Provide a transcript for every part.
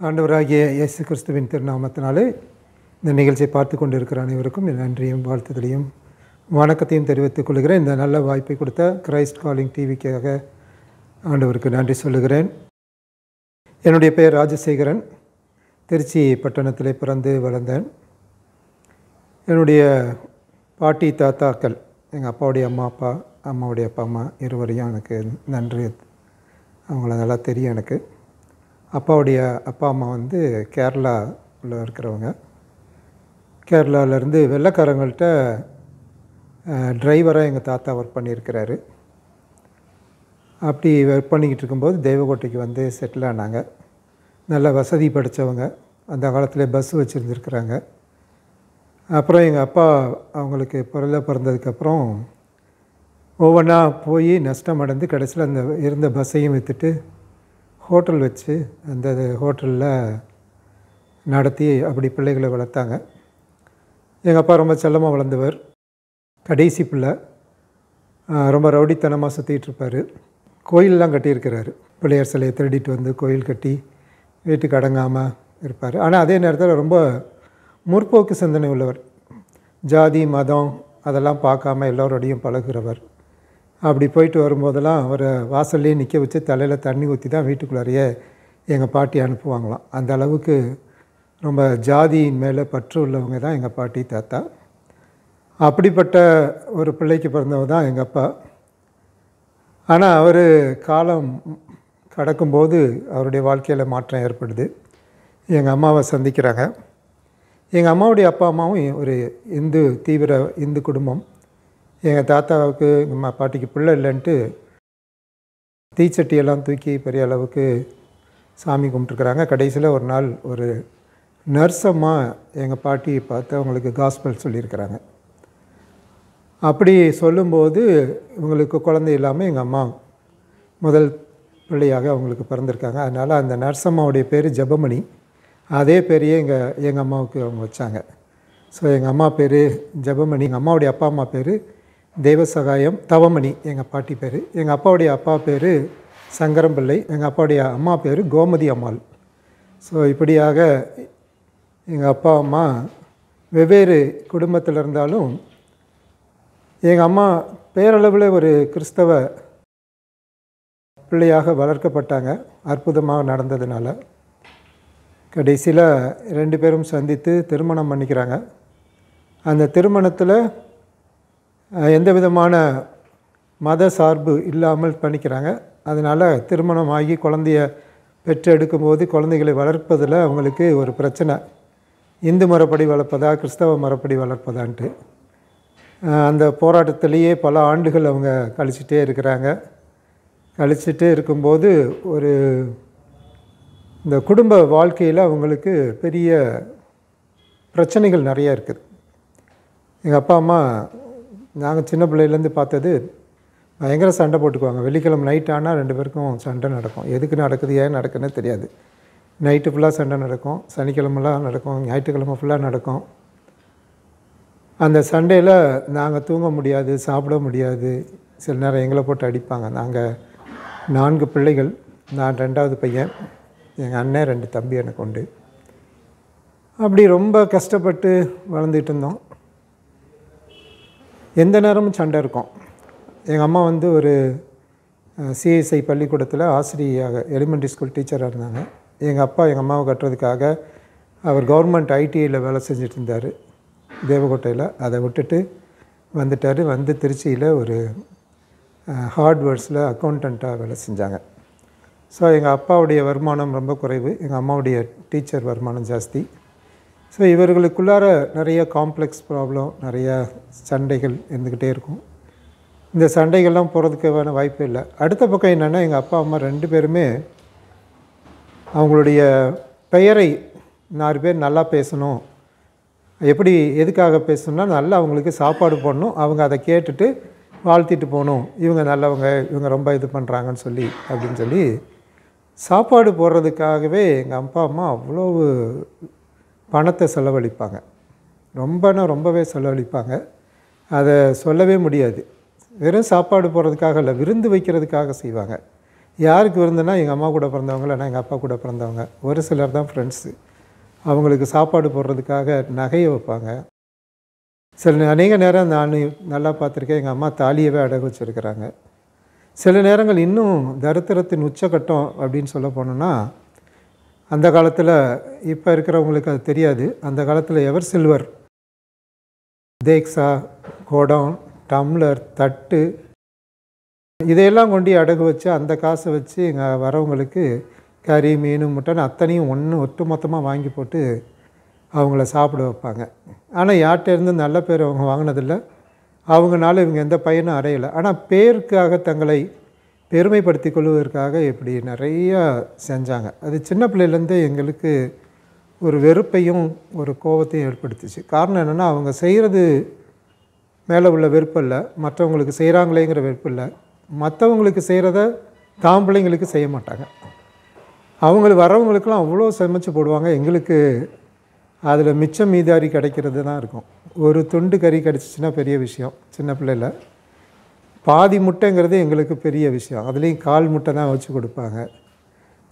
ஆண்டவராகிய இயேசு கிறிஸ்துவின் திருநாமத்தினாலே இந்த நிகழ்ச்சியை பார்த்து கொண்டிருக்கிற அனைவருக்கும் என் நன்றியும் வாழ்த்துதலையும் வணக்கத்தையும் தெரிவித்துக் கொள்கிறேன். இந்த நல்ல வாய்ப்பை கொடுத்த கிரைஸ்ட் காலிங் டிவிக்காக ஆண்டவருக்கு நன்றி சொல்லுகிறேன். என்னுடைய பெயர் ராஜசேகரன். திருச்சி பட்டணத்திலே பிறந்து வளர்ந்தேன். என்னுடைய பாட்டி தாத்தாக்கள், எங்கள் அப்பாவுடைய அம்மா அப்பா, அம்மாவுடைய அப்பா அம்மா இருவரையும் எனக்கு நன்றி, அவங்கள நல்லா தெரியும். எனக்கு அப்பாவுடைய அப்பா அம்மா வந்து கேரளாவில் இருக்கிறவங்க. கேரளாவிலேருந்து வெள்ளைக்காரங்கள்ட்ட டிரைவராக எங்கள் தாத்தா ஒர்க் பண்ணியிருக்கிறாரு. அப்படி ஒர்க் பண்ணிக்கிட்டு இருக்கும்போது தேவகோட்டைக்கு வந்து செட்டில் ஆனாங்க. நல்ல வசதி படித்தவங்க. அந்த காலத்தில் பஸ் வச்சுருந்துருக்குறாங்க. அப்புறம் எங்கள் அப்பா அவங்களுக்கு பிறந்ததுக்கப்புறம் ஒவ்வொன்றா போய் நஷ்டம் அடைந்து கடைசியில் அந்த இருந்த பஸ்ஸையும் விற்றுட்டு ஹோட்டல் வச்சு அந்த ஹோட்டலில் நடத்தி அப்படி பிள்ளைகளை வளர்த்தாங்க. எங்கள் அப்பா ரொம்ப செல்லமாக வளர்ந்தவர். கடைசி பிள்ளை. ரொம்ப ரவுடித்தனமாக சுற்றிகிட்ருப்பார். கோயிலெலாம் கட்டியிருக்கிறாரு. பிள்ளையார் சிலையை திருடிட்டு வந்து கோயில் கட்டி வீட்டுக்கு அடங்காமல் இருப்பார். ஆனால் அதே நேரத்தில் ரொம்ப முற்போக்கு சிந்தனை உள்ளவர். ஜாதி மதம் அதெல்லாம் பார்க்காம எல்லோரோடையும் பழகுறவர். அப்படி போயிட்டு வரும்போதெல்லாம் அவரை வாசல்லே நிற்க வச்சு தலையில் தண்ணி ஊற்றி தான் வீட்டுக்குள்ளாரையே எங்கள் பாட்டி அனுப்புவாங்களாம். அந்த அளவுக்கு ரொம்ப ஜாதியின் மேலே பற்று உள்ளவங்க தான் எங்கள் பாட்டி தாத்தா. அப்படிப்பட்ட ஒரு பிள்ளைக்கு பிறந்தவர் தான் எங்கள் அப்பா. ஆனால் அவர் காலம் கடக்கும்போது அவருடைய வாழ்க்கையில் மாற்றம் ஏற்படுது. எங்கள் அம்மாவை சந்திக்கிறாங்க. எங்கள் அம்மாவுடைய அப்பா அம்மாவும் ஒரு தீவிர இந்து குடும்பம். எங்கள் தாத்தாவுக்கு எங்கள் பாட்டிக்கு பிள்ளை இல்லைன்ட்டு தீச்சட்டியெல்லாம் தூக்கி பெரிய அளவுக்கு சாமி கும்பிட்டுருக்குறாங்க. கடைசியில் ஒரு நாள் ஒரு நர்ஸம்மா எங்கள் பாட்டியை பார்த்து அவங்களுக்கு காஸ்பல் சொல்லியிருக்கிறாங்க. அப்படி சொல்லும்போது இவங்களுக்கு குழந்தை இல்லாமல் எங்கள் அம்மா முதல் பிள்ளையாக அவங்களுக்கு பிறந்திருக்காங்க. அதனால் அந்த நர்ஸம்மாவுடைய பேர் ஜெபமணி. அதே பேரையே எங்கள் அம்மாவுக்கு அவங்க வச்சாங்க. ஸோ எங்கள் அம்மா பேர் ஜெபமணி. எங்கள் அம்மாவுடைய அப்பா அம்மா பேர் தேவசகாயம் தவமணி, எங்கள் பாட்டி பேர். எங்கள் அப்பாவுடைய அப்பா பேர் சங்கரம்பிள்ளை. எங்கள் அப்பாவுடைய அம்மா பேர் கோமதி அம்மாள். ஸோ இப்படியாக எங்கள் அப்பா அம்மா வெவ்வேறு குடும்பத்தில் இருந்தாலும் எங்கள் அம்மா பேரளவில் ஒரு கிறிஸ்தவ பிள்ளையாக வளர்க்கப்பட்டாங்க. அற்புதமாக நடந்ததுனால கடைசியில் 2 பேரும் சந்தித்து திருமணம் பண்ணிக்கிறாங்க. அந்த திருமணத்தில் எந்த விதமான மத சார்பு இல்லாமல் பண்ணிக்கிறாங்க. அதனால் திருமணம் ஆகி குழந்தைய பெற்று எடுக்கும்போது குழந்தைகளை வளர்ப்பதில் அவங்களுக்கு ஒரு பிரச்சனை. இந்து முறைப்படி வளர்ப்பதா கிறிஸ்தவ முறைப்படி வளர்ப்பதான்ட்டு அந்த போராட்டத்திலேயே பல ஆண்டுகள் அவங்க கழிச்சிட்டே இருக்கிறாங்க. கழிச்சிட்டே இருக்கும்போது ஒரு இந்த குடும்ப வாழ்க்கையில் அவங்களுக்கு பெரிய பிரச்சனைகள் நிறையா இருக்குது. எங்கள் அப்பா அம்மா நாங்கள் சின்ன பிள்ளையிலேருந்து பார்த்தது பயங்கர சண்டை போட்டுக்குவாங்க. வெள்ளிக்கிழமை நைட் ஆனால் 2 பேருக்கும் சண்டை நடக்கும். எதுக்கு நடக்குது ஏன் நடக்குதுன்னே தெரியாது. நைட்டு ஃபுல்லாக சண்டை நடக்கும். சனிக்கிழமெல்லாம் நடக்கும். ஞாயிற்றுக்கிழமை ஃபுல்லாக நடக்கும். அந்த சண்டையில் நாங்கள் தூங்க முடியாது, சாப்பிட முடியாது. சில நேரம் எங்களை போட்டு அடிப்பாங்க. நாங்கள் 4 பிள்ளைகள். நான் 2வது பையன். எங்கள் அண்ணன் 2 தம்பி எனக்கு உண்டு. அப்படி ரொம்ப கஷ்டப்பட்டு வளர்ந்துட்டு இருந்தோம். எந்த நேரமும் சண்டை இருக்கும். எங்கள் அம்மா வந்து ஒரு சிஎஸ்ஐ பள்ளிக்கூடத்தில் ஆசிரியராக எலிமெண்ட்ரி ஸ்கூல் டீச்சராக இருந்தாங்க. எங்கள் அப்பா எங்கள் அம்மாவை கட்டுறதுக்காக அவர் கவர்மெண்ட் ஐடிஐயில் வேலை செஞ்சுட்டு இருந்தார் தேவகோட்டையில். அதை விட்டுட்டு வந்துட்டார். வந்து திருச்சியில் ஒரு ஹார்ட்வேர்ஸில் அக்கௌண்டண்ட்டாக வேலை செஞ்சாங்க. ஸோ எங்கள் அப்பாவுடைய வருமானம் ரொம்ப குறைவு, எங்கள் அம்மாவுடைய டீச்சர் வருமானம் ஜாஸ்தி. ஸோ இவர்களுக்குள்ளார நிறைய காம்ப்ளெக்ஸ் ப்ராப்ளம், நிறைய சண்டைகள் இருந்துக்கிட்டே இருக்கும். இந்த சண்டைகள்லாம் போகிறதுக்கான வாய்ப்பே இல்லை. அடுத்த பக்கம் என்னென்னா எங்கள் அப்பா அம்மா 2 பேருமே அவங்களுடைய பெயரை 4 பேர் நல்லா பேசணும். எப்படி எதுக்காக பேசணும்னா நல்லா அவங்களுக்கு சாப்பாடு போடணும், அவங்க அதை கேட்டுட்டு வாழ்த்திட்டு போகணும். இவங்க நல்லவங்க, இவங்க ரொம்ப இது பண்ணுறாங்கன்னு சொல்லி அப்படின்னு சொல்லி சாப்பாடு போடுறதுக்காகவே எங்கள் அப்பா அம்மா அவ்வளோ பணத்தை செலவழிப்பாங்க. ரொம்பவே செலவழிப்பாங்க. அதை சொல்லவே முடியாது. வெறும் சாப்பாடு போடுறதுக்காக இல்லை, விருந்து வைக்கிறதுக்காக செய்வாங்க. யாருக்கு விருந்துனா எங்கள் அம்மா கூட பிறந்தவங்க இல்லைனா எங்கள் அப்பா கூட பிறந்தவங்க, ஒரு சிலர் தான் ஃப்ரெண்ட்ஸு. அவங்களுக்கு சாப்பாடு போடுறதுக்காக நகையை வைப்பாங்க. சில அநேக நேரம் நான் நல்லா பார்த்துருக்கேன், எங்கள் அம்மா தாலியவே அடகு வச்சுருக்கிறாங்க. சில நேரங்கள் இன்னும் தரித்திரத்தின் உச்சக்கட்டம் அப்படின்னு சொல்ல போனோன்னா, அந்த காலத்தில் இப்போ இருக்கிறவங்களுக்கு அது தெரியாது. அந்த காலத்தில் எவர் சில்வர், தேக்ஸா, குடம், டம்ளர், தட்டு இதையெல்லாம் கொண்டு அடகு வச்சு அந்த காசை வச்சு எங்கள் வரவங்களுக்கு கறி, மீன், முட்டைன்னு அத்தனையும் ஒட்டு மொத்தமாக வாங்கி போட்டு அவங்கள சாப்பிட வைப்பாங்க. ஆனால் யார்கிட்டேருந்து நல்ல பேர் அவங்க வாங்கினதில்லை, அவங்களால இவங்க எந்த பயனும் அடையலை. ஆனால் பேருக்காக தங்களை பெருமைப்படுத்தி கொள்வதற்காக இப்படி நிறையா செஞ்சாங்க. அது சின்ன பிள்ளையிலேருந்தே எங்களுக்கு ஒரு வெறுப்பையும் ஒரு கோபத்தையும் ஏற்படுத்துச்சு. காரணம் என்னென்னா, அவங்க செய்கிறது மேலே உள்ள வெறுப்பு இல்லை, மற்றவங்களுக்கு செய்கிறாங்களேங்கிற வெறுப்பு இல்லை. மற்றவங்களுக்கு செய்கிறத தான் பிள்ளைங்களுக்கு செய்ய மாட்டாங்க. அவங்களுக்கு வரவங்களுக்கெல்லாம் அவ்வளோ சமைச்சு போடுவாங்க. எங்களுக்கு அதில் மிச்சம் மீதாரி கிடைக்கிறது தான் இருக்கும். ஒரு துண்டு கறி கிடச்சிச்சின்னா பெரிய விஷயம். சின்ன பிள்ளையில் பாதி முட்டைங்கிறது எங்களுக்கு பெரிய விஷயம். அதுலேயும் கால் முட்டை தான் வச்சு கொடுப்பாங்க.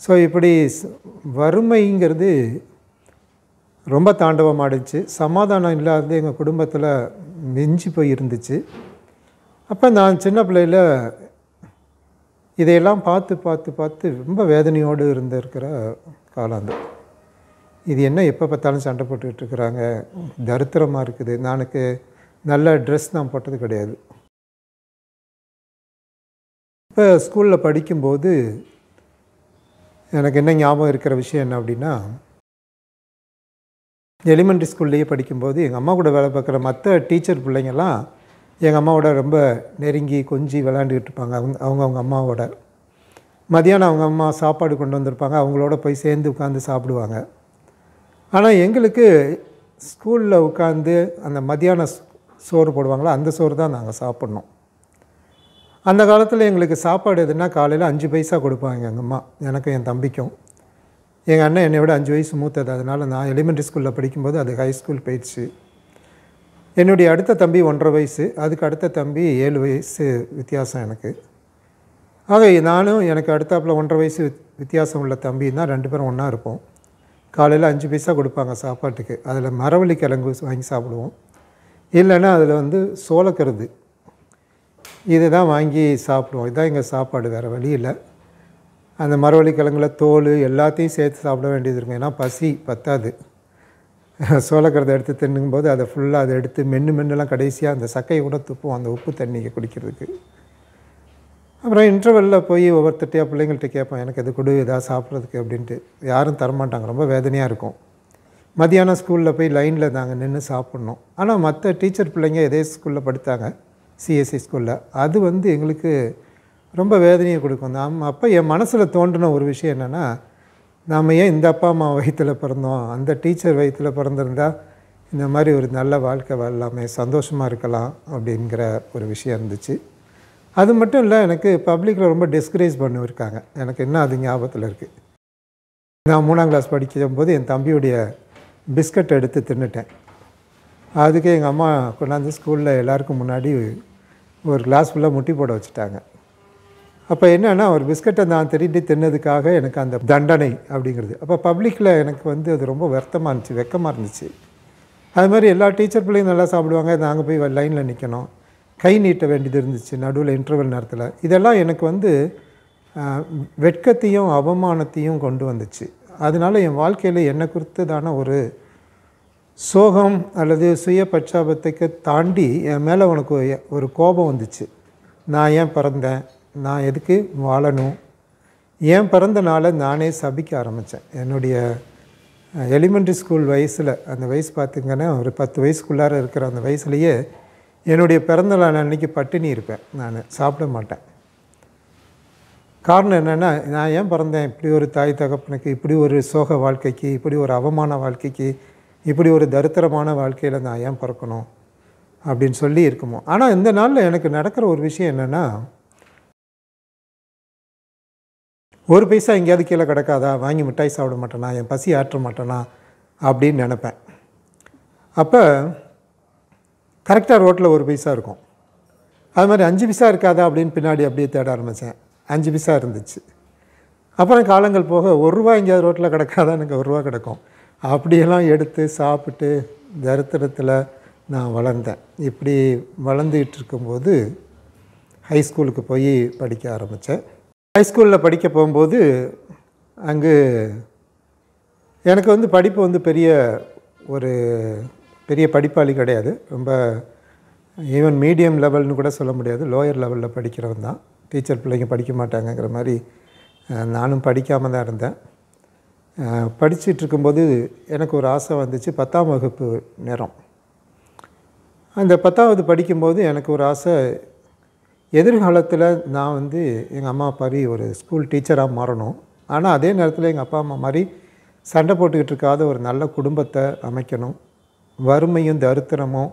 ஸோ இப்படி வறுமைங்கிறது ரொம்ப தாண்டவமாகிடுச்சு. சமாதானம் இல்லாத எங்கள் குடும்பத்தில் மிஞ்சி போய் இருந்துச்சு. அப்போ நான் சின்ன பிள்ளையில் இதையெல்லாம் பார்த்து பார்த்து பார்த்து ரொம்ப வேதனையோடு இருந்திருக்கிற காலம் அது. இது என்ன எப்போ பார்த்தாலும் சண்டை போட்டுக்கிட்டு இருக்கிறாங்க, தரித்திரமாக இருக்குது. நானுக்கு நல்ல ட்ரெஸ் நான் போட்டது கிடையாது. இப்போ ஸ்கூலில் படிக்கும்போது எனக்கு என்ன ஞாபகம் இருக்கிற விஷயம் என்ன அப்படின்னா, எலிமெண்ட்ரி ஸ்கூல்லையே படிக்கும்போது எங்கள் அம்மா கூட வேலை பார்க்குற மற்ற டீச்சர் பிள்ளைங்கள்லாம் எங்கள் அம்மாவோட ரொம்ப நெருங்கி கொஞ்சி விளையாண்டுக்கிட்டு இருப்பாங்க. அவங்க அம்மாவோட மதியானம் அவங்க அம்மா சாப்பாடு கொண்டு வந்திருப்பாங்க, அவங்களோட போய் சேர்ந்து உட்காந்து சாப்பிடுவாங்க. ஆனால் எங்களுக்கு ஸ்கூலில் உட்காந்து அந்த மதியானம் சோறு போடுவாங்களோ அந்த சோறு தான் நாங்கள் சாப்பிட்ணும். அந்த காலத்தில் எங்களுக்கு சாப்பாடு எதுனா காலையில் 5 பைசா கொடுப்பாங்க எங்கள் அம்மா, எனக்கும் என் தம்பிக்கும். எங்கள் அண்ணன் என்னை விட 5 வயசு மூத்தது. அதனால் நான் எலிமெண்ட்ரி ஸ்கூலில் படிக்கும்போது அது ஹை ஸ்கூல் போயிடுச்சு. என்னுடைய அடுத்த தம்பி 1.5 வயசு, அதுக்கு அடுத்த தம்பி 7 வயசு வித்தியாசம் எனக்கு. ஆக நானும் எனக்கு அடுத்தாப்பில் 1.5 வயசு வித்தியாசம் உள்ள தம்பி தான் 2 பேரும் ஒன்றா இருப்போம். காலையில் 5 பைசா கொடுப்பாங்க சாப்பாட்டுக்கு. அதில் மரவள்ளி கிழங்கு வாங்கி சாப்பிடுவோம், இல்லைன்னா அதில் சோளக்கருது இது தான் வாங்கி சாப்பிடுவோம். இதுதான் எங்கள் சாப்பாடு, வேறு வழி இல்லை. அந்த மரவள்ளி கிழங்குல தோல் எல்லாத்தையும் சேர்த்து சாப்பிட வேண்டியது இருக்கும், ஏன்னா பசி பத்தாது. சோளக்கருதை எடுத்து தின்னும்போது அதை ஃபுல்லாக அதை எடுத்து மென்னுலாம் கடைசியாக அந்த சக்கையை கூட துப்புவோம் அந்த உப்பு தண்ணியை குடிக்கிறதுக்கு. அப்புறம் இன்டர்வெல்லில் போய் ஒவ்வொருத்தட்டையாக பிள்ளைங்கள்ட்ட கேட்பேன், எனக்கு எது கொடு எதாவது சாப்பிட்றதுக்கு அப்படின்ட்டு. யாரும் தரமாட்டாங்க, ரொம்ப வேதனையாக இருக்கும். மதியானம் ஸ்கூலில் போய் லைனில் நாங்கள் நின்று சாப்பிட்ணும். ஆனால் மற்ற டீச்சர் பிள்ளைங்க இதே ஸ்கூலில் படித்தாங்க, சிஎஸ்சி ஸ்கூலில். அது எங்களுக்கு ரொம்ப வேதனையை கொடுக்கும். அப்போ என் மனசில் தோன்றின ஒரு விஷயம் என்னென்னா, நாம் ஏன் இந்த அப்பா அம்மா வயிற்றில் பிறந்தோம், அந்த டீச்சர் வயிற்றில் பிறந்திருந்தால் இந்த மாதிரி ஒரு நல்ல வாழ்க்கை வாழலாமே, சந்தோஷமாக இருக்கலாம் அப்படிங்கிற ஒரு விஷயம் இருந்துச்சு. அது மட்டும் இல்லை, எனக்கு பப்ளிக்கில் ரொம்ப டிஸ்கரேஜ் பண்ணியிருக்காங்க. எனக்கு என்ன அது ஞாபகத்தில் இருக்குது. நான் 3ஆம் கிளாஸ் படிக்கும்போது என் தம்பியுடைய பிஸ்கட் எடுத்து தின்னுட்டேன். அதுக்கு எங்கள் அம்மா கொண்டாந்து ஸ்கூலில் எல்லாருக்கும் முன்னாடி ஒரு கிளாஸ் ஃபுல்லாக முட்டி போட வச்சுட்டாங்க. அப்போ என்னென்னா, ஒரு பிஸ்கட்டை நான் திருடி தின்னதுக்காக எனக்கு அந்த தண்டனை அப்படிங்கிறது. அப்போ பப்ளிக்கில் எனக்கு அது ரொம்ப வருத்தமாக இருந்துச்சு, வெக்கமாக இருந்துச்சு. அது மாதிரி எல்லா டீச்சர் பிள்ளையும் நல்லா சாப்பிடுவாங்க, நாங்கள் போய் லைனில் நிற்கணும், கை நீட்ட வேண்டியது இருந்துச்சு நடுவில் இன்டர்வல் நேரத்தில். இதெல்லாம் எனக்கு வெட்கத்தையும் அவமானத்தையும் கொண்டு வந்துச்சு. அதனால் என் வாழ்க்கையில் என்னை குறித்ததான ஒரு சோகம் அல்லது சுய பச்சாபத்துக்கு தாண்டி என் மேலே உனக்கு ஒரு கோபம் வந்துச்சு. நான் ஏன் பிறந்தேன், நான் எதுக்கு வாழணும், ஏன் பிறந்த நாளை நானே சபிக்க ஆரம்பித்தேன். என்னுடைய எலிமெண்ட்ரி ஸ்கூல் வயசில், அந்த வயசு பார்த்திங்கன்னா ஒரு 10 வயசுக்குள்ளார இருக்கிற அந்த வயசுலேயே என்னுடைய பிறந்த நாள் அன்றைக்கி பட்டினி இருப்பேன், நான் சாப்பிட மாட்டேன். காரணம் என்னென்னா, நான் ஏன் பிறந்தேன், இப்படி ஒரு தாய் தகப்பனுக்கு, இப்படி ஒரு சோக வாழ்க்கைக்கு, இப்படி ஒரு அவமான வாழ்க்கைக்கு, இப்படி ஒரு தரித்திரமான வாழ்க்கையில் நான் ஏன் பிறக்கணும் அப்படின்னு சொல்லி இருக்குமோ. ஆனால் இந்த நாளில் எனக்கு நடக்கிற ஒரு விஷயம் என்னென்னா, ஒரு பைசா எங்கேயாவது கீழே கிடக்காதா, வாங்கி மிட்டாய் சாப்பிட மாட்டேனா, என் பசி ஆற்ற மாட்டேனா அப்படின்னு நினப்பேன். அப்போ கரெக்டாக ரோட்டில் ஒரு பைசா இருக்கும். அது மாதிரி 5 பைசா இருக்காதா அப்படின்னு பின்னாடி அப்படியே தேட ஆரம்பித்தேன். 5 பைசா இருந்துச்சு. அப்புறம் காலங்கள் போக ரூ. 1 எங்கேயாவது ரோட்டில் கிடக்காதான் எனக்கு ரூ. 1 கிடக்கும். அப்படியெல்லாம் எடுத்து சாப்பிட்டு தரித்திரத்தில் நான் வளர்ந்தேன். இப்படி வளர்ந்துக்கிட்டு இருக்கும்போது ஹைஸ்கூலுக்கு போய் படிக்க ஆரம்பித்தேன். ஹைஸ்கூலில் படிக்க போகும்போது அங்கு எனக்கு படிப்பு பெரிய படிப்பாளி கிடையாது. ரொம்ப ஈவன் மீடியம் லெவல்னு கூட சொல்ல முடியாது. லோயர் லெவலில் படிக்கிறவன் தான். டீச்சர் பிள்ளைங்க படிக்க மாட்டாங்கங்கிற மாதிரி நானும் படிக்காமல் தான் இருந்தேன். படிச்சுட்டு இருக்கும்போது எனக்கு ஒரு ஆசை வந்துச்சு. 10ஆம் வகுப்பு நேரம். அந்த 10வது படிக்கும்போது எனக்கு ஒரு ஆசை, எதிர்காலத்தில் நான் எங்கள் அம்மா மாதிரி ஒரு ஸ்கூல் டீச்சராக மாறணும். ஆனால் அதே நேரத்தில் எங்கள் அப்பா அம்மா மாதிரி சண்டை போட்டுக்கிட்டு இருக்காத ஒரு நல்ல குடும்பத்தை அமைக்கணும். வறுமையும் தரித்திரமும்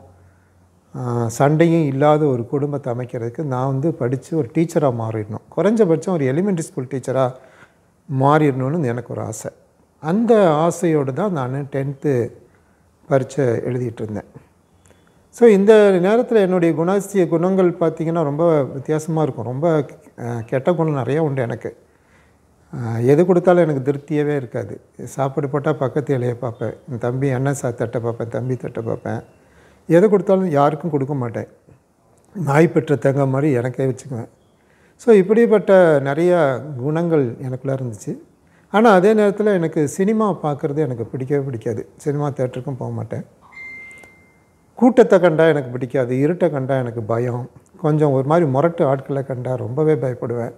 சண்டையும் இல்லாத ஒரு குடும்பத்தை அமைக்கிறதுக்கு நான் படித்து ஒரு டீச்சராக மாறிடணும். குறைஞ்சபட்சம் ஒரு எலிமெண்ட்ரி ஸ்கூல் டீச்சராக மாறிடணும்னு எனக்கு ஒரு ஆசை. அந்த ஆசையோடு தான் நான் 10th பரீட்சை எழுதிட்டு இருந்தேன். ஸோ இந்த நேரத்தில் என்னுடைய குணங்கள் பார்த்திங்கன்னா ரொம்ப வித்தியாசமாக இருக்கும். ரொம்ப கெட்ட குணம் நிறையா உண்டு எனக்கு. எது கொடுத்தாலும் எனக்கு திருப்தியவே இருக்காது. சாப்பாடு போட்டால் பக்கத்து இலையை பார்ப்பேன், என் தம்பி அண்ணன் தட்டை பார்ப்பேன், தம்பி தட்டை பார்ப்பேன். எது கொடுத்தாலும் யாருக்கும் கொடுக்க மாட்டேன். நாய் பெற்ற தேங்காய் மாதிரி எனக்கே வச்சுக்குவேன். ஸோ இப்படிப்பட்ட நிறையா குணங்கள் எனக்குள்ளே இருந்துச்சு. ஆனால் அதே நேரத்தில் எனக்கு சினிமா பார்க்குறது எனக்கு பிடிக்கவே பிடிக்காது. சினிமா தேட்டருக்கும் போக மாட்டேன். கூட்டத்தை கண்டால் எனக்கு பிடிக்காது. இருட்டை கண்டால் எனக்கு பயம். கொஞ்சம் ஒரு மாதிரி முரட்டு ஆட்களை கண்டால் ரொம்பவே பயப்படுவேன்.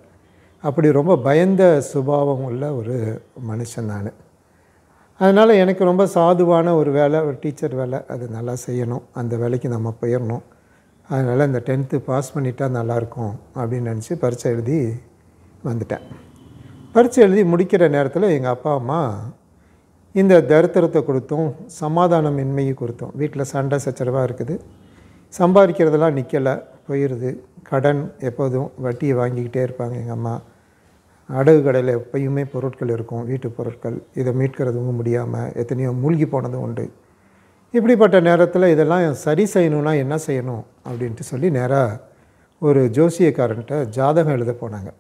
அப்படி ரொம்ப பயந்த சுபாவம் உள்ள ஒரு மனுஷன் நான். அதனால் எனக்கு ரொம்ப சாதுவான ஒரு வேலை, ஒரு டீச்சர் வேலை, அது நல்லா செய்யணும். அந்த வேலைக்கு நம்ம போயிடணும். அதனால் இந்த 10th பாஸ் பண்ணிட்டால் நல்லாயிருக்கும் அப்படின்னு நினச்சி பரீட்சை எழுதி வந்துட்டேன். பரீட்சை எழுதி முடிக்கிற நேரத்தில் எங்கள் அப்பா அம்மா இந்த தரித்திரத்தை கொடுத்தும் சமாதானமின்மையை கொடுத்தோம். வீட்டில் சண்டை சச்சரவாக இருக்குது. சம்பாதிக்கிறதெல்லாம் நிற்கலை, போயிடுது. கடன் எப்போதும் வட்டியை வாங்கிக்கிட்டே இருப்பாங்க எங்கள் அம்மா. அடகு கடையில் எப்பயுமே பொருட்கள் இருக்கும், வீட்டு பொருட்கள். இதை மீட்கிறதும் முடியாமல் எத்தனையோ மூழ்கி போனதும் உண்டு. இப்படிப்பட்ட நேரத்தில் இதெல்லாம் சரி செய்யணுன்னா என்ன செய்யணும் அப்படின்ட்டு சொல்லி நேராக ஒரு ஜோசியக்காரன்ட்ட ஜாதகம் எழுத போனாங்க.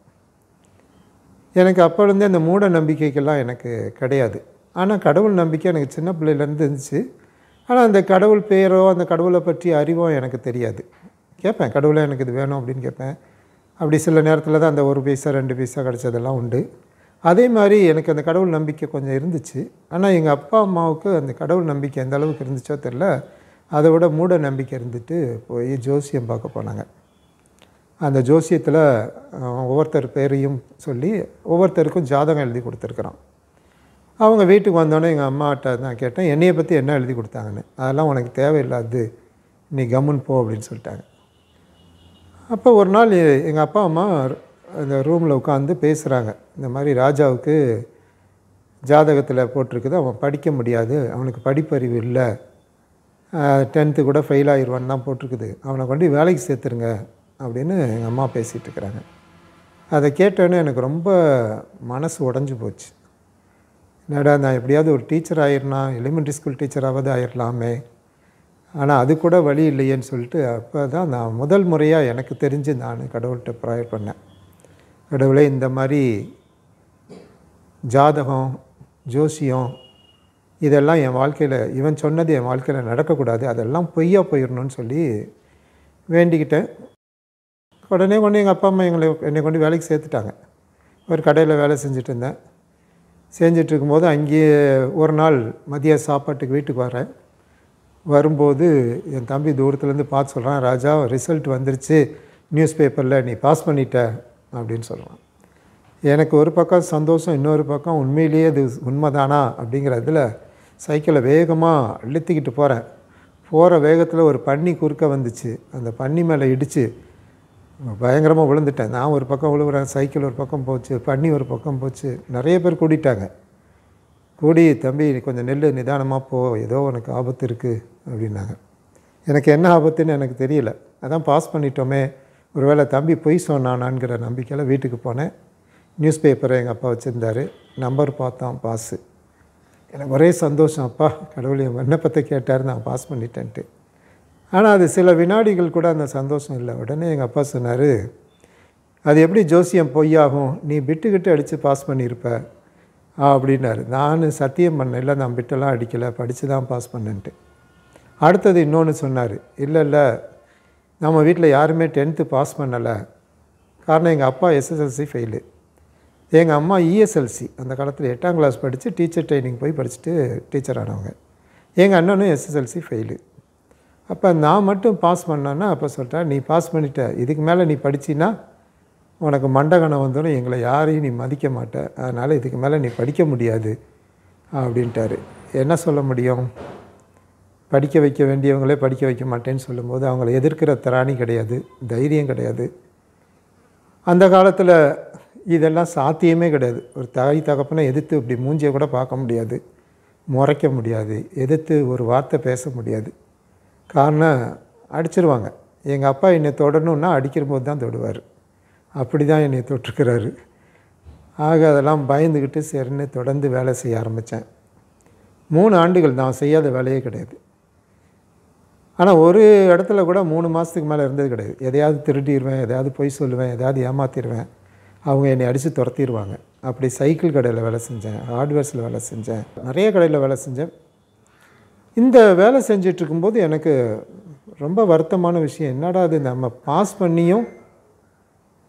எனக்கு அப்போலேருந்தே அந்த மூட நம்பிக்கைக்கெல்லாம் எனக்கு கிடையாது. ஆனால் கடவுள் நம்பிக்கை எனக்கு சின்ன பிள்ளையிலேருந்து இருந்துச்சு. ஆனால் அந்த கடவுள் பேரோ அந்த கடவுளை பற்றி அறிவோ எனக்கு தெரியாது. கேட்பேன், கடவுளை எனக்கு இது வேணும் அப்படின்னு கேட்பேன். அப்படி சில நேரத்தில் தான் அந்த 1 பைசா 2 பைசா கிடச்சதெல்லாம் உண்டு. அதே மாதிரி எனக்கு அந்த கடவுள் நம்பிக்கை கொஞ்சம் இருந்துச்சு. ஆனால் எங்கள் அப்பா அம்மாவுக்கு அந்த கடவுள் நம்பிக்கை எந்த அளவுக்கு இருந்துச்சோ தெரில, அதை விட மூட நம்பிக்கை இருந்துட்டு போய் ஜோசியம் பார்க்க போனாங்க. அந்த ஜோசியத்தில் ஒவ்வொருத்தர் பேரையும் சொல்லி ஒவ்வொருத்தருக்கும் ஜாதகம் எழுதி கொடுத்துருக்குறான். அவங்க வீட்டுக்கு வந்தோடனே எங்கள் அம்மாட்ட நான் கேட்டேன், என்னையை பற்றி என்ன எழுதி கொடுத்தாங்கன்னு. அதெல்லாம் உனக்கு தேவையில்லாது, நீ கம்முன்னு போ அப்படின்னு சொல்லிட்டாங்க. அப்போ ஒரு நாள் எங்கள் அப்பா அம்மா அந்த ரூமில் உட்காந்து பேசுகிறாங்க. இந்த மாதிரி ராஜாவுக்கு ஜாதகத்தில் போட்டிருக்குது, அவன் படிக்க முடியாது, அவனுக்கு படிப்பறிவு இல்லை, 10th கூட ஃபெயில் ஆகிடுவான்னு தான் போட்டிருக்குது, அவனை கொண்டு வேலைக்கு சேர்த்துருங்க அப்படின்னு எங்கள் அம்மா பேசிகிட்டு இருக்கிறாங்க. அதை கேட்டோன்னே எனக்கு ரொம்ப மனசு உடஞ்சி போச்சு. என்னடா நான் எப்படியாவது ஒரு டீச்சர் ஆகிடலாம், எலிமெண்ட்ரி ஸ்கூல் டீச்சராவது ஆகிடலாமே, ஆனால் அது கூட வழி இல்லையேன்னு சொல்லிட்டு அப்போ தான் நான் முதல் முறையாக எனக்கு தெரிஞ்சு நான் கடவுள்கிட்ட ப்ரேயர் பண்ணேன். கடவுளே, இந்த மாதிரி ஜாதகம் ஜோசியம் இதெல்லாம் என் வாழ்க்கையில், இவன் சொன்னது என் வாழ்க்கையில் நடக்கக்கூடாது, அதெல்லாம் பொய்யா போயிடணும்னு சொல்லி வேண்டிக்கிட்டேன். உடனே கொண்டு எங்கள் அப்பா அம்மா என்னை கொண்டு வேலைக்கு சேர்த்துட்டாங்க. ஒரு கடையில் வேலை செஞ்சுட்டு இருந்தேன். செஞ்சிட்ருக்கும்போது அங்கேயே ஒரு நாள் மதிய சாப்பாட்டுக்கு வீட்டுக்கு வரேன். வரும்போது என் தம்பி தூரத்துலேருந்து பார்த்து சொல்கிறான், ராஜா ரிசல்ட் வந்துருச்சு, நியூஸ் பேப்பரில் நீ பாஸ் பண்ணிட்ட அப்படின்னு சொல்கிறான். எனக்கு ஒரு பக்கம் சந்தோஷம், இன்னொரு பக்கம் உண்மையிலேயே அது உண்மைதானா அப்படிங்கிறதுல சைக்கிளை வேகமாக அழுத்திக்கிட்டு போகிறேன். போகிற வேகத்தில் ஒரு பன்னி குறுக்க வந்துச்சு. அந்த பன்னி மேலே இடித்து பயங்கரமாக விழுந்துட்டேன். நான் ஒரு பக்கம் விழுவுறேன், சைக்கிள் ஒரு பக்கம் போச்சு, பன்னி ஒரு பக்கம் போச்சு. நிறைய பேர் கூட்டிட்டாங்க. கூடி, தம்பி கொஞ்சம் நெல், நிதானமாக போ, ஏதோ உனக்கு ஆபத்து இருக்குது அப்படின்னாங்க. எனக்கு என்ன ஆபத்துன்னு எனக்கு தெரியல. அதான் பாஸ் பண்ணிட்டோமே, ஒருவேளை தம்பி பொய் சொன்னானான்ங்கிற நம்பிக்கையில் வீட்டுக்கு போனேன். நியூஸ் பேப்பரை எங்கள் அப்பா வச்சுருந்தார். நம்பர் பார்த்தோம், பாஸு. எனக்கு ஒரே சந்தோஷம், அப்பா கடவுள் என் விண்ணப்பத்தை கேட்டார், நான் பாஸ் பண்ணிட்டேன்ட்டு. ஆனால் அது சில வினாடிகள் கூட அந்த சந்தோஷம் இல்லை. உடனே எங்கள் அப்பா சொன்னார், அது எப்படி ஜோசியம் பொய்யாகும், நீ பிட்டுக்கிட்டு அடித்து பாஸ் பண்ணியிருப்ப அப்படின்னாரு. நான் சத்தியம் பண்ணேன், இல்லை நான் பிட்டெல்லாம் அடிக்கலை, படித்து தான் பாஸ் பண்ணேன்ட்டு. அடுத்தது இன்னொன்று சொன்னார், இல்லை நம்ம வீட்டில் யாருமே 10th பாஸ் பண்ணலை. காரணம் எங்கள் அப்பா எஸ்எஸ்எல்சி ஃபெயிலு, எங்கள் அம்மா இஎஸ்எல்சி, அந்த காலத்தில் 8ஆம் கிளாஸ் படித்து டீச்சர் ட்ரைனிங் போய் படிச்சுட்டு டீச்சர் ஆனவங்க. எங்கள் அண்ணனும் எஸ்எஸ்எல்சி ஃபெயிலு. அப்போ நான் மட்டும் பாஸ் பண்ணேன்னா அப்போ சொல்லிட்டேன், நீ பாஸ் பண்ணிட்ட, இதுக்கு மேலே நீ படிச்சின்னா உனக்கு மண்டகணம் வந்துடும், எங்களை யாரையும் நீ மதிக்க மாட்ட, அதனால் இதுக்கு மேலே நீ படிக்க முடியாது அப்படின்ட்டாரு. என்ன சொல்ல முடியும்? படிக்க வைக்க வேண்டியவங்களே படிக்க வைக்க மாட்டேன்னு சொல்லும்போது அவங்கள எதிர்க்கிற திராணி கிடையாது, தைரியம் கிடையாது. அந்த காலத்தில் இதெல்லாம் சாத்தியமே கிடையாது. ஒரு தாய் தகப்பனை எதிர்த்து இப்படி மூஞ்சியை கூட பார்க்க முடியாது, முறைக்க முடியாது, எதிர்த்து ஒரு வார்த்தை பேச முடியாது. காரணம் அடிச்சிருவாங்க. எங்கள் அப்பா என்னை தொடரணுன்னா அடிக்கிற போது தான் தொடுவார். அப்படி தான் என்னை தொட்டிருக்கிறாரு. ஆக அதெல்லாம் பயந்துக்கிட்டு சரின்னு தொடர்ந்து வேலை செய்ய ஆரம்பித்தேன். 3 ஆண்டுகள் நான் செய்யாத வேலையே கிடையாது. ஆனால் ஒரு இடத்துல கூட 3 மாதத்துக்கு மேலே இருந்தது கிடையாது. எதையாவது திருடிடுவேன், எதையாவது பொய் சொல்லுவேன், எதையாவது ஏமாற்றிடுவேன், அவங்க என்னை அடித்து துரத்திடுவாங்க. அப்படி சைக்கிள் கடையில் வேலை செஞ்சேன், ஹார்ட்வேர்ஸில் வேலை செஞ்சேன், நிறைய கடையில் வேலை செஞ்சேன். இந்த வேலை செஞ்சிட்ருக்கும்போது எனக்கு ரொம்ப வருத்தமான விஷயம், என்னடா அது நம்ம பாஸ் பண்ணியும்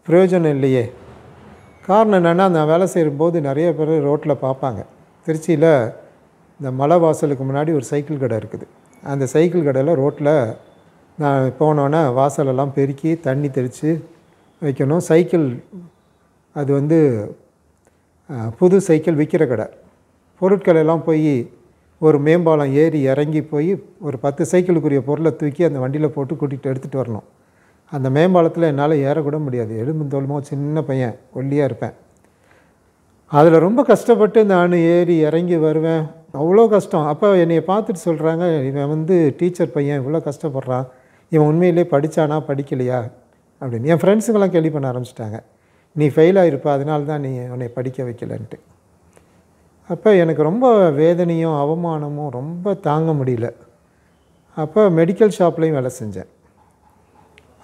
பிரயோஜனம் இல்லையே. காரணம் என்னென்னா, நான் வேலை செய்யும்போது நிறைய பேர் ரோட்டில் பார்ப்பாங்க. திருச்சியில் இந்த மலை வாசலுக்கு முன்னாடி ஒரு சைக்கிள் கடை இருக்குது. அந்த சைக்கிள் கடையில் ரோட்டில் நான் போனோன்னே வாசலெல்லாம் பெருக்கி தண்ணி தெளித்து வைக்கணும். சைக்கிள் அது வந்து புது சைக்கிள் விற்கிற கடை. பொருட்கள் எல்லாம் போய் ஒரு மேம்பாலம் ஏறி இறங்கி போய் ஒரு 10 சைக்கிளுக்குரிய பொருளை தூக்கி அந்த வண்டியில் போட்டு கூட்டிகிட்டு எடுத்துகிட்டு வரணும். அந்த மேம்பாலத்தில் என்னால் ஏறக்கூட முடியாது, எலும்பு தோலுமோ, சின்ன பையன், ஒல்லியாக இருப்பேன். அதில் ரொம்ப கஷ்டப்பட்டு நான் ஏறி இறங்கி வருவேன், அவ்வளோ கஷ்டம். அப்போ என்னை பார்த்துட்டு சொல்கிறாங்க, இவன் வந்து டீச்சர் பையன் இவ்வளோ கஷ்டப்படுறான், இவன் உண்மையிலே படித்தானா படிக்கலையா அப்படின்னு. என் ஃப்ரெண்ட்ஸுங்கெல்லாம் கேள்வி பண்ண ஆரம்பிச்சிட்டாங்க, நீ ஃபெயிலாக இருப்பா, அதனால தான் நீ உன்னை படிக்க வைக்கலன்ட்டு. அப்போ எனக்கு ரொம்ப வேதனையும் அவமானமும் ரொம்ப தாங்க முடியல. அப்போ மெடிக்கல் ஷாப்லேயும் வேலை செஞ்சேன்.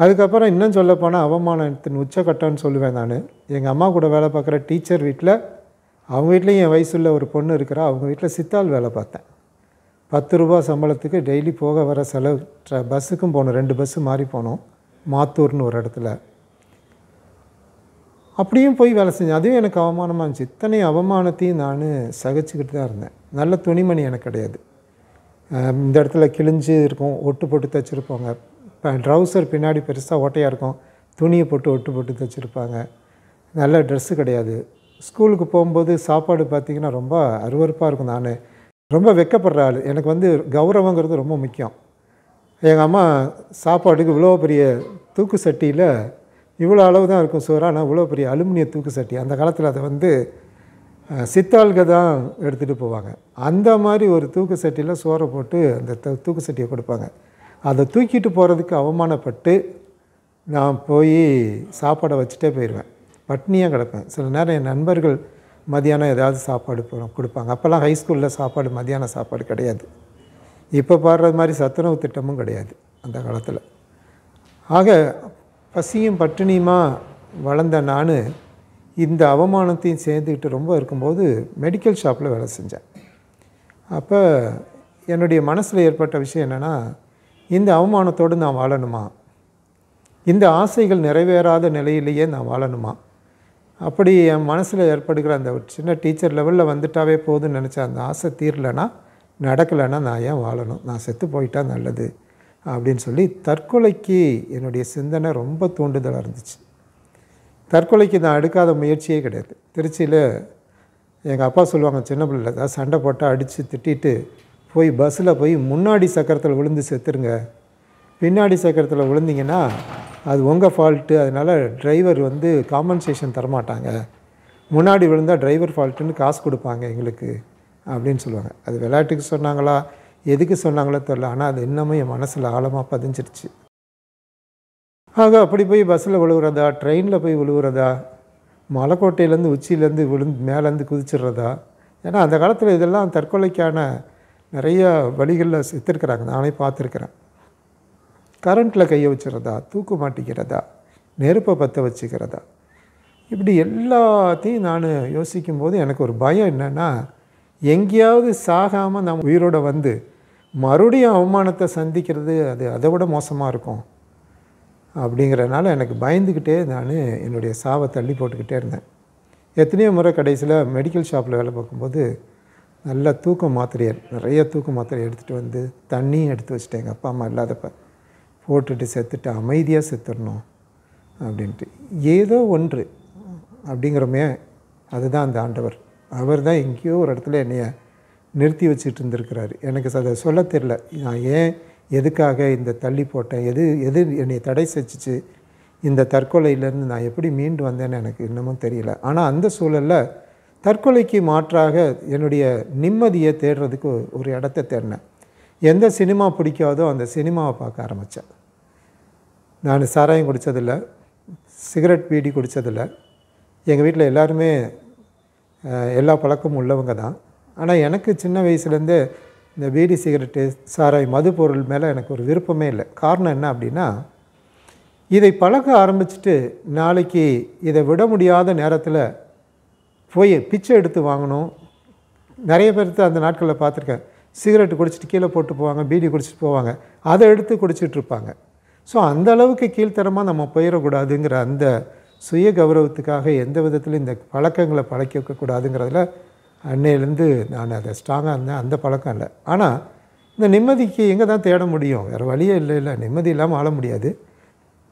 அதுக்கப்புறம் இன்னும் சொல்லப்போனால் அவமானத்தின் உச்சக்கட்டம்னு சொல்லுவேன் நான். எங்கள் அம்மா கூட வேலை பார்க்குற டீச்சர் வீட்டில், அவங்க வீட்லேயும் என் வயசுள்ள ஒரு பொண்ணு இருக்கிறா, அவங்க வீட்டில் சித்தாள் வேலை பார்த்தேன். 10 ரூபா சம்பளத்துக்கு டெய்லி போக வர செலவு, பஸ்ஸுக்கும் போனோம், 2 பஸ்ஸு மாறி போனோம், மாத்தூர்னு ஒரு இடத்துல. அப்படியும் போய் வேலை செஞ்சேன். அதுவும் எனக்கு அவமானமாக இருந்துச்சு. இத்தனை அவமானத்தையும் நான் சகிச்சுக்கிட்டு தான் இருந்தேன். நல்ல துணிமணி எனக்கு கிடையாது. இந்த இடத்துல கிழிஞ்சு இருக்கும், ஒட்டு போட்டு தைச்சிருப்பாங்க. இப்போ ட்ரௌசர் பின்னாடி பெருசாக ஓட்டையாக இருக்கும், துணியை போட்டு ஒட்டு போட்டு தைச்சிருப்பாங்க. நல்ல ட்ரெஸ்ஸு கிடையாது. ஸ்கூலுக்கு போகும்போது சாப்பாடு பார்த்திங்கன்னா ரொம்ப அருவருப்பாக இருக்கும். நான் ரொம்ப வெக்கப்படுற ஆள். எனக்கு வந்து கௌரவங்கிறது ரொம்ப முக்கியம். எங்கள் அம்மா சாப்பாட்டுக்கு இவ்வளோ பெரிய தூக்கு சட்டியில் இவ்வளோ அளவு தான் இருக்கும் சோறு, ஆனால் இவ்வளோ பெரிய அலுமினிய தூக்கு சட்டி. அந்த காலத்தில் அதை வந்து சித்தாள்க தான் எடுத்துகிட்டு போவாங்க. அந்த மாதிரி ஒரு தூக்கு சட்டியில் சோறை போட்டு அந்த தூக்கு சட்டியை கொடுப்பாங்க. அதை தூக்கிட்டு போகிறதுக்கு அவமானப்பட்டு நான் போய் சாப்பாடை வச்சுட்டே போயிடுவேன், பட்னியாக கிடப்பேன். சில நேரம் என் நண்பர்கள் மதியானம் ஏதாவது சாப்பாடு கொடுப்பாங்க. அப்போல்லாம் ஹைஸ்கூலில் சாப்பாடு, மதியான சாப்பாடு கிடையாது. இப்போ பாடுறது மாதிரி சத்துணவு திட்டமும் கிடையாது அந்த காலத்தில். ஆக பசியும் பட்டினியுமா வளர்ந்த நான் இந்த அவமானத்தையும் சேர்ந்துக்கிட்டு ரொம்ப இருக்கும்போது மெடிக்கல் ஷாப்பில் வேலை செஞ்சேன். அப்போ என்னுடைய மனசில் ஏற்பட்ட விஷயம் என்னென்னா, இந்த அவமானத்தோடு நான் வாழணுமா, இந்த ஆசைகள் நிறைவேறாத நிலையிலேயே நான் வாழணுமா, அப்படி என் மனசில் ஏற்படுகிற அந்த ஒரு சின்ன டீச்சர் லெவலில் வந்துட்டாவே போதும்னு நினச்ச அந்த ஆசை தீரலைன்னா, நடக்கலைன்னா நான் ஏன் வாழணும், நான் செத்து போயிட்டா நல்லது அப்படின்னு சொல்லி தற்கொலைக்கு என்னுடைய சிந்தனை ரொம்ப தூண்டுதலாக இருந்துச்சு. தற்கொலைக்கு நான் எடுக்காத முயற்சியே கிடையாது. திருச்சியில் எங்கள் அப்பா சொல்லுவாங்க, சின்ன பிள்ளைல ஏதாவது சண்டை போட்டால் அடித்து திட்டிட்டு போய் பஸ்ஸில் போய் முன்னாடி சக்கரத்தில் விழுந்து செத்துருங்க, பின்னாடி சக்கரத்தில் விழுந்திங்கன்னா அது உங்கள் ஃபால்ட்டு, அதனால் டிரைவர் வந்து காம்பன்சேஷன் தரமாட்டாங்க, முன்னாடி விழுந்தால் டிரைவர் ஃபால்ட்டுன்னு காசு கொடுப்பாங்க எங்களுக்கு அப்படின்னு சொல்லுவாங்க. அது விளையாட்டுக்கு சொன்னாங்களா எதுக்கு சொன்னாங்களோ தெரில, ஆனால் அது இன்னமும் என் மனசில் ஆழமாக பதிஞ்சிருச்சு. ஆக அப்படி போய் பஸ்ஸில் விழுவுறதா, ட்ரெயினில் போய் விழுவுறதா, மலைக்கோட்டையிலேருந்து உச்சியிலேருந்து மேலேருந்து குதிச்சிடுறதா. ஏன்னா அந்த காலத்தில் இதெல்லாம் தற்கொலைக்கான நிறைய வழிகளில் செத்துருக்குறாங்க, நானே பார்த்துருக்குறேன். கரண்ட்டில் கையை வச்சுறதா, தூக்கு மாட்டிக்கிறதா, நெருப்பை பற்ற வச்சுக்கிறதா, இப்படி எல்லாத்தையும் நான் யோசிக்கும்போது எனக்கு ஒரு பயம் என்னென்னா, எங்கேயாவது சாகாமல் நம்ம உயிரோடு வந்து மறுபடியும் அவமானத்தை சந்திக்கிறது அது அதை விட மோசமாக இருக்கும் அப்படிங்கிறனால எனக்கு பயந்துக்கிட்டே நான் என்னுடைய சாவை தள்ளி போட்டுக்கிட்டே இருந்தேன். எத்தனையோ முறை கடைசியில் மெடிக்கல் ஷாப்பில் வேலை பார்க்கும்போது நல்லா தூக்க மாத்திரையை நிறைய தூக்க மாத்திரை எடுத்துகிட்டு வந்து தண்ணியும் எடுத்து வச்சுட்டேன். எங்கள் அப்பா அம்மா இல்லாதப்ப போட்டுட்டு செத்துட்டு அமைதியாக செத்துடணும் அப்படின்ட்டு. ஏதோ ஒன்று அப்படிங்கிறமே அதுதான் அந்த ஆண்டவர். அவர் தான் எங்கேயோ ஒரு இடத்துல என்னைய நிறுத்தி வச்சுட்டு இருந்திருக்கிறாரு. எனக்கு அதை சொல்ல தெரில. நான் ஏன் எதுக்காக இந்த தள்ளி போட்டேன், எது என்னை தடை செஞ்சிச்சு, இந்த தற்கொலையிலேருந்து நான் எப்படி மீண்டு வந்தேன்னு எனக்கு இன்னமும் தெரியல. ஆனால் அந்த சூழலில் தற்கொலைக்கு மாற்றாக என்னுடைய நிம்மதியை தேடுறதுக்கு ஒரு இடத்த தேடினேன். எந்த சினிமா பிடிக்காதோ அந்த சினிமாவை பார்க்க ஆரம்பித்தேன். நான் சாராயம் குடித்ததில்லை, சிகரெட் பீடி குடித்ததில்லை. எங்கள் வீட்டில் எல்லாருமே எல்லா பழக்கமும் உள்ளவங்க தான். ஆனால் எனக்கு சின்ன வயசுலேருந்தே இந்த பீடி, சிகரெட்டு, சாராயம், மது பொருள் மேலே எனக்கு ஒரு விருப்பமே இல்லை. காரணம் என்ன அப்படின்னா, இதை பழக்க ஆரம்பிச்சுட்டு நாளைக்கு இதை விட முடியாத நேரத்தில் போய் பிச்சை எடுத்து வாங்கணும். நிறைய பேர்த்து அந்த நாட்களில் பார்த்துருக்கேன். சிகரெட்டு குடிச்சிட்டு கீழே போட்டு போவாங்க, பீடி குடிச்சிட்டு போவாங்க, அதை எடுத்து குடிச்சிட்ருப்பாங்க. ஸோ அந்த அளவுக்கு கீழ்த்தரமாக நம்ம போயிடக்கூடாதுங்கிற அந்த சுய கௌரவத்துக்காக எந்த விதத்திலும் இந்த பழக்கங்களை பழக்க வைக்கக்கூடாதுங்கிறதுல அன்னையிலேருந்து நான் அதை ஸ்ட்ராங்காக இருந்தேன். அந்த பழக்கம் இல்லை. ஆனால் இந்த நிம்மதிக்கு எங்கே தான் தேட முடியும்? வேறு வழியே இல்லை. நிம்மதி இல்லாமல் வாழ முடியாது.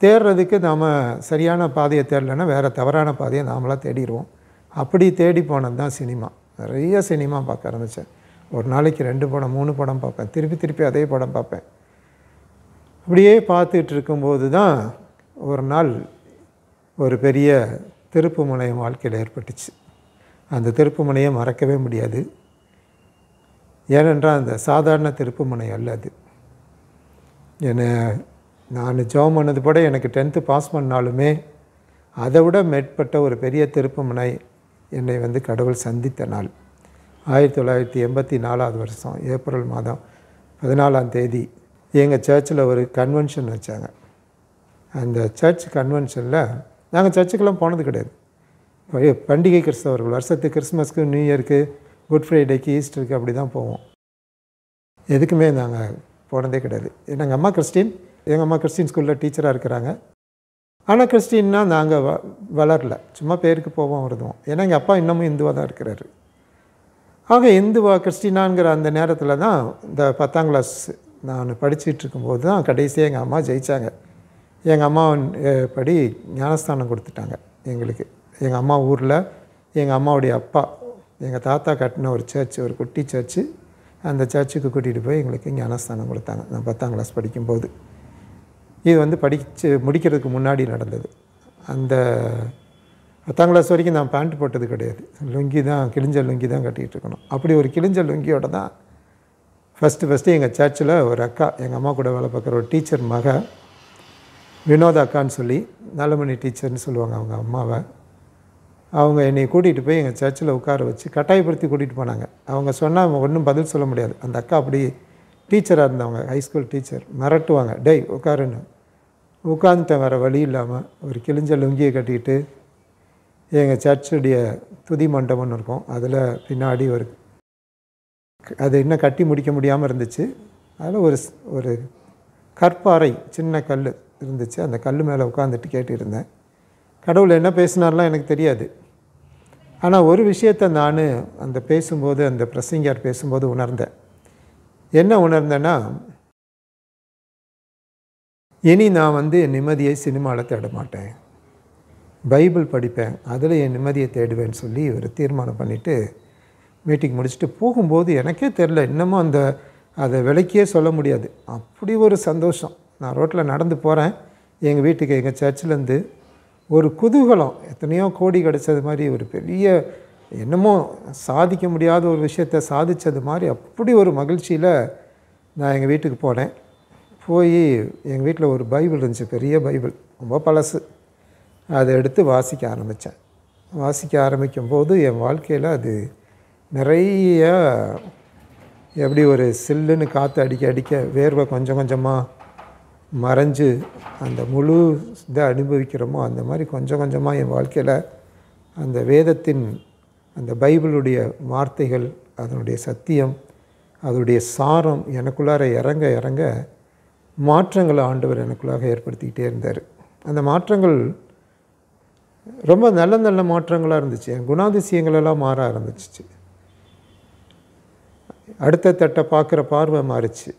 தேடுறதுக்கு நாம் சரியான பாதையை தேடலைன்னா வேறு தவறான பாதையை நாமளாக தேடிடுவோம். அப்படி தேடி போனது தான் சினிமா. நிறைய சினிமா பார்க்க ஆரம்பித்தேன். ஒரு நாளைக்கு 2 படம் 3 படம் பார்ப்பேன். திருப்பி அதே படம் பார்ப்பேன். அப்படியே பார்த்துட்டு இருக்கும்போது தான் ஒரு நாள் ஒரு பெரிய திருப்பு முனையம் வாழ்க்கையில் ஏற்பட்டுச்சு. அந்த திருப்பு முனையை மறக்கவே முடியாது. ஏனென்றால் அந்த சாதாரண திருப்பு முனை அல்ல அது. நான் ஜாம் பண்ணது கூட எனக்கு 10th பாஸ் பண்ணாலுமே அதை விட மேற்பட்ட ஒரு பெரிய திருப்பு முனை என்னை வந்து கடவுள் சந்தித்த நாள். 1984 வருஷம் ஏப்ரல் மாதம் 14ஆம் தேதி எங்கள் சர்ச்சில் ஒரு கன்வென்ஷன் வச்சாங்க. அந்த சர்ச் கன்வென்ஷனில் நாங்கள் சர்ச்சுக்கெல்லாம் போனது கிடையாது. பண்டிகை கிறிஸ்தவர்கள் வருஷத்துக்கு கிறிஸ்மஸ்க்கு, நியூ இயருக்கு, குட் ஃப்ரைடேக்கு, ஈஸ்டருக்கு அப்படி தான் போவோம். எதுக்குமே நாங்கள் போனதே கிடையாது. எங்கள் அம்மா கிறிஸ்டின். எங்கள் அம்மா கிறிஸ்டின் ஸ்கூலில் டீச்சராக இருக்கிறாங்க. ஆனால் கிறிஸ்டின்னா நாங்கள் வளரல, சும்மா பேருக்கு போவோம் வருதுவோம். ஏன்னா எங்கள் அப்பா இன்னமும் இந்துவாக தான் இருக்கிறாரு. ஆக இந்துவா கிறிஸ்டினாங்கிற அந்த நேரத்தில் தான் இந்த 10ஆம் கிளாஸ் நான் படிச்சுட்டு இருக்கும்போது தான் கடைசியாக எங்கள் அம்மா ஜெயித்தாங்க. எங்கள் அம்மா படி ஞானஸ்தானம் கொடுத்துட்டாங்க எங்களுக்கு. எங்கள் அம்மா ஊரில் எங்கள் அம்மாவுடைய அப்பா எங்கள் தாத்தா கட்டின ஒரு சர்ச், ஒரு குட்டி சர்ச்சு. அந்த சர்ச்சுக்கு கூட்டிகிட்டு போய் எங்களுக்கு ஞானஸ்தானம் கொடுத்தாங்க நான் 10ஆம் கிளாஸ் படிக்கும்போது. இது வந்து படித்து முடிக்கிறதுக்கு முன்னாடி நடந்தது. அந்த 10ஆம் கிளாஸ் வரைக்கும் நான் பேண்ட் போட்டது கிடையாது. லுங்கி தான், கிழிஞ்ச லுங்கி தான் கட்டிகிட்டு இருக்கணும். அப்படி ஒரு கிழிஞ்ச லுங்கியோட தான் ஃபஸ்ட்டு எங்கள் சர்ச்சில் ஒரு அக்கா, எங்கள் அம்மா கூட வேலை பார்க்குற ஒரு டீச்சர் மக, வினோத அக்கான்னு சொல்லி, நல்லமணி டீச்சர்னு சொல்லுவாங்க அவங்க அம்மாவை. அவங்க என்னை கூட்டிகிட்டு போய் எங்கள் சர்ச்சில் உட்கார வச்சு கட்டாயப்படுத்தி கூட்டிகிட்டு போனாங்க. அவங்க சொன்னால் ஒன்றும் பதில் சொல்ல முடியாது. அந்த அக்கா அப்படி டீச்சராக இருந்தவங்க, ஹைஸ்கூல் டீச்சர். மிரட்டுவாங்க, டேய் உட்காருன்னு. உட்காந்துட்டேன் வேறு வழி இல்லாமல். ஒரு கிழிஞ்ச லுங்கியை கட்டிக்கிட்டு எங்கள் சர்ச்சுடைய துதி மண்டபம்னு இருக்கும், அதில் பின்னாடி ஒரு அது இன்னும் கட்டி முடிக்க முடியாமல் இருந்துச்சு. அதில் ஒரு கற்பாறை, சின்ன கல் இருந்துச்சு. அந்த கல் மேலே உட்காந்துட்டு கேட்டுருந்தேன். கடவுள் என்ன பேசினார்லாம் எனக்கு தெரியாது. ஆனால் ஒரு விஷயத்தை நான் அந்த பேசும்போது, அந்த பிரசங்கியார் பேசும்போது உணர்ந்தேன். என்ன உணர்ந்தேன்னா, இனி நான் வந்து என் நிம்மதியை சினிமாவில் தேட மாட்டேன், பைபிள் படிப்பேன், அதில் என் நிம்மதியை தேடுவேன்னு சொல்லி ஒரு தீர்மானம் பண்ணிவிட்டு மீட்டிங் முடிச்சுட்டு போகும்போது எனக்கே தெரில, இன்னமும் அதை விலைக்கே சொல்ல முடியாது, அப்படி ஒரு சந்தோஷம். நான் ரோட்டில் நடந்து போகிறேன், எங்கள் வீட்டுக்கு, எங்கள் சர்ச்சிலேருந்து ஒரு குதூகலம். எத்தனையோ கோடி கிடச்சது மாதிரி, ஒரு பெரிய என்னமோ சாதிக்க முடியாத ஒரு விஷயத்தை சாதித்தது மாதிரி, அப்படி ஒரு மகிழ்ச்சியில் நான் எங்கள் வீட்டுக்கு போனேன். போய் எங்கள் வீட்டில் ஒரு பைபிள் இருந்துச்சு, பெரிய பைபிள், ரொம்ப பழசு. அதை எடுத்து வாசிக்க ஆரம்பித்தேன். வாசிக்க ஆரம்பிக்கும்போது என் வாழ்க்கையில் அது நிறைய எப்படி ஒரு சில்லுன்னு காற்று அடிக்க வேர்வை கொஞ்சம் கொஞ்சமாக மறைஞ்சு அந்த முழு இதை அனுபவிக்கிறோமோ அந்த மாதிரி கொஞ்சம் கொஞ்சமாக என் வாழ்க்கையில் அந்த வேதத்தின் அந்த பைபிளுடைய வார்த்தைகள், அதனுடைய சத்தியம், அதனுடைய சாரம் எனக்குள்ளார இறங்க இறங்க மாற்றங்களை ஆண்டவர் எனக்குள்ளாக ஏற்படுத்திக்கிட்டே இருந்தார். அந்த மாற்றங்கள் ரொம்ப நல்ல நல்ல மாற்றங்களாக இருந்துச்சு. என் குணாதிசயங்களெல்லாம் மாற ஆரம்பிச்சிச்சு. அடுத்த தட்டை பார்க்குற பார்வை மாறிச்சு.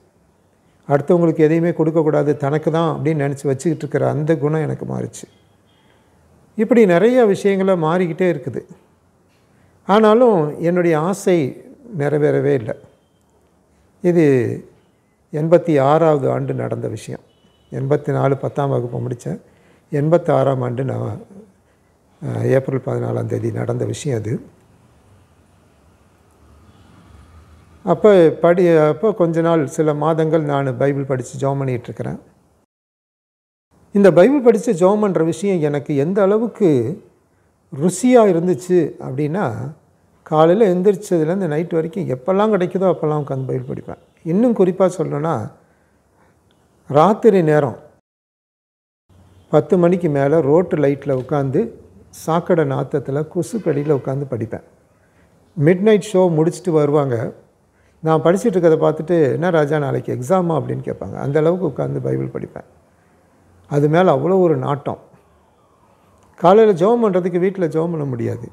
அடுத்தவங்களுக்கு எதையுமே கொடுக்கக்கூடாது, தனக்கு தான் அப்படின்னு நினச்சி வச்சுக்கிட்டு இருக்கிற அந்த குணம் எனக்கு மாறிச்சு. இப்படி நிறைய விஷயங்களை மாறிக்கிட்டே இருக்குது. ஆனாலும் என்னுடைய ஆசை நிறைவேறவே இல்லை. இது 86வது ஆண்டு நடந்த விஷயம். 84 10ஆம் வகுப்பு முடித்தேன். 86ஆம் ஆண்டு நான் ஏப்ரல் 14ஆம் தேதி நடந்த விஷயம் அது. அப்போ கொஞ்ச நாள் சில மாதங்கள் நான் பைபிள் படித்து ஜெபம் பண்ணிகிட்ருக்கிறேன். இந்த பைபிள் படித்து ஜெபம் பண்ணுற விஷயம் எனக்கு எந்த அளவுக்கு ருசியாக இருந்துச்சு அப்படின்னா, காலையில் எந்திரிச்சதுலேருந்து நைட்டு வரைக்கும் எப்போல்லாம் கிடைக்குதோ அப்போல்லாம் உட்காந்து பைபிள் படிப்பேன். இன்னும் குறிப்பாக சொல்லணுன்னா, ராத்திரி நேரம் 10 மணிக்கு மேலே ரோட்டு லைட்டில் உட்காந்து சாக்கடை நாற்றத்தில் கொசுக்கடியில் உட்காந்து படிப்பேன். மிட் நைட் ஷோ முடிச்சுட்டு வருவாங்க. நான் படிச்சுட்டு இருக்கிறத பார்த்துட்டு, என்ன ராஜா நாளைக்கு எக்ஸாமா அப்படின்னு கேட்பாங்க. அந்த அளவுக்கு உட்காந்து பைபிள் படிப்பேன். அது மேலே அவ்வளோ ஒரு நாட்டம். காலையில் ஜெபம் பண்ணுறதுக்கு வீட்டில் ஜெபம் பண்ண முடியாது.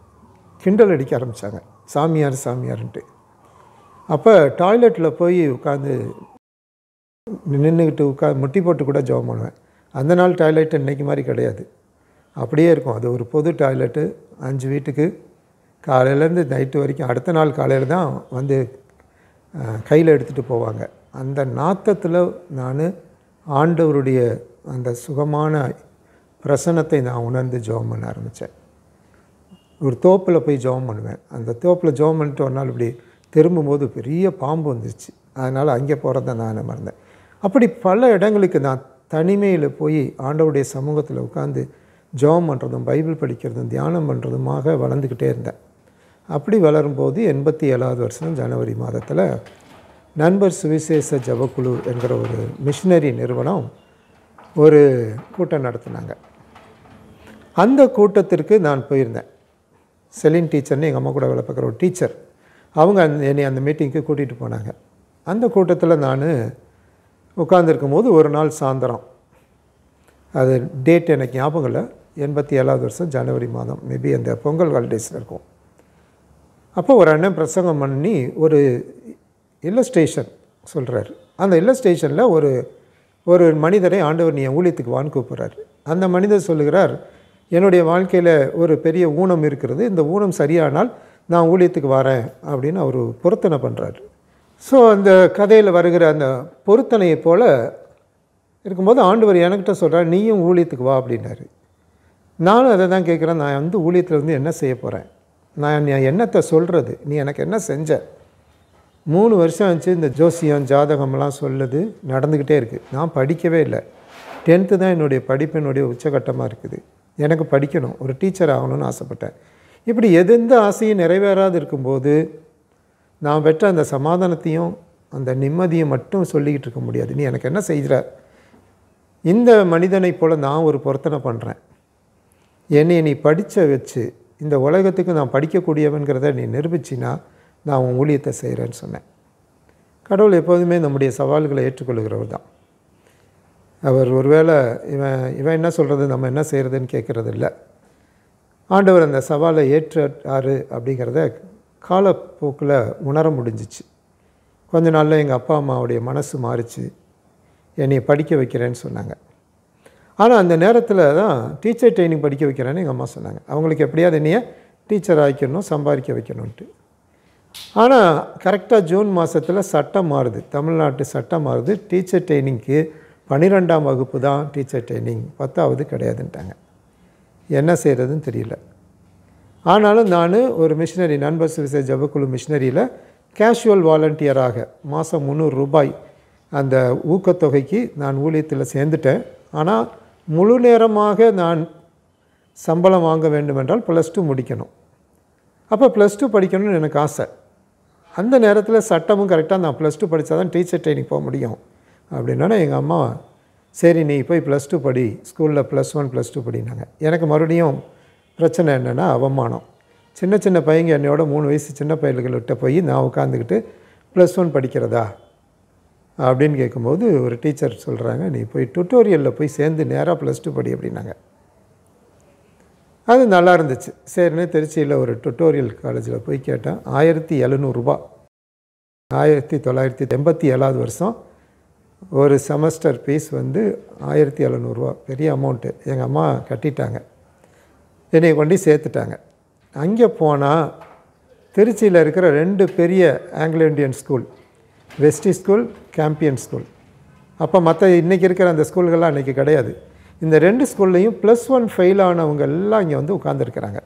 கிண்டல் அடிக்க ஆரம்பித்தாங்க, சாமியார் சாமியார்ன்ட்டு. அப்போ டாய்லெட்டில் போய் உட்காந்து நின்றுக்கிட்டு முட்டி போட்டு கூட ஜெபம் பண்ணுவேன். அந்த நாள் டாய்லெட் இன்றைக்கி மாதிரி கிடையாது, அப்படியே இருக்கும். அது ஒரு பொது டாய்லெட்டு, 5 வீட்டுக்கு. காலையிலேருந்து நைட்டு வரைக்கும் அடுத்த நாள் காலையில் தான் வந்து கையில் எடுத்துகிட்டு போவாங்க. அந்த நாற்றத்தில் நான் ஆண்டவருடைய அந்த சுகமான பிரசன்னத்தை நான் உணர்ந்து ஜெபம் பண்ண ஆரம்பித்தேன். ஒரு தோப்பில் போய் ஜெபம் பண்ணுவேன். அந்த தோப்பில் ஜெபம் பண்ணிட்டு ஒரு நாள் இப்படி திரும்பும்போது பெரிய பாம்பு வந்துருச்சு. அதனால் அங்கே போகிறத நான் மறந்தேன். அப்படி பல இடங்களுக்கு நான் தனிமையில் போய் ஆண்டவருடைய சமூகத்தில் உட்காந்து ஜெபம் பண்ணுறதும் பைபிள் படிக்கிறதும் தியானம் பண்ணுறதுமாக வளர்ந்துக்கிட்டே இருந்தேன். அப்படி வளரும்போது 87வது வருஷம் ஜனவரி மாதத்தில் நண்பர் சுவிசேஷ ஜபக்குழு என்கிற ஒரு மிஷினரி நிறுவனம் ஒரு கூட்டம் நடத்தினாங்க. அந்த கூட்டத்திற்கு நான் போயிருந்தேன். செலின் டீச்சர்னு எங்கள் அம்மா கூட வேலை பார்க்குற ஒரு டீச்சர், அவங்க என்னை அந்த மீட்டிங்க்கு கூட்டிகிட்டு போனாங்க. அந்த கூட்டத்தில் நான் உட்காந்துருக்கும் போது ஒரு நாள் சாயந்தரம், அது டேட் எனக்கு ஞாபகம் இல்லை, 87வது வருஷம் ஜனவரி மாதம், மேபி அந்த பொங்கல் ஹாலிடேஸில் இருக்கும். அப்போ ஒரு அண்ணன் பிரசங்கம் பண்ணி ஒரு இல்லஸ்ட்ரேஷன் சொல்கிறார். அந்த இல்லஸ்ட்ரேஷனில் ஒரு மனிதரை ஆண்டவர் நீ என் ஊழியத்துக்கு வான்னு கூப்பிட்றாரு. அந்த மனிதர் சொல்லுகிறார், என்னுடைய வாழ்க்கையில் ஒரு பெரிய ஊனம் இருக்கிறது, இந்த ஊனம் சரியானால் நான் ஊழியத்துக்கு வரேன் அப்படின்னு அவர் பொருத்தனை பண்ணுறாரு. ஸோ அந்த கதையில் வருகிற அந்த பொருத்தனையை போல் இருக்கும்போது ஆண்டவர் என்கிட்ட சொல்கிறார், நீயும் ஊழியத்துக்கு வா அப்படின்னாரு. நானும் அதை தான் கேட்குறேன், நான் வந்து ஊழியத்தில் வந்து என்ன செய்ய போகிறேன், நான் என்னத்தை சொல்கிறது, நீ எனக்கு என்ன செஞ்ச? 3 வருஷம் ஆச்சு இந்த ஜோசியம் ஜாதகம்லாம் சொல்லுது நடந்துக்கிட்டே இருக்குது. நான் படிக்கவே இல்லை. 10th தான் என்னுடைய படிப்பினுடைய உச்சகட்டமாக இருக்குது. எனக்கு படிக்கணும், ஒரு டீச்சர் ஆகணும்னு ஆசைப்பட்டேன். இப்படி எந்த ஆசையும் நிறைவேறாது இருக்கும்போது நான் பெற்ற அந்த சமாதானத்தையும் அந்த நிம்மதியும் மட்டும் சொல்லிக்கிட்டு இருக்க முடியாது. நீ எனக்கு என்ன செய்கிற? இந்த மனிதனை போல் நான் ஒரு பொருத்தனை பண்ணுறேன், என்னை நீ படித்த வச்சு இந்த உலகத்துக்கு நான் படிக்கக்கூடியவன்கிறத நீ நிரூபிச்சின்னா நான் உன் ஊழியத்தை செய்கிறேன்னு சொன்னேன். கடவுள் எப்போதுமே நம்முடைய சவால்களை ஏற்றுக்கொள்கிறவர் தான். அவர் ஒருவேளை இவன் என்ன சொல்கிறது நம்ம என்ன செய்கிறதுன்னு கேட்குறது இல்லை. ஆண்டவர் அந்த சவாலை ஏற்றாரு அப்படிங்கிறத காலப்போக்கில் உணர முடிஞ்சிச்சு. கொஞ்ச நாளில் எங்கள் அப்பா அம்மாவுடைய மனசு மாறிச்சு, என்னை படிக்க வைக்கிறேன்னு சொன்னாங்க. ஆனால் அந்த நேரத்தில் தான் டீச்சர் ட்ரைனிங் படிக்க வைக்கிறேன்னு எங்கள் அம்மா சொன்னாங்க. அவங்களுக்கு எப்படியாவது என்னைய டீச்சர் ஆக்கிடணும், சம்பாதிக்க வைக்கணுன்ட்டு. ஆனால் கரெக்டாக ஜூன் மாதத்தில் சட்டம் மாறுது, தமிழ்நாட்டு சட்டம் மாறுது. டீச்சர் ட்ரைனிங்க்கு 12ஆம் வகுப்பு தான் டீச்சர் ட்ரைனிங், 10வது கிடையாதுன்ட்டாங்க. என்ன செய்கிறதுன்னு தெரியல. ஆனாலும் நான் ஒரு மிஷினரி, நண்பர் சுவிசேஷ ஜபக்குழு மிஷினரியில் கேஷுவல் வாலண்டியராக மாதம் 300 ரூபாய் அந்த ஊக்கத்தொகைக்கு நான் ஊழியத்தில் சேர்ந்துட்டேன். ஆனால் முழு நேரமாக நான் சம்பளம் வாங்க வேண்டுமென்றால் +2 முடிக்கணும். அப்போ +2 படிக்கணும்னு எனக்கு ஆசை. அந்த நேரத்தில் சட்டமும் கரெக்டாக நான் +2 படித்தா தான் டீச்சர் ட்ரைனிங் போக முடியும் அப்படின்னா எங்கள் அம்மா, சரி நீ போய் +2 படி, ஸ்கூலில் +1 +2 படினாங்க. எனக்கு மறுபடியும் பிரச்சனை என்னென்னா அவமானம். சின்ன சின்ன பையங்க என்னையோட 3 வயசு சின்ன பையல்கள்கிட்ட போய் நான் உட்காந்துக்கிட்டு +1 படிக்கிறதா அப்படின்னு கேட்கும்போது ஒரு டீச்சர் சொல்கிறாங்க, நீ போய் டுட்டோரியலில் போய் சேர்ந்து நேராக +2 படி அப்படின்னாங்க. அது நல்லா இருந்துச்சு. சரின்னு திருச்சியில் ஒரு டுட்டோரியல் காலேஜில் போய் கேட்டேன். ₹1700 1987 வருஷம் ஒரு செமஸ்டர் ஃபீஸ் வந்து ₹1700 பெரிய அமௌண்ட்டு. எங்கள் அம்மா கட்டிட்டாங்க, என்னை கொண்டு சேர்த்துட்டாங்க. அங்கே போனால் திருச்சியில் இருக்கிற 2 பெரிய Anglo Indian school, Vestley school, Campion school. அப்போ மற்ற இன்றைக்கி இருக்கிற அந்த ஸ்கூல்கள்லாம் அன்றைக்கி கிடையாது. இந்த 2 ஸ்கூல்லையும் +1 ஃபெயில் ஆனவங்க எல்லாம் இங்கே வந்து உட்காந்துருக்குறாங்க.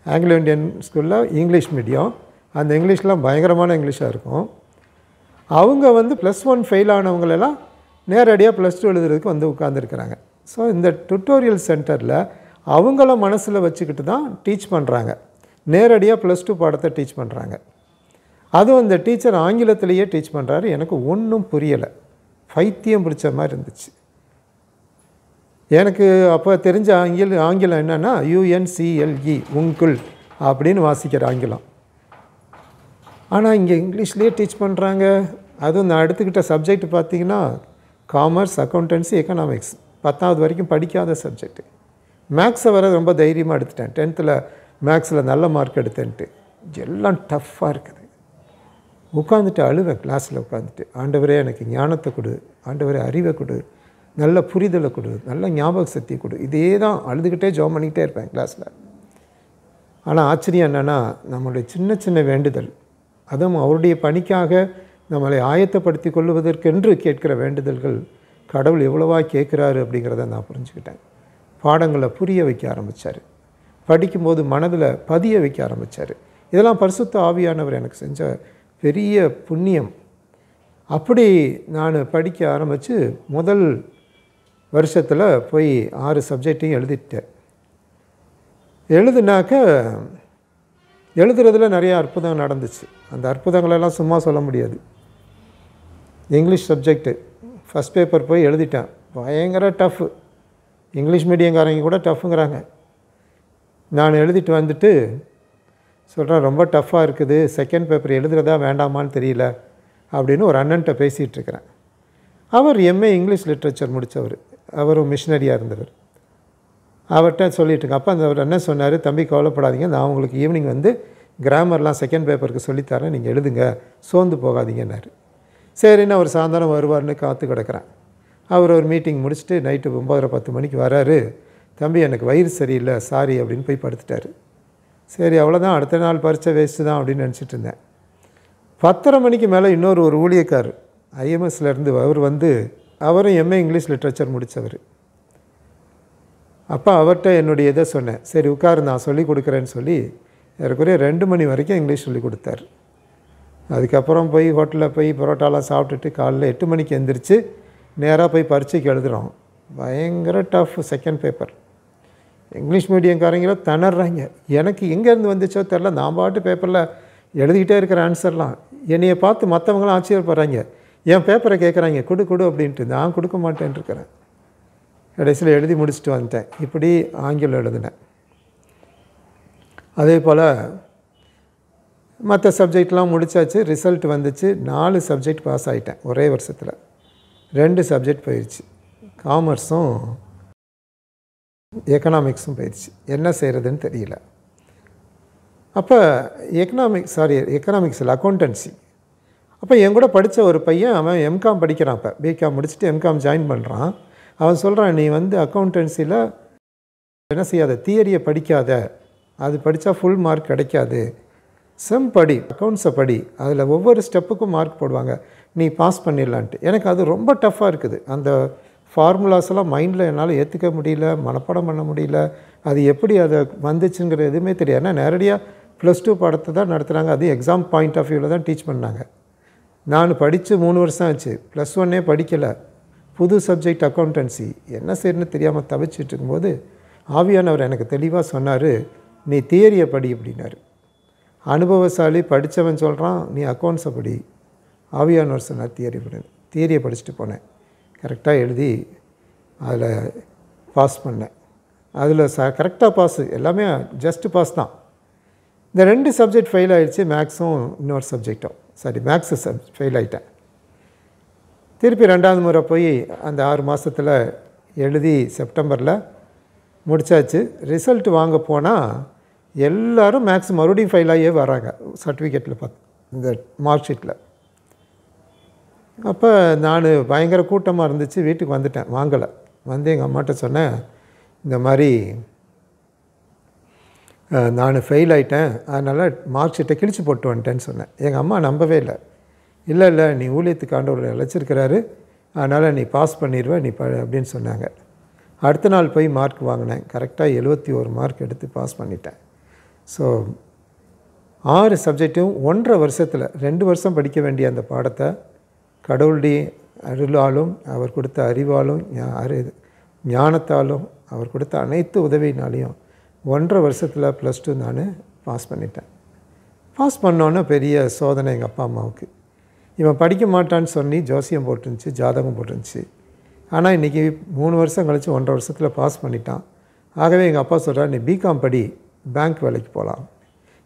ஆங்கிலோ இண்டியன் ஸ்கூலில் இங்கிலீஷ் மீடியம், அந்த இங்கிலீஷ்லாம் பயங்கரமான இங்கிலீஷாக இருக்கும். அவங்க வந்து +1 ஃபெயில் ஆனவங்களெல்லாம் நேரடியாக +2 எழுதுறதுக்கு வந்து உட்காந்துருக்குறாங்க. ஸோ இந்த டுட்டோரியல் சென்டரில் அவங்கள மனசில் வச்சுக்கிட்டு தான் டீச் பண்ணுறாங்க. நேரடியாக +2 பாடத்தை டீச் பண்ணுறாங்க. அதுவும் அந்த டீச்சர் ஆங்கிலத்திலேயே டீச் பண்ணுறாரு. எனக்கு ஒன்றும் புரியலை, பைத்தியம் பிடிச்ச மாதிரி இருந்துச்சு. எனக்கு அப்போ தெரிஞ்ச ஆங்கிலம் என்னென்னா UNCLE உங்குள் அப்படின்னு வாசிக்கிற ஆங்கிலம். ஆனால் இங்கே இங்கிலீஷ்லேயே டீச் பண்ணுறாங்க. அதுவும் நான் எடுத்துக்கிட்ட சப்ஜெக்ட் பார்த்திங்கன்னா காமர்ஸ், அக்கௌண்டன்சி, எக்கனாமிக்ஸ். 10வது வரைக்கும் படிக்காத சப்ஜெக்ட்டு. மேக்ஸை வர ரொம்ப தைரியமாக எடுத்துட்டேன். 10th மேக்ஸில் நல்ல மார்க் எடுத்தேன்ட்டு. எல்லாம் டஃப்பாக இருக்குது. உட்காந்துட்டு அழுவேன் கிளாஸில் உட்காந்துட்டு. ஆண்டவரே எனக்கு ஞானத்தை கொடு, ஆண்டவரே அறிவை கொடு, நல்ல புரிதலை கொடு, நல்ல ஞாபக சக்தி கொடு. இதே தான் அழுதுகிட்டே ஜாம் பண்ணிக்கிட்டே இருப்பேன் கிளாஸில். ஆனால் ஆச்சரியம் என்னென்னா நம்மளுடைய சின்ன சின்ன வேண்டுதல், அதுவும் அவருடைய பணிக்காக நம்மளை ஆயத்தப்படுத்தி கொள்வதற்கென்று கேட்கிற வேண்டுதல்கள் கடவுள் எவ்வளவா கேட்குறாரு அப்படிங்கிறத நான் புரிஞ்சுக்கிட்டேன். பாடங்களை புரிய வைக்க ஆரம்பித்தார். படிக்கும்போது மனதில் பதிய வைக்க ஆரம்பித்தார். இதெல்லாம் பரிசுத்த ஆவியானவர் எனக்கு செஞ்ச பெரிய புண்ணியம். அப்படி நான் படிக்க ஆரம்பித்து முதல் வருஷத்தில் போய் 6 சப்ஜெக்டையும் எழுதிட்டேன். எழுதுனாக்க எழுதுறதுல நிறைய அற்புதம் நடந்துச்சு. அந்த அற்புதங்களெல்லாம் சும்மா சொல்ல முடியாது. இங்கிலீஷ் சப்ஜெக்டு ஃபஸ்ட் பேப்பர் போய் எழுதிட்டேன். பயங்கர டஃப்பு. இங்கிலீஷ் மீடியங்காரங்க கூட டஃப்புங்கிறாங்க. நான் எழுதிட்டு வந்துட்டு சொல்கிறேன், ரொம்ப டஃப்பாக இருக்குது, செகண்ட் பேப்பர் எழுதுறதா வேண்டாமான்னு தெரியல அப்படின்னு ஒரு அண்ணன்ட்ட பேசிகிட்டு இருக்கிறேன். அவர் MA இங்கிலீஷ் லிட்ரேச்சர் முடித்தவர், அவரும் மிஷினரியாக இருந்தவர். அவர்கிட்ட சொல்லிட்டுருங்க. அப்போ அந்த என்ன சொன்னார், தம்பி கவலைப்படாதீங்க, நான் உங்களுக்கு ஈவினிங் வந்து கிராமர்லாம் செகண்ட் பேப்பருக்கு சொல்லித்தரேன், நீங்கள் எழுதுங்க, சோர்ந்து போகாதீங்கன்னாரு. சரின்னு அவர் சாயந்தரம் வருவார்னு காத்து கிடக்கிறேன். அவர் ஒரு மீட்டிங் முடிச்சுட்டு நைட்டு 9:30 மணிக்கு வராரு. தம்பி எனக்கு வயிறு சரியில்லை, சாரி அப்படின்னு போய் படுத்துட்டார். சரி அவ்வளோதான், அடுத்த நாள் பரீட்சை வேஸ்ட்டு தான் அப்படின்னு நினச்சிட்டு இருந்தேன். 10:30 மணிக்கு மேலே ஒரு ஊழியக்கார் IMSலேருந்து அவர் வந்து, அவரும் MA இங்கிலீஷ் லிட்ரேச்சர் முடித்தவர். அப்போ அவர்கிட்ட என்னுடைய இதை சொன்னேன். சரி உட்காரு, நான் சொல்லிக் கொடுக்குறேன்னு சொல்லி ஏறக்குறைய 2 மணி வரைக்கும் இங்கிலீஷ் சொல்லிக் கொடுத்தார். அதுக்கப்புறம் போய் ஹோட்டலில் போய் பரோட்டாலாம் சாப்பிட்டுட்டு காலையில் 8 மணிக்கு எழுந்திரிச்சு நேராக போய் பரீட்சைக்கு எழுதுகிறோம். பயங்கர டஃப் செகண்ட் பேப்பர். இங்கிலீஷ் மீடியம்காரங்களும் திணறாங்க. எனக்கு எங்கேருந்து வந்துச்சோ தெரில, நான் பாட்டு பேப்பரில் எழுதிக்கிட்டே இருக்கிற ஆன்சர்லாம். என்னையை பார்த்து மற்றவங்களாம் ஆச்சரியப்படுறாங்க. என் பேப்பரை கேட்குறாங்க, கொடு அப்படின்ட்டு. நான் கொடுக்க மாட்டேன்ட்டு இருக்கிறேன். கடைசியில் எழுதி முடிச்சுட்டு வந்துட்டேன். இப்படி ஆங்கிலம் எழுதினேன். அதே போல் மற்ற சப்ஜெக்ட்லாம் முடித்தாச்சு. ரிசல்ட் வந்துச்சு. 4 சப்ஜெக்ட் பாஸ் ஆகிட்டேன் ஒரே வருஷத்தில். 2 சப்ஜெக்ட் போயிடுச்சு. காமர்ஸும் எக்கனாமிக்ஸும் போயிடுச்சு. என்ன செய்கிறதுன்னு தெரியல. அப்போ எக்கனாமிக்ஸில் அக்கௌண்டன்சி. அப்போ என் கூட படித்த ஒரு பையன், அவன் MCOM படிக்கிறான். இப்போ BCOM முடிச்சுட்டு MCOM ஜாயின் பண்ணுறான். அவன் சொல்கிறான், நீ வந்து அக்கௌண்டன்சியில் என்ன செய்யாத, தியரியை படிக்காத, அது படித்தா ஃபுல் மார்க் கிடைக்காது, செம் படி, அக்கௌண்ட்ஸை படி, அதில் ஒவ்வொரு ஸ்டெப்புக்கும் மார்க் போடுவாங்க, நீ பாஸ் பண்ணிடலான்ட்டு. எனக்கு அது ரொம்ப டஃப்பாக இருக்குது. அந்த ஃபார்முலாஸ் எல்லாம் மைண்டில் என்னால் ஏற்றுக்க முடியல, மனப்பாடம் பண்ண முடியல. அது எப்படி அதை வந்துச்சுங்கிற எதுவுமே தெரியாது. ஏன்னா நேரடியாக +2 பாடத்தை தான் நடத்துகிறாங்க. அது எக்ஸாம் பாயிண்ட் ஆஃப் வியூவில் தான் டீச் பண்ணாங்க. நான் படித்து 3 வருஷம் ஆச்சு, +1 படிக்கலை. புது சப்ஜெக்ட் அக்கௌண்டன்சி, என்ன செய்யணும்னு தெரியாமல் தவிச்சிட்டு இருக்கும்போது ஆவியானவர் எனக்கு தெளிவாக சொன்னார், நீ தியரியை படி அப்படின்னாரு. அனுபவசாலி படித்தவன் சொல்கிறான், நீ அக்கௌண்ட்ஸை படி. ஆவியானவர் சொன்னார் தியரி படி. தியரியை படிச்சுட்டு போனேன். கரெக்டாக எழுதி அதில் பாஸ் பண்ணேன். அதில் கரெக்டாக பாஸு, எல்லாமே ஜஸ்ட்டு பாஸ் தான். இந்த 2 சப்ஜெக்ட் ஃபெயில் ஆகிடுச்சு, மேக்ஸும் இன்னொரு சப்ஜெக்டும். மேக்ஸு ஃபெயில் ஆகிட்டேன். திருப்பி 2வது முறை போய் அந்த 6 மாதத்தில் எழுதி செப்டம்பரில் முடித்தாச்சு. ரிசல்ட் வாங்க போனால் எல்லோரும் மேக்ஸ் மறுபடியும் ஃபெயில் ஆகியே வராங்க சர்டிஃபிகேட்டில் பார்த்து, இந்த மார்க் ஷீட்டில். அப்போ நான் பயங்கர கூட்டமாக இருந்துச்சு, வீட்டுக்கு வந்துட்டேன், வாங்கலை. வந்து எங்கள் அம்மாட்ட சொன்னேன், இந்த மாதிரி நான் ஃபெயில் ஆகிட்டேன், அதனால் மார்க் ஷீட்டை கிழிச்சு போட்டு வந்துட்டேன்னு சொன்னேன். எங்கள் அம்மா நம்பவே இல்லை. இல்லை நீ ஊழியத்துக்கு ஆண்டவர் அழைச்சிருக்கிறாரு, அதனால் நீ பாஸ் பண்ணிடுவேன் நீ அப்படின்னு சொன்னாங்க. அடுத்த நாள் போய் மார்க் வாங்கினேன். கரெக்டாக 71 மார்க் எடுத்து பாஸ் பண்ணிட்டேன். ஸோ 6 சப்ஜெக்ட்டும் 1.5 வருஷத்தில் 2 வருஷம் படிக்க வேண்டிய அந்த பாடத்தை கடவுளுடைய அருளாலும் அவர் கொடுத்த அறிவாலும் ஞானத்தாலும் அவர் கொடுத்த அனைத்து உதவினாலையும் 1.5 வருஷத்தில் +2 நான் பாஸ் பண்ணிட்டேன். பாஸ் பண்ணோன்னே பெரிய சோதனை எங்கள் அப்பா அம்மாவுக்கு. இவன் படிக்க மாட்டான்னு சொல்லி ஜோசியம் போட்டுருந்துச்சு, ஜாதகம் போட்டுருந்துச்சு. ஆனால் இன்றைக்கி 3 வருஷம் கழித்து 1.5 வருஷத்தில் பாஸ் பண்ணிட்டான். ஆகவே எங்கள் அப்பா சொல்கிறார், நீ பிகாம் படி, பேங்க் வேலைக்கு போகலாம்.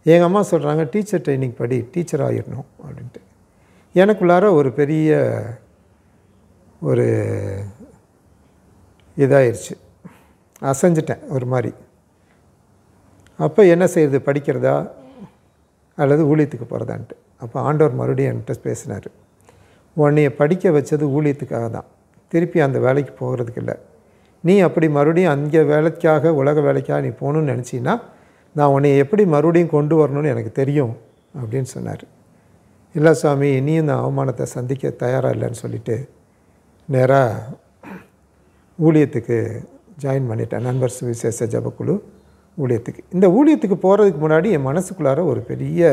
எங்கள் அம்மா சொல்கிறாங்க, டீச்சர் ட்ரைனிங் படி, டீச்சர் ஆகிடணும் அப்படின்ட்டு. எனக்குள்ளார ஒரு பெரிய ஒரு இதாகிடுச்சு, அசைஞ்சிட்டேன் ஒரு மாதிரி. அப்போ என்ன செய்யுது, படிக்கிறதா அல்லது ஊழியத்துக்கு போகிறதான்ட்டு. அப்போ ஆண்டவர் மறுபடியும் என்கிட்ட பேசினார், உன்னைய படிக்க வச்சது ஊழியத்துக்காக தான், திருப்பி அந்த வேலைக்கு போகிறதுக்கு இல்லை. நீ அப்படி மறுபடியும் அங்கே வேலைக்காக உலக வேலைக்காக நீ போகணுன்னு நினச்சின்னா நான் உன்னை எப்படி மறுபடியும் கொண்டு வரணும்னு எனக்கு தெரியும் அப்படின்னு சொன்னார். இல்லை சாமி, இனியும் இந்த அவமானத்தை சந்திக்க தயாராக இல்லைன்னு சொல்லிவிட்டு நேராக ஊழியத்துக்கு ஜாயின் பண்ணிட்டேன். நண்பர் சுவிசேஷ ஜபக்குழு ஊழியத்துக்கு. இந்த ஊழியத்துக்கு போகிறதுக்கு முன்னாடி என் மனசுக்குள்ளார ஒரு பெரிய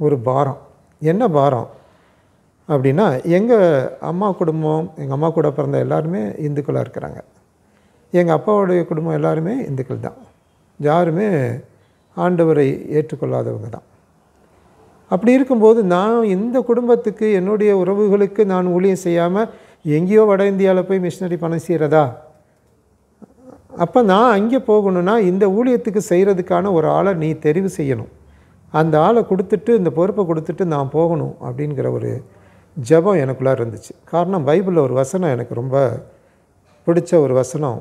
ஒரு பாரம். என்ன பாரம் அப்படின்னா, எங்கள் அம்மா குடும்பம், எங்கள் அம்மா கூட பிறந்த எல்லாருமே இந்துக்களாக இருக்கிறாங்க. எங்கள் அப்பாவுடைய குடும்பம் எல்லாருமே இந்துக்கள் தான், யாருமே ஆண்டவரை ஏற்றுக்கொள்ளாதவங்க தான். அப்படி இருக்கும்போது நான் இந்த குடும்பத்துக்கு, என்னுடைய உறவுகளுக்கு நான் ஊழியம் செய்யாமல் எங்கேயோ வட இந்தியாவில் போய் மிஷினரி பணம் செய்கிறதா? அப்போ நான் அங்கே போகணுன்னா இந்த ஊழியத்துக்கு செய்கிறதுக்கான ஒரு ஆளை நீ தெரிவு செய்யணும். அந்த ஆளை கொடுத்துட்டு, இந்த பொறுப்பை கொடுத்துட்டு நான் போகணும் அப்படிங்கிற ஒரு ஜெபம் எனக்குள்ளார இருந்துச்சு. காரணம், பைபிளில் ஒரு வசனம் எனக்கு ரொம்ப பிடிச்ச ஒரு வசனம்.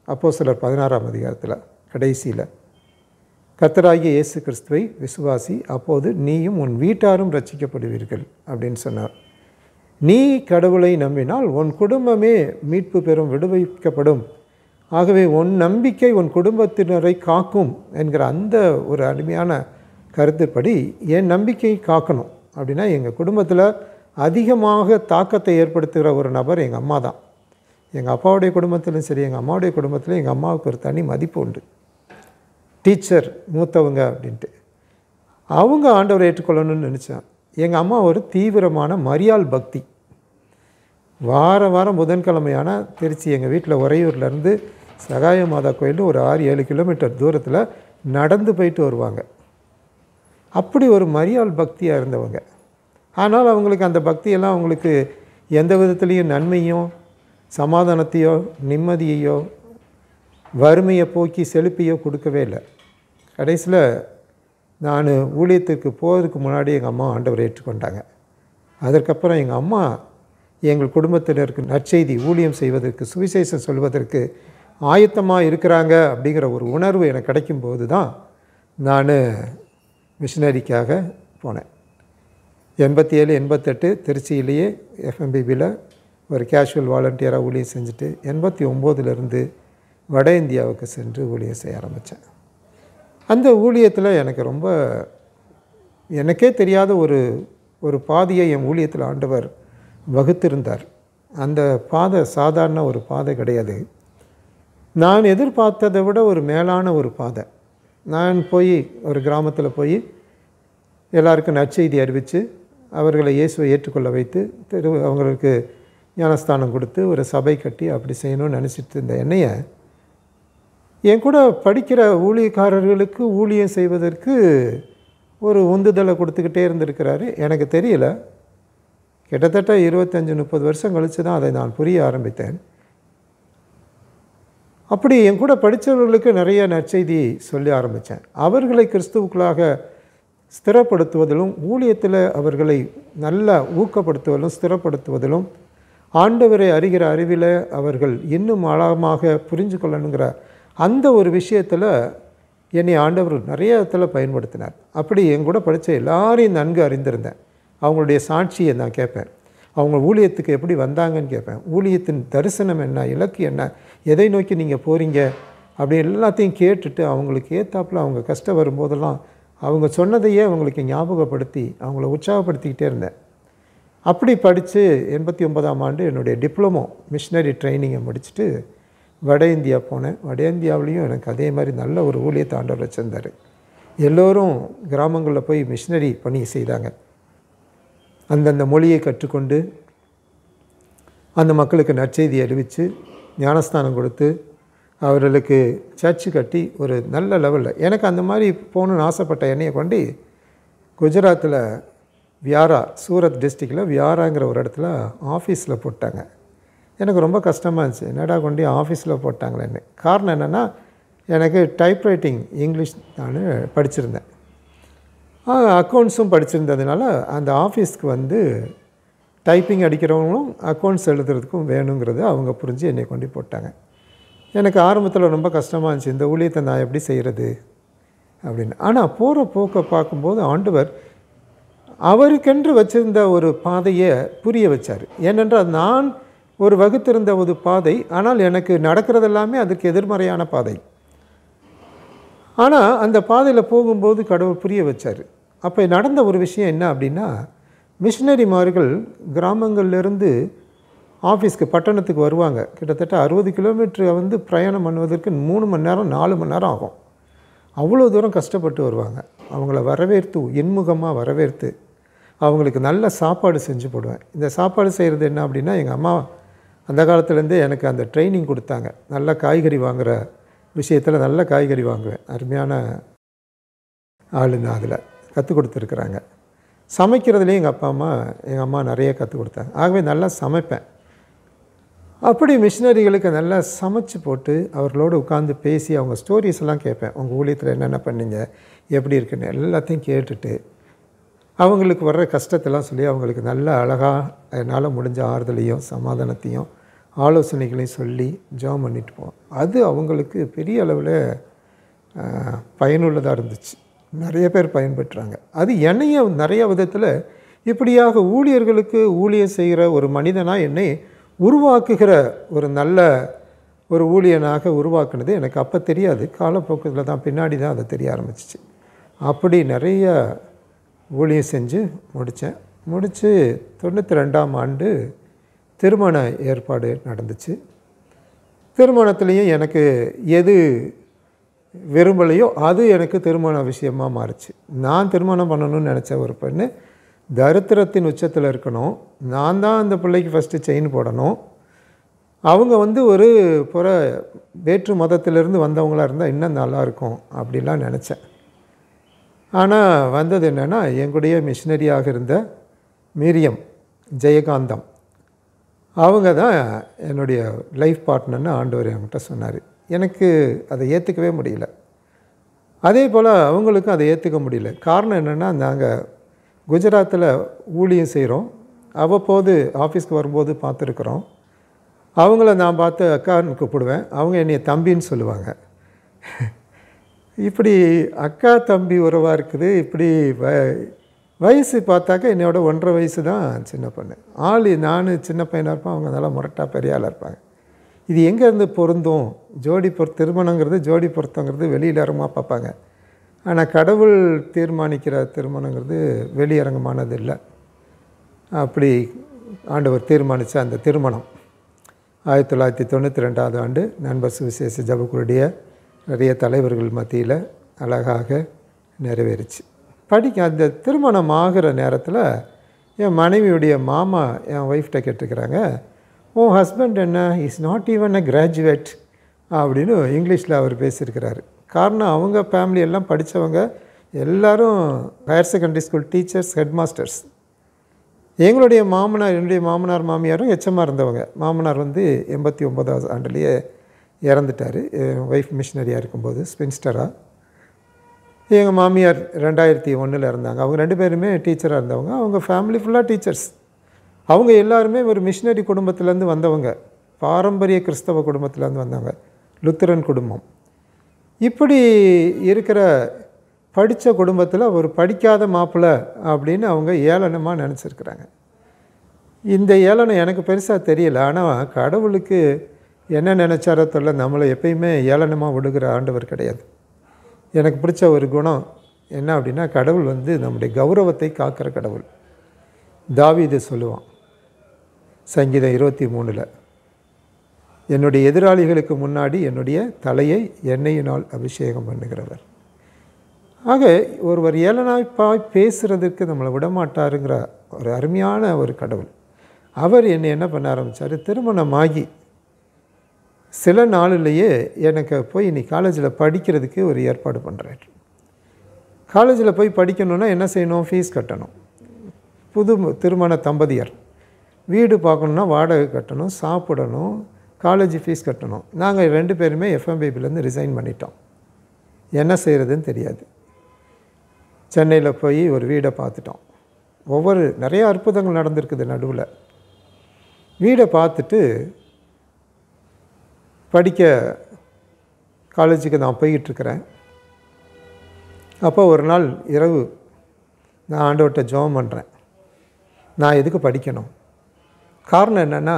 அப்போஸ்தலர் 16ஆம் அதிகாரத்தில் கடைசியில், கர்த்தராகிய இயேசு கிறிஸ்துவை விசுவாசி, அப்போது நீயும் உன் வீட்டாரும் ரட்சிக்கப்படுவீர்கள் அப்படின்னு சொன்னார். நீ கடவுளை நம்பினால் உன் குடும்பமே மீட்பு பெறும், விடுவிக்கப்படும். ஆகவே உன் நம்பிக்கை உன் குடும்பத்தினரை காக்கும் என்கிற அந்த ஒரு அருமையான கருத்துப்படி என் நம்பிக்கை காக்கணும் அப்படின்னா, எங்கள் குடும்பத்தில் அதிகமாக தாக்கத்தை ஏற்படுத்துகிற ஒரு நபர் எங்கள் அம்மா தான். எங்கள் அப்பாவுடைய குடும்பத்திலும் சரி, எங்கள் அம்மாவுடைய குடும்பத்திலும் எங்கள் அம்மாவுக்கு ஒரு தனி மதிப்பு உண்டு. டீச்சர், மூத்தவங்க அப்படின்ட்டு அவங்க ஆண்டவரை ஏற்றுக்கொள்ளணும்னு நினச்சேன். எங்கள் அம்மா ஒரு தீவிரமான மரியாள் பக்தி. வாரம் புதன்கிழமையான திருச்சி எங்கள் வீட்டில் உறையூர்லேருந்து சகாய மாதா கோயில் ஒரு 6-7 கிலோமீட்டர் தூரத்தில் நடந்து போயிட்டு வருவாங்க. அப்படி ஒரு மரியாள் பக்தியாக இருந்தவங்க. ஆனால் அவங்களுக்கு அந்த பக்தியெல்லாம் அவங்களுக்கு எந்த விதத்துலேயும் நன்மையோ சமாதானத்தையோ நிம்மதியையோ வறுமையை போக்கி செழிப்பையோ கொடுக்கவே இல்லை. கடைசியில் நான் ஊழியத்துக்கு போகிறதுக்கு முன்னாடி எங்கள் அம்மா ஆண்டவரை ஏற்றுக்கொண்டாங்க. அதற்கப்புறம் எங்கள் அம்மா எங்கள் குடும்பத்தினருக்கு நற்செய்தி ஊழியம் செய்வதற்கு, சுவிசேஷம் சொல்வதற்கு ஆயத்தமாக இருக்கிறாங்க அப்படிங்கிற ஒரு உணர்வு எனக்கு கிடைக்கும்போது தான் நான் மிஷினரிக்காக போனேன். 87-88 திருச்சியிலேயே எஃப்எம்பிபியில் ஒரு கேஷுவல் வாலண்டியராக ஊழியம் செஞ்சுட்டு 89லேருந்து வட இந்தியாவுக்கு சென்று ஊழியம் செய்ய ஆரம்பித்தேன். அந்த ஊழியத்தில் எனக்கு ரொம்ப எனக்கே தெரியாத ஒரு பாதையை என் ஊழியத்தில் ஆண்டவர் வகுத்திருந்தார். அந்த பாதை சாதாரண ஒரு பாதை கிடையாது. நான் எதிர்பார்த்ததை விட ஒரு மேலான ஒரு பாதை. நான் போய் ஒரு கிராமத்தில் போய் எல்லாருக்கும் நற்செய்தி அறிவித்து அவர்களை இயேசுவை ஏற்றுக்கொள்ள வைத்து அவங்களுக்கு ஞானஸ்தானம் கொடுத்து ஒரு சபை கட்டி அப்படி செய்யணும்னு நினச்சிட்டு இருந்த என்னைய என் கூட படிக்கிற ஊழியக்காரர்களுக்கு ஊழியம் செய்வதற்கு ஒரு உந்துதலை கொடுத்துக்கிட்டே இருந்திருக்கிறாரு. எனக்கு தெரியல. கிட்டத்தட்ட 25-30 வருஷம் கழித்து தான் அதை நான் புரிய ஆரம்பித்தேன். அப்படி என் கூட படித்தவர்களுக்கு நிறைய நற்செய்தி சொல்லி ஆரம்பித்தேன். அவர்களை கிறிஸ்துவுக்குள்ளாக ஸ்திரப்படுத்துவதிலும் ஊழியத்தில் அவர்களை நல்லா ஊக்கப்படுத்துவதிலும் ஸ்திரப்படுத்துவதிலும் ஆண்டவரை அறிகிற அறிவில் அவர்கள் இன்னும் ஆழமாக புரிஞ்சு கொள்ளணுங்கிற அந்த ஒரு விஷயத்தில் என்னை ஆண்டவர் நிறைய இடத்துல பயன்படுத்தினார். அப்படி என் கூட படித்த எல்லாரையும் நன்கு அறிந்திருந்தேன். அவங்களுடைய சாட்சியை நான் கேட்பேன். அவங்க ஊழியத்துக்கு எப்படி வந்தாங்கன்னு கேட்பேன். ஊழியத்தின் தரிசனம் என்ன, இலக்கு என்ன, எதை நோக்கி நீங்கள் போகிறீங்க அப்படி எல்லாத்தையும் கேட்டுட்டு அவங்களுக்கு ஏற்றாப்புல அவங்க கஷ்டம் வரும்போதெல்லாம் அவங்க சொன்னதையே அவங்களுக்கு ஞாபகப்படுத்தி அவங்கள உற்சாகப்படுத்திக்கிட்டே இருந்தேன். அப்படி படித்து 89ஆம் ஆண்டு என்னுடைய டிப்ளமோ மிஷினரி ட்ரைனிங்கை முடிச்சுட்டு வட இந்தியா போனேன். வட இந்தியாவிலையும் எனக்கு அதே மாதிரி நல்ல ஒரு ஊழியத்தை ஆண்டவர் வச்சுருந்தார். எல்லோரும் கிராமங்களில் போய் மிஷினரி பணி செய்தாங்க. அந்தந்த மொழியை கற்றுக்கொண்டு அந்த மக்களுக்கு நற்செய்தி அறிவித்து ஞானஸ்தானம் கொடுத்து அவர்களுக்கு சர்ச்சு கட்டி ஒரு நல்ல லெவலில் எனக்கு அந்த மாதிரி போகணுன்னு ஆசைப்பட்ட என்னையை கொண்டு குஜராத்தில் வியாரா, சூரத் டிஸ்ட்ரிக்டில் வியாராங்கிற ஒரு இடத்துல ஆஃபீஸில் போட்டாங்க. எனக்கு ரொம்ப கஷ்டமாக இருந்துச்சு. என்னடா கொண்டு ஆஃபீஸில் போட்டாங்களேன்னு. காரணம் என்னென்னா எனக்கு டைப்ரைட்டிங் இங்கிலீஷ் நான் படிச்சிருந்தேன், அக்கௌண்ட்ஸும் படிச்சிருந்ததுனால அந்த ஆஃபீஸ்க்கு வந்து டைப்பிங் அடிக்கிறவங்களும் அக்கௌண்ட்ஸ் எழுதுறதுக்கும் வேணுங்கிறது அவங்க புரிஞ்சு என்னை கொண்டு போட்டாங்க. எனக்கு ஆரம்பத்தில் ரொம்ப கஷ்டமாக இருந்துச்சு, இந்த ஊழியத்தை நான் எப்படி செய்கிறது அப்படின்னு. ஆனால் போகிற போக்கை பார்க்கும்போது ஆண்டவர் அவருக்கென்று வச்சுருந்த ஒரு பாதையை புரிய வச்சார். ஏனென்றால் நான் ஒரு வகுத்திருந்த ஒரு பாதை, ஆனால் எனக்கு நடக்கிறதெல்லாமே அதுக்கு எதிர்மறையான பாதை. ஆனால் அந்த பாதையில் போகும்போது கடவுள் புரிய வச்சார். அப்போ நடந்த ஒரு விஷயம் என்ன அப்படின்னா, மிஷினரிமார்கள் கிராமங்கள்லேருந்து ஆஃபீஸ்க்கு பட்டணத்துக்கு வருவாங்க. கிட்டத்தட்ட 60 கிலோமீட்டர் வந்து பிரயாணம் பண்ணுவதற்கு 3 மணி நேரம் 4 மணி நேரம் ஆகும். அவ்வளோ தூரம் கஷ்டப்பட்டு வருவாங்க. அவங்கள வரவேற்று இன்முகமாக வரவேற்று அவங்களுக்கு நல்ல சாப்பாடு செஞ்சு போடுவேன். இந்த சாப்பாடு செய்கிறது என்ன அப்படின்னா, எங்கள் அம்மா அந்த காலத்துலேருந்தே எனக்கு அந்த ட்ரைனிங் கொடுத்தாங்க. நல்ல காய்கறி வாங்குகிற விஷயத்தில் நல்ல காய்கறி வாங்குவேன். அருமையான ஆளுங்க அதில் கற்றுக் கொடுத்துருக்குறாங்க. சமைக்கிறதுலேயும் எங்கள் அம்மா நிறைய கற்றுக் கொடுத்தாங்க. ஆகவே நல்லா சமைப்பேன். அப்படி மிஷினரிகளுக்கு நல்லா சமைச்சு போட்டு அவர்களோடு உட்காந்து பேசி அவங்க ஸ்டோரிஸ் எல்லாம் கேட்பேன். உங்கள் ஊழியத்தில் என்னென்ன பண்ணீங்க, எப்படி இருக்குன்னு எல்லாத்தையும் கேட்டுட்டு அவங்களுக்கு வர்ற கஷ்டத்தெல்லாம் சொல்லி அவங்களுக்கு நல்ல அழகாக என்னால் முடிஞ்ச ஆறுதலையும் சமாதானத்தையும் ஆலோசனைகளையும் சொல்லி ஜெபம் பண்ணிட்டு போவோம். அது அவங்களுக்கு பெரிய அளவில் பயனுள்ளதாக இருந்துச்சு. நிறைய பேர் பயன்பெற்றாங்க. அது என்னையும் நிறைய விதத்தில் இப்படியாக ஊழியர்களுக்கு ஊழியம் செய்கிற ஒரு மனிதனாக என்னை உருவாக்குகிற ஒரு நல்ல ஒரு ஊழியனாக உருவாக்குனது எனக்கு அப்போ தெரியாது. காலப்போக்கில் தான் பின்னாடி தான் அதை தெரிய ஆரம்பிச்சிச்சு. அப்படி நிறைய ஊழியம் செஞ்சு முடித்து 92ஆம் ஆண்டு திருமண ஏற்பாடு நடந்துச்சு. திருமணத்துலேயும் எனக்கு எது விரும்பலையோ அது எனக்கு திருமண விஷயமாக மாறுச்சு. நான் திருமணம் பண்ணணும்னு நினச்ச ஒரு பெண்ணு தரித்திரத்தின் உச்சத்தில் இருக்கணும். நான் தான் அந்த பிள்ளைக்கு ஃபஸ்ட்டு செயின் போடணும். அவங்க வந்து ஒரு வேற்று மதத்திலிருந்து வந்தவங்களாக இருந்தால் இன்னும் நல்லாயிருக்கும் அப்படிலாம் நினச்சேன். ஆனால் வந்தது என்னென்னா, எங்களுடைய மிஷினரியாக இருந்த மீரியம் ஜெயகாந்தம் அவங்க தான் என்னுடைய லைஃப் பார்ட்னர்னு ஆண்டவர் என்கிட்ட சொன்னார். எனக்கு அதை ஏற்றுக்கவே முடியல. அதே போல் அவங்களுக்கும் அதை ஏற்றுக்க முடியல. காரணம் என்னென்னா, நாங்கள் குஜராத்தில் ஊழியம் செய்கிறோம். அவ்வப்போது ஆஃபீஸ்க்கு வரும்போது பார்த்துருக்குறோம். அவங்கள நான் பார்த்து அக்கான்னு கூப்பிடுவேன். அவங்க என்னை தம்பின்னு சொல்லுவாங்க. இப்படி அக்கா தம்பி உறவாக இருக்குது. இப்படி வயசு பார்த்தாக்க என்னோட 1.5 வயசு தான் சின்ன பொண்ணு. நான் சின்ன பையனாக இருப்பேன், அவங்க நல்லா முரட்டா பெரிய ஆளாக இருப்பாங்க. இது எங்கேருந்து பொருந்தும்? திருமணங்கிறது ஜோடி பொருத்தங்கிறது வெளியிலரமாக பார்ப்பாங்க. ஆனால் கடவுள் தீர்மானிக்கிற திருமணங்கிறது வெளியரங்கமானது இல்லை. அப்படி ஆண்டவர் தீர்மானித்த அந்த திருமணம் 1992ஆம் ஆண்டு நண்பர் சுவிசேஷ ஜபக்குழுடைய நிறைய தலைவர்கள் மத்தியில் அழகாக நிறைவேறிச்சு. அந்த திருமணம் ஆகிற நேரத்தில் என் மனைவியுடைய மாமா என் ஒய்ஃப்கிட்ட கேட்டுக்கிறாங்க, உன் ஹஸ்பண்ட் என்ன is not even a graduate அப்படின்னு இங்கிலீஷில் அவர் பேசியிருக்கிறாரு. காரணம் அவங்க ஃபேமிலி எல்லாம் படித்தவங்க, எல்லோரும் higher secondary school teachers, head masters. என்னுடைய மாமனார் மாமியாரும் எச்சமாக இருந்தவங்க. மாமனார் வந்து 89ஆவது ஆண்டுலேயே இறந்துட்டார். என் ஒய்ஃப் மிஷினரியாக இருக்கும்போது ஸ்பின்ஸ்டராக. எங்கள் மாமியார் 2001 இருந்தாங்க. அவங்க 2 பேருமே டீச்சராக இருந்தவங்க. அவங்க ஃபேமிலி ஃபுல்லாக டீச்சர்ஸ். அவங்க எல்லாருமே ஒரு மிஷினரி குடும்பத்துலேருந்து வந்தவங்க. பாரம்பரிய கிறிஸ்தவ குடும்பத்துலேருந்து வந்தவங்க. லுத்தரன் குடும்பம். இப்படி இருக்கிற படித்த குடும்பத்தில் ஒரு படிக்காத மாப்பிள்ளை அப்படின்னு அவங்க ஏளனமாக நினச்சிருக்கிறாங்க. இந்த ஏளனம் எனக்கு பெருசாக தெரியல. ஆனால் கடவுளுக்கு என்ன நினச்சாரோ தெரியல, நம்மளை எப்பயுமே ஏளனமாக விடுகிற ஆண்டவர் கிடையாது. எனக்கு பிடிச்ச ஒரு குணம் என்ன அப்படின்னா, கடவுள் வந்து நம்முடைய கௌரவத்தை காக்கிற கடவுள். தாவீது சொல்லுவான் சங்கீதம் 23, என்னுடைய எதிராளிகளுக்கு முன்னாடி என்னுடைய தலையை எண்ணெயினால் அபிஷேகம் பண்ணுகிறவர். ஆக ஒருவர் ஏளனாய்ப்பாய் பேசுகிறதுக்கு நம்மளை விடமாட்டாருங்கிற ஒரு அருமையான ஒரு கடவுள். அவர் என்னை என்ன பண்ண ஆரம்பித்தார், திருமணமாகி சில நாளிலேயே எனக்கு போய் நீ காலேஜில் படிக்கிறதுக்கு ஒரு ஏற்பாடு பண்ணுறாரு. காலேஜில் போய் படிக்கணுன்னா என்ன செய்யணும், ஃபீஸ் கட்டணும். புது திருமண தம்பதியர் வீடு பார்க்கணுன்னா வாடகை கட்டணும், சாப்பிடணும், காலேஜ் ஃபீஸ் கட்டணும். நாங்கள் 2 பேருமே எஃப்எம்பிபிலேருந்து ரிசைன் பண்ணிட்டோம். என்ன செய்கிறதுன்னு தெரியாது. சென்னையில் போய் ஒரு வீடை பார்த்துட்டோம். நிறைய அற்புதங்கள் நடந்திருக்குது நடுவில். வீடை பார்த்துட்டு படிக்க காலேஜுக்கு நான் போய்கிட்டுருக்கிறேன். அப்போ ஒரு நாள் இரவு நான் ஆண்டவர்கிட்ட ஜெபம் பண்ணுறேன். நான் எதுக்கு படிக்கணும்? காரணம் என்னென்னா,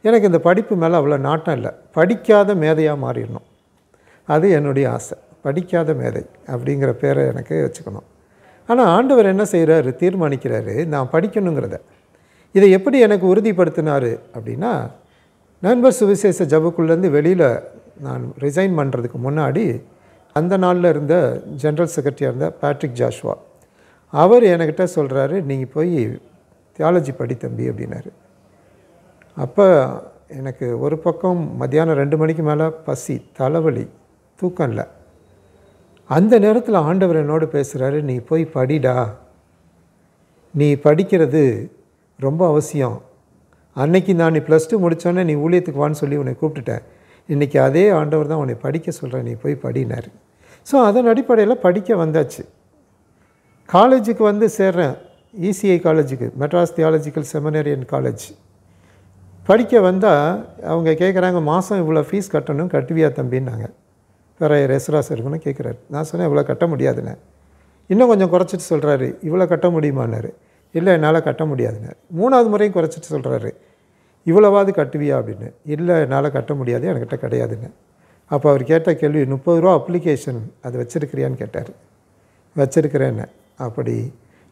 எனக்கு இந்த படிப்பு மேலே அவ்வளோ நாட்டம் இல்லை. படிக்காத மேதையாக மாறிடணும், அது என்னுடைய ஆசை. படிக்காத மேதை அப்படிங்கிற பேரை எனக்கு வச்சுக்கணும். ஆனால் ஆண்டவர் என்ன செய்கிறாரு, தீர்மானிக்கிறாரு நான் படிக்கணுங்கிறத. இதை எப்படி எனக்கு உறுதிப்படுத்தினார் அப்படின்னா, நண்பர் சுவிசேஷ ஜபக்குள்ளேருந்து வெளியில் நான் ரிசைன் பண்ணுறதுக்கு முன்னாடி அந்த நாளில் இருந்த ஜென்ரல் செக்ரட்டரியாக இருந்த பேட்ரிக் ஜாஷ்வா, அவர் என்கிட்ட சொல்கிறாரு, நீங்கள் போய் தியாலஜி படி தம்பி அப்படின்னாரு. அப்போ எனக்கு ஒரு பக்கம் மத்தியானம் 2 மணிக்கு மேலே பசி, தலைவலி, தூக்கம் இல்லை. அந்த நேரத்தில் ஆண்டவர் என்னோடு பேசுகிறாரு, நீ போய் படிடா, நீ படிக்கிறது ரொம்ப அவசியம். அன்னைக்கு நான் நீ +2 முடித்தோன்னே நீ ஊழியத்துக்கு வான்னு சொல்லி உன்னை கூப்பிட்டுட்டேன். இன்றைக்கி அதே ஆண்டவர் தான் உன்னை படிக்க சொல்கிறேன், நீ போய் படினார். ஸோ அதன் அடிப்படையில் படிக்க வந்தாச்சு. காலேஜுக்கு வந்து சேர்றேன், இசிஐ காலேஜுக்கு, மெட்ராஸ் தியாலஜிக்கல் செமினரியன் காலேஜ். படிக்க வந்தால் அவங்க கேட்குறாங்க, மாதம் இவ்வளோ ஃபீஸ் கட்டணும், கட்டுவியா தம்பின்னாங்க. வேறு ரெசராஸ் இருக்குன்னு கேட்குறாரு. நான் சொன்னேன், இவ்வளோ கட்ட முடியாதுண்ணே. இன்னும் கொஞ்சம் குறைச்சிட்டு சொல்கிறாரு, இவ்வளோ கட்ட முடியுமான்னாரு. இல்லை என்னால் கட்ட முடியாதுன்னாரு. 3வது முறையும் குறைச்சிட்டு சொல்கிறாரு, இவ்வளவாவது கட்டுவியா அப்படின்னு. இல்லை என்னால் கட்ட முடியாது, என்கிட்ட கிடையாதுன்னு. அப்போ அவர் கேட்ட கேள்வி, 30 ரூபா அப்ளிகேஷன் அது வச்சுருக்கிறியான்னு கேட்டார். வச்சுருக்கிறேன்னு. அப்படி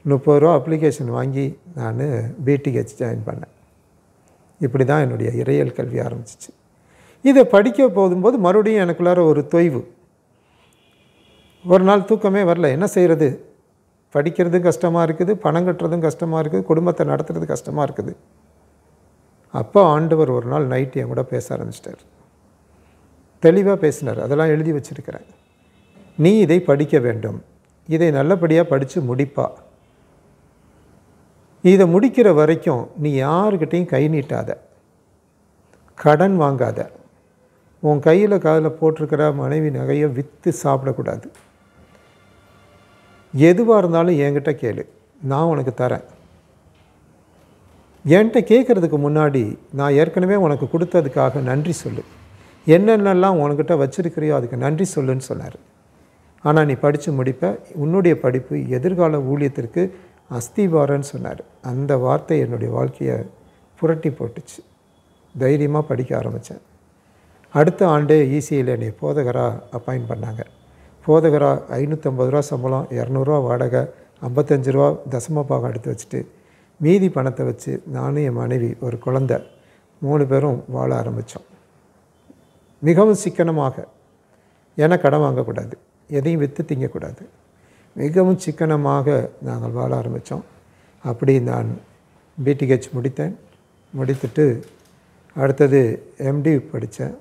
30 ரூபா அப்ளிகேஷன் வாங்கி நான் பிடிஹெச் ஜாயின் பண்ணேன். இப்படி தான் என்னுடைய இறையியல் கல்வி ஆரம்பிச்சிச்சு. இதை படிக்க போகும்போது மறுபடியும் எனக்குள்ளார ஒரு தொய்வு. ஒரு நாள் தூக்கமே வரல. என்ன செய்கிறது, படிக்கிறதும் கஷ்டமாக இருக்குது, பணம் கட்டுறதும் கஷ்டமாக இருக்குது, குடும்பத்தை நடத்துறது கஷ்டமாக இருக்குது. அப்போ ஆண்டவர் ஒரு நாள் நைட்டு என் கூட பேச ஆரம்பிச்சிட்டார். தெளிவாக பேசினார். அதெல்லாம் எழுதி வச்சுருக்கிறேன். நீ இதை படிக்க வேண்டும், இதை நல்லபடியாக படித்து முடிப்பா. இதை முடிக்கிற வரைக்கும் நீ யாருக்கிட்டையும் கை நீட்டாத, கடன் வாங்காத, உன் கையில் காதில் போட்டிருக்கிற மனைவி நகையை விற்று சாப்பிடக்கூடாது. எதுவாக இருந்தாலும் என்கிட்ட கேளு, நான் உனக்கு தரேன். என்கிட்ட கேட்குறதுக்கு முன்னாடி நான் ஏற்கனவே உனக்கு கொடுத்ததுக்காக நன்றி சொல்லு. என்னென்னலாம் உனக்கிட்ட வச்சுருக்கிறியோ அதுக்கு நன்றி சொல்லுன்னு சொன்னார். ஆனால் நீ படித்து முடிப்ப, உன்னுடைய படிப்பு எதிர்கால ஊழியத்திற்கு அஸ்திவாரன்னு சொன்னார். அந்த வார்த்தை என்னுடைய வாழ்க்கையை புரட்டி போட்டுச்சு. தைரியமாக படிக்க ஆரம்பித்தேன். அடுத்த ஆண்டே இசிஐயில் என்னை போதகராக அப்பாயின்ட் பண்ணாங்க. போதகராக 550 ரூபா சம்பளம், 200 ரூபா வாடகை, 55 ரூபா தசம பாகம் எடுத்து வச்சுட்டு மீதி பணத்தை வச்சு நானும் என் மனைவி ஒரு குழந்தை 3 பேரும் வாழ ஆரம்பித்தோம். மிகவும் சிக்கனமாக, ஏன்னா கடன் வாங்கக்கூடாது, எதையும் விற்று திங்கக்கூடாது. மிகவும் சிக்கனமாக நாங்கள் வாழ ஆரம்பித்தோம். அப்படி நான் பிடிஹெச் முடித்தேன். முடித்துட்டு அடுத்தது எம்டி படித்தேன்.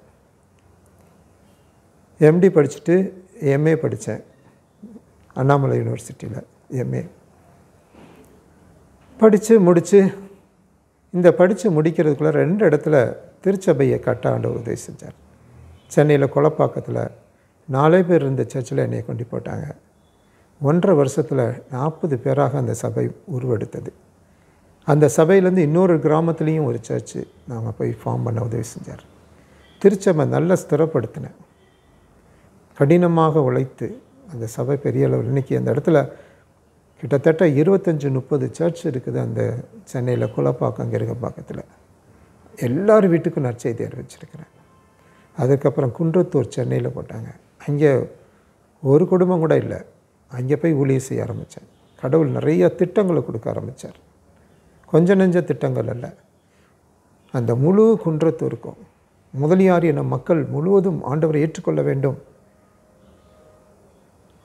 எம்டி படிச்சுட்டு எம்ஏ படித்தேன் அண்ணாமலை யூனிவர்சிட்டியில். எம்ஏ படித்து முடித்து இந்த படித்து முடிக்கிறதுக்குள்ளே 2 இடத்துல திருச்சபையை கட்ட ஆண்டவர் உதவி செஞ்சார். சென்னையில் கொளப்பாக்கத்தில் 4 பேர் இருந்த சர்ச்சில் என்னை கொண்டு போட்டாங்க. 1.5 வருஷத்தில் 40 பேராக அந்த சபை உருவெடுத்தது. அந்த சபையிலேருந்து இன்னொரு கிராமத்துலேயும் ஒரு சர்ச்சு நாங்கள் போய் ஃபார்ம் பண்ண உதவி செஞ்சார். திருச்சபை நல்லா ஸ்திரப்படுத்தினேன். கடினமாக உழைத்து அந்த சபை பெரிய அளவில் இன்றைக்கி அந்த இடத்துல கிட்டத்தட்ட 25-30 சர்ச் இருக்குது. அந்த சென்னையில் குளப்பாக்கம் கிருகப்பாக்கத்தில் எல்லார் வீட்டுக்கும் நற்செய்தி அறிவிச்சிருக்கிறேன். அதுக்கப்புறம் குன்றத்தூர் சென்னையில் போட்டாங்க. அங்கே ஒரு குடும்பம் கூட இல்லை. அங்கே போய் ஊழியம் செய்ய ஆரம்பித்தேன். கடவுள் நிறைய திட்டங்களை கொடுக்க ஆரம்பித்தார். கொஞ்சம் நெஞ்ச திட்டங்கள் அல்ல. அந்த முழு குன்றத்தூருக்கும் முதலியார் என மக்கள் முழுவதும் ஆண்டவரை ஏற்றுக்கொள்ள வேண்டும்,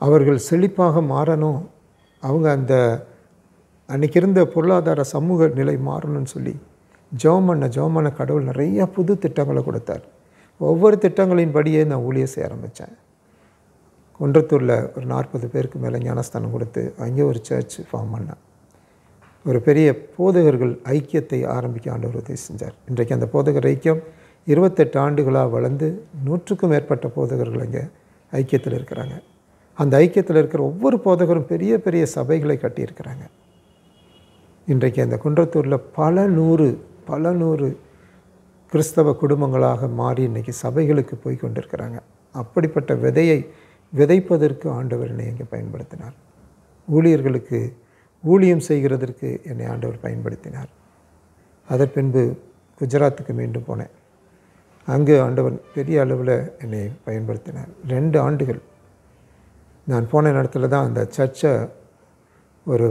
அவர்கள் செழிப்பாக மாறணும், அவங்க அந்த அன்றைக்கி இருந்த பொருளாதார சமூக நிலை மாறணும்னு சொல்லி ஜெபம் பண்ண கடவுள் நிறையா புது திட்டங்களை கொடுத்தார். ஒவ்வொரு திட்டங்களின் படியே நான் ஊழியம் செய்ய ஆரம்பித்தேன். குன்றத்தூரில் ஒரு 40 பேருக்கு மேலே ஞானஸ்தானம் கொடுத்து அங்கே ஒரு சர்ச் ஃபார்ம் பண்ணேன். ஒரு பெரிய போதகர்கள் ஐக்கியத்தை ஆரம்பிக்க ஆண்டவர் உதவி செஞ்சார். இன்றைக்கு அந்த போதகர் ஐக்கியம் 28 ஆண்டுகளாக வளர்ந்து 100க்கும் மேற்பட்ட போதகர்கள் அங்கே ஐக்கியத்தில் இருக்கிறாங்க. அந்த ஐக்கியத்தில் இருக்கிற ஒவ்வொரு போதகரும் பெரிய பெரிய சபைகளை கட்டியிருக்கிறாங்க. இன்றைக்கு அந்த குன்றத்தூரில் பல நூறு கிறிஸ்தவ குடும்பங்களாக மாறி இன்றைக்கி சபைகளுக்கு போய் கொண்டிருக்கிறாங்க. அப்படிப்பட்ட விதையை விதைப்பதற்கு ஆண்டவர் என்னை இங்கே பயன்படுத்தினார். ஊழியர்களுக்கு ஊழியம் செய்கிறதற்கு என்னை ஆண்டவர் பயன்படுத்தினார். அதன் பின்பு குஜராத்துக்கு மீண்டும் போனேன். அங்கு ஆண்டவர் பெரிய அளவில் என்னை பயன்படுத்தினார். 2 ஆண்டுகள் நான் போன இடத்துல தான் அந்த சர்ச்சை ஒரு